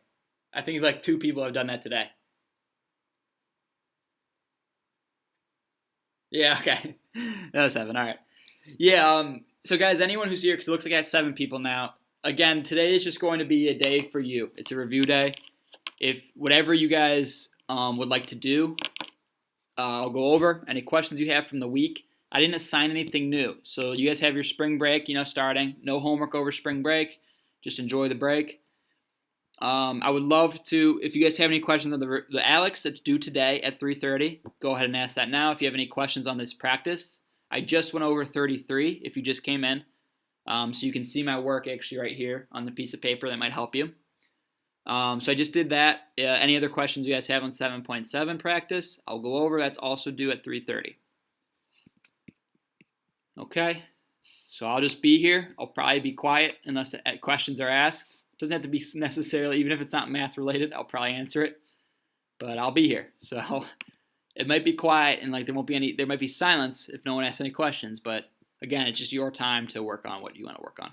I think like 2 people have done that today. Yeah. Okay. That was 7. All right. Yeah. So guys, anyone who's here, because it looks like I have 7 people now. Again, today is just going to be a day for you. It's a review day. If whatever you guys would like to do, I'll go over any questions you have from the week. I didn't assign anything new, so you guys have your spring break, starting. No homework over spring break. Just enjoy the break. I would love to, if you guys have any questions on the ALEKS that's due today at 3:30, go ahead and ask that now. If you have any questions on this practice, I just went over 33 if you just came in. So you can see my work actually right here on the piece of paper. That might help you. So I just did that. Any other questions you guys have on 7.7 practice, I'll go over. That's also due at 3:30. Okay, so I'll just be here. I'll probably be quiet unless questions are asked. Doesn't have to be necessarily, even if it's not math related, I'll probably answer it. But I'll be here. So it might be quiet and like there might be silence if no one asks any questions. But again, it's just your time to work on what you want to work on.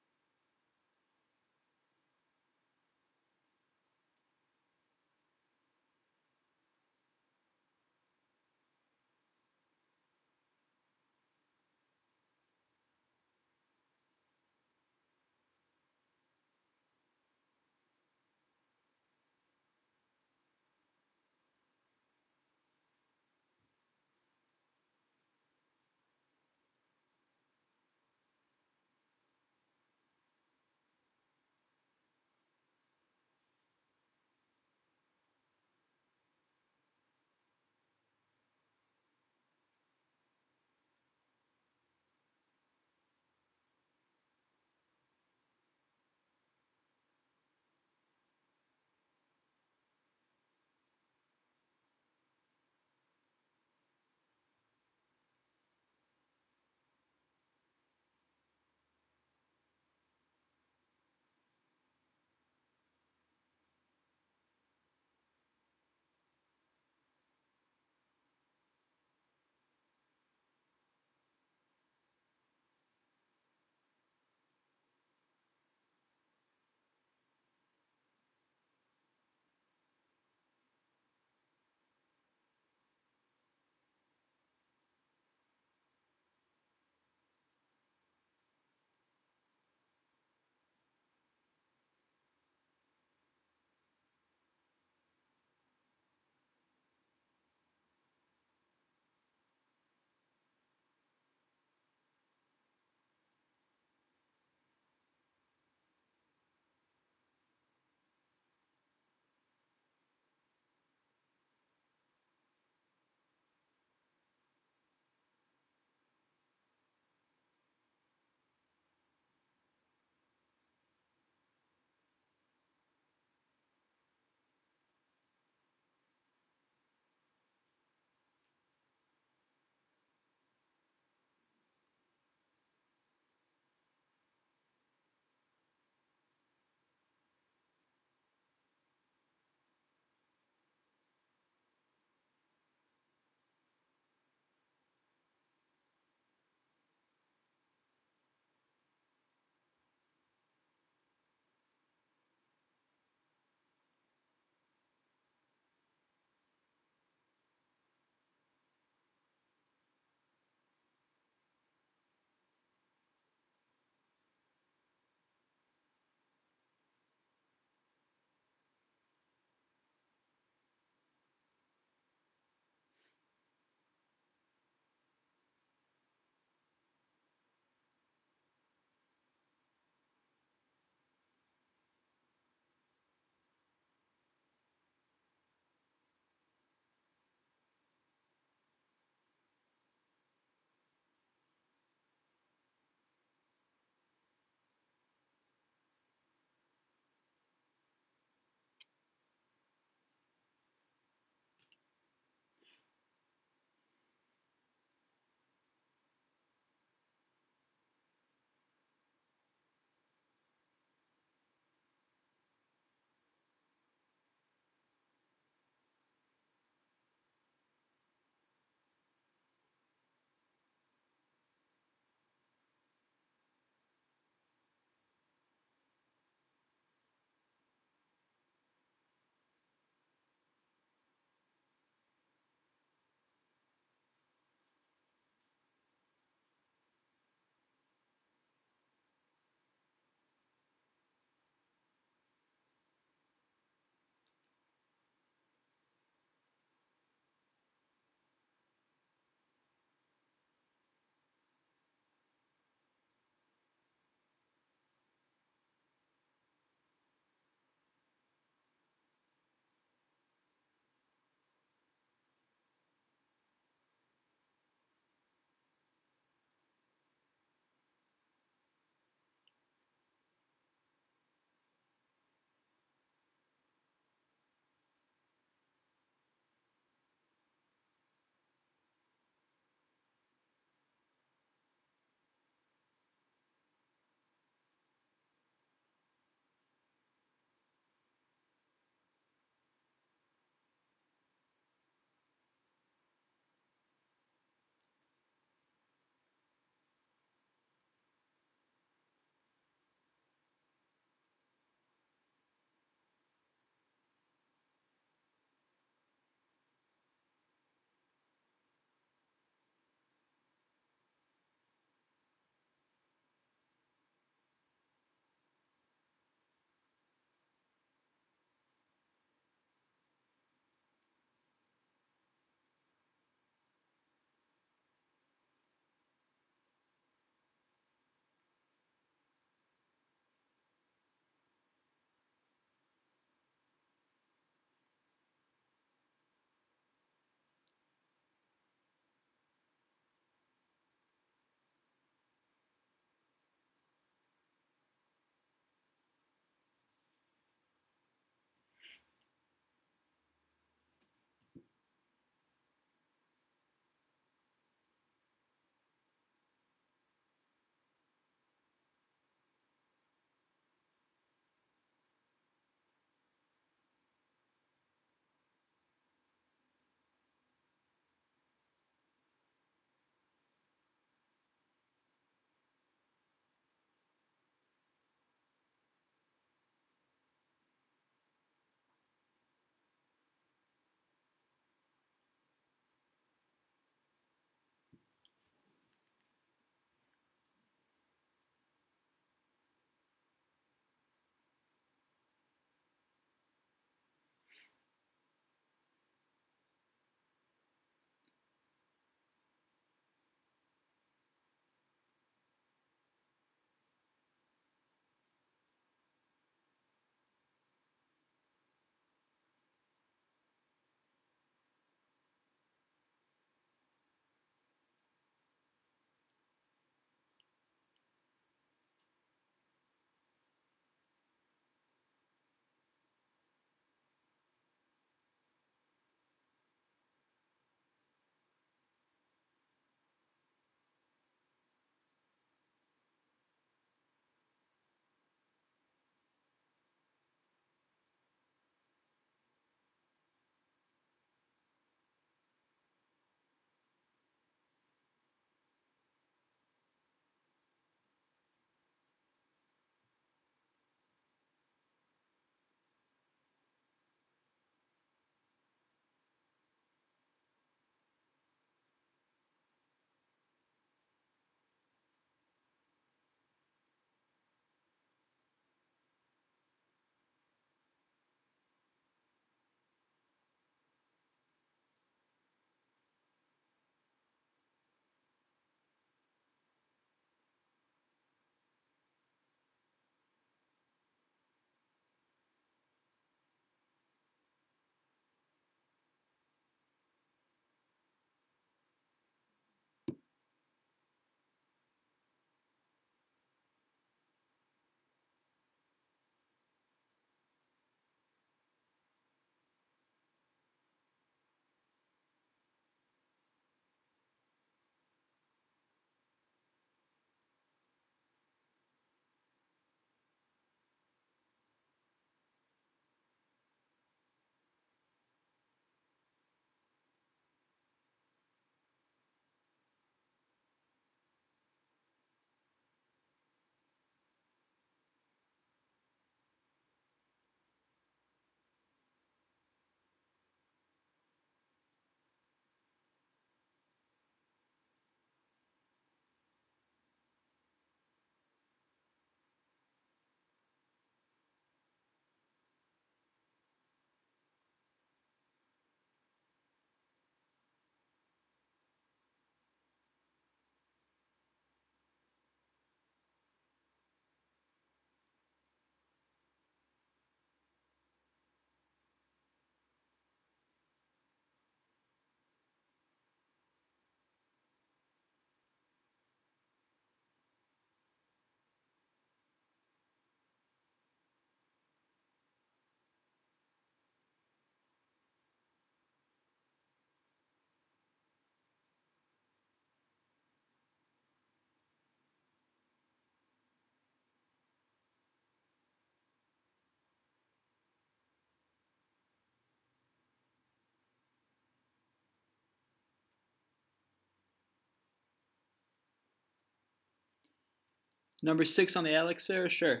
Number 6 on the ALEKS, Sarah? Sure.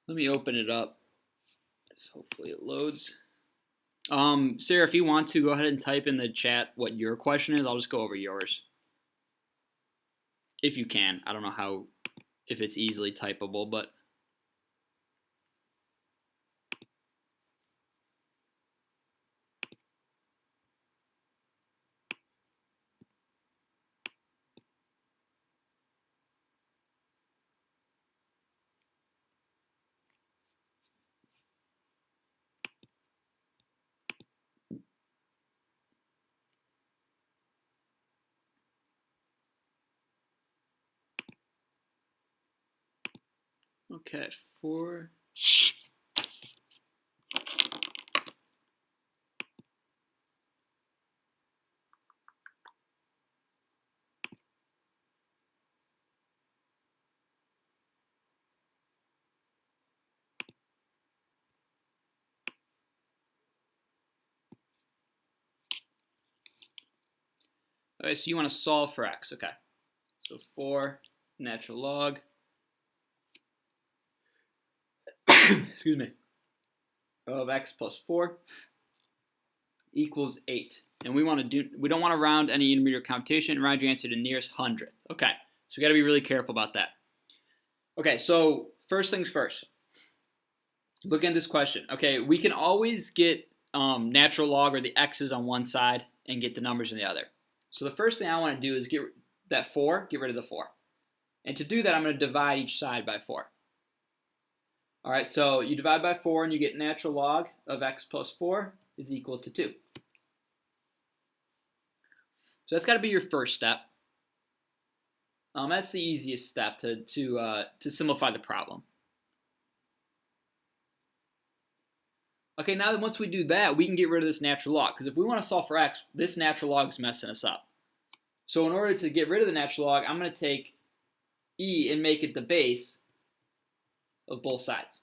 Let me open it up. Hopefully it loads. Sarah, if you want to, go ahead and type in the chat what your question is. I'll just go over yours. If you can. I don't know if it's easily typable, but... Okay, 4. Okay, so you want to solve for x. Okay. So 4 natural log. Excuse me. Of x plus 4 equals 8. And we don't want to round any intermediate computation, round your answer to nearest hundredth. Okay, so we got to be really careful about that. Okay, so first things first. Look at this question. Okay, we can always get natural log or the x's on one side and get the numbers on the other. So the first thing I want to do is get rid of the 4. And to do that, I'm going to divide each side by 4. All right, so you divide by 4 and you get natural log of x plus 4 is equal to 2. So that's got to be your first step. That's the easiest step to simplify the problem. Okay, now that once we do that, we can get rid of this natural log. Because if we want to solve for x, this natural log is messing us up. So in order to get rid of the natural log, I'm going to take e and make it the base of both sides.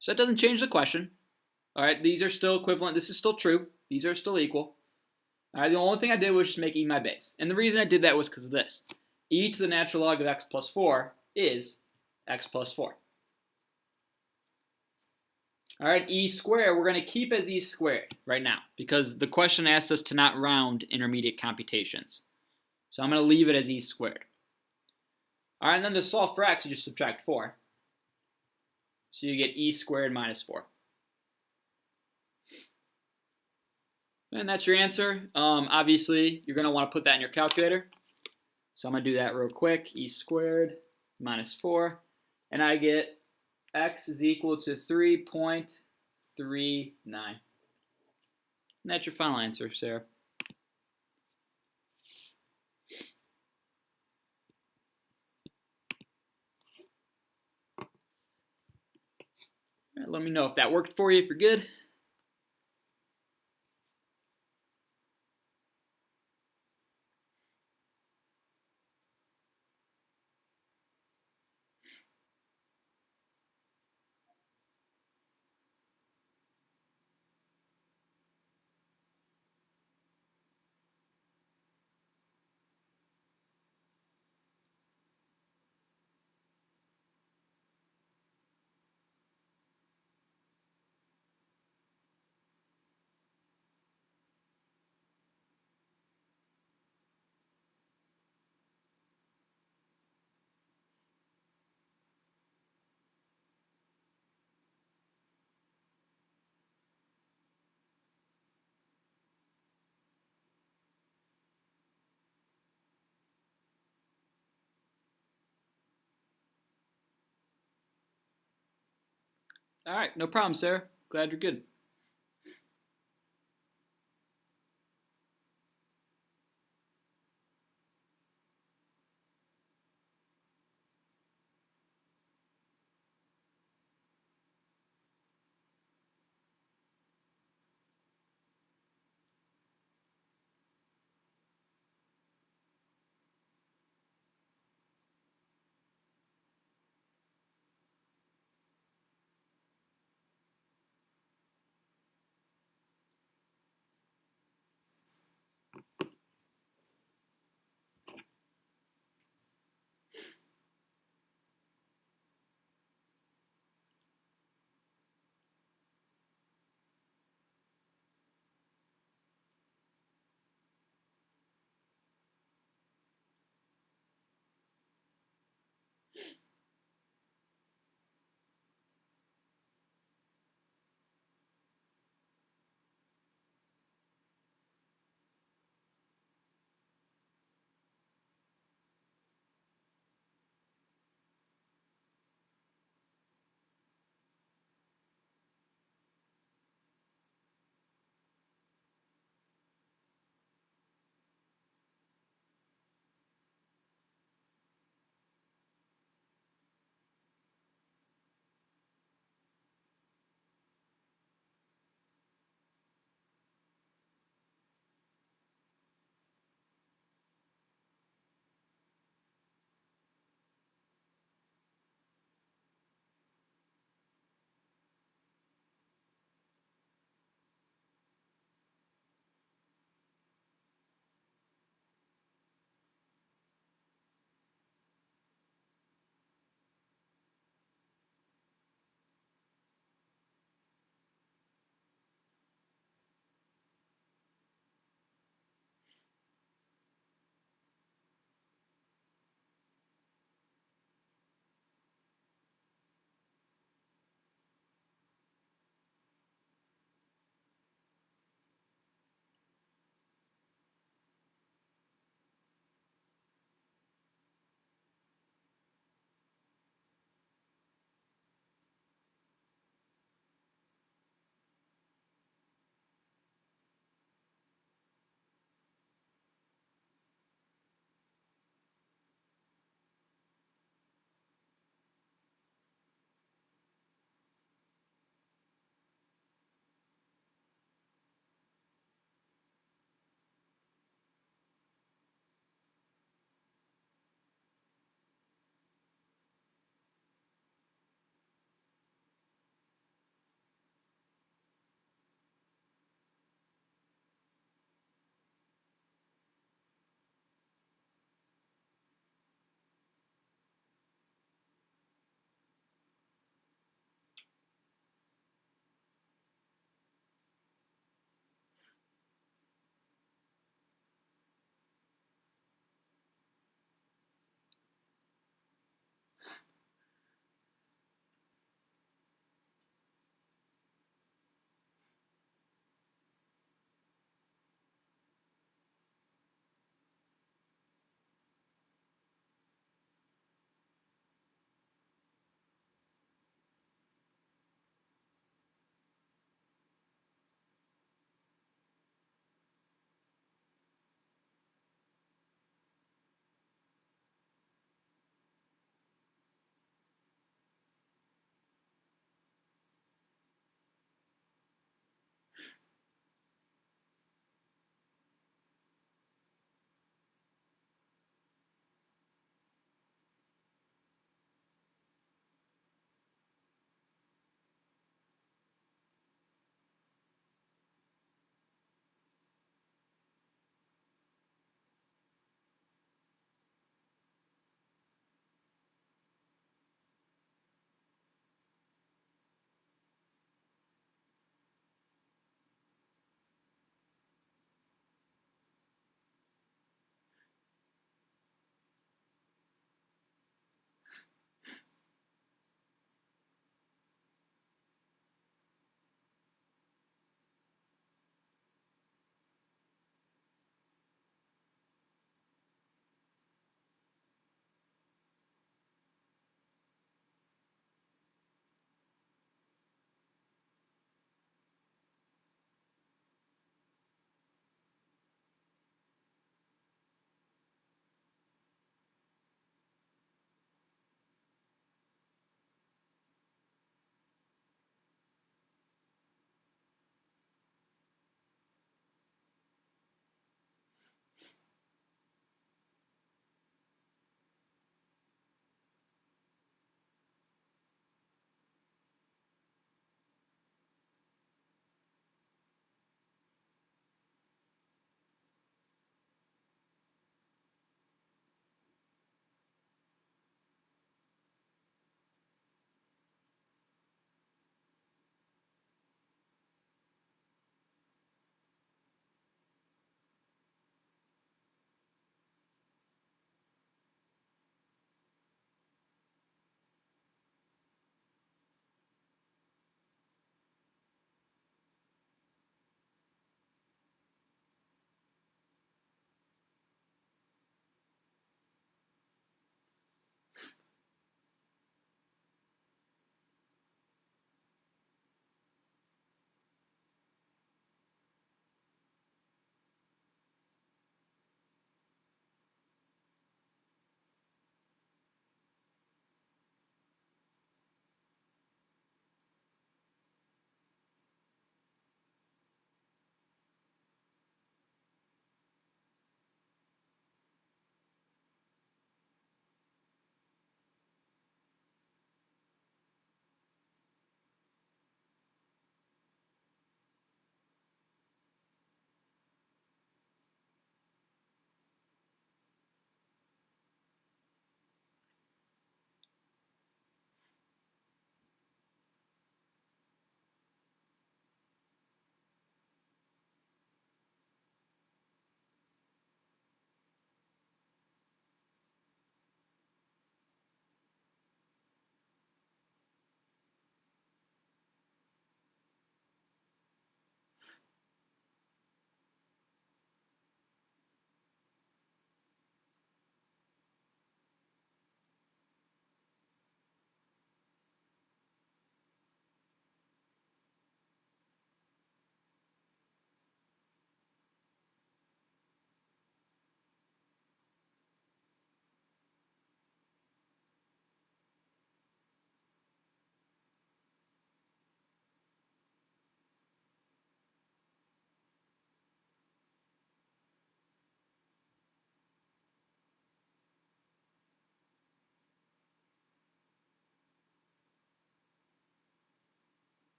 So that doesn't change the question. All right, these are still equivalent. This is still true. These are still equal. All right, the only thing I did was just make e my base. And the reason I did that was because of this. E to the natural log of x plus 4 is x plus 4. All right, e squared, we're going to keep as e squared right now because the question asked us to not round intermediate computations. So I'm going to leave it as e squared. All right, and then to solve for x, you just subtract 4. So you get e squared minus 4. And that's your answer. Obviously, you're going to want to put that in your calculator. So I'm going to do that real quick. E squared minus 4. And I get x is equal to 3.39. And that's your final answer, Sarah. All right, let me know if that worked for you, if you're good. All right, no problem, Sarah. Glad you're good.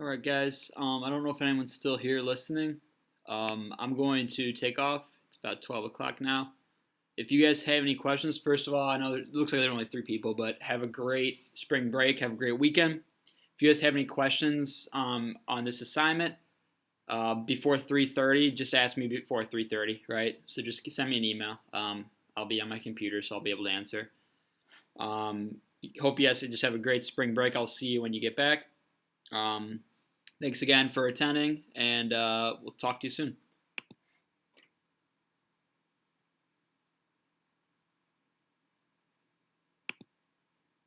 All right, guys. I don't know if anyone's still here listening. I'm going to take off. It's about 12 o'clock now. If you guys have any questions, first of all, I know it looks like there are only 3 people, but have a great spring break. Have a great weekend. If you guys have any questions on this assignment before 3:30, just ask me before 3:30, right? So just send me an email. I'll be on my computer, so I'll be able to answer. Hope you guys just have a great spring break. I'll see you when you get back. Thanks again for attending, and we'll talk to you soon.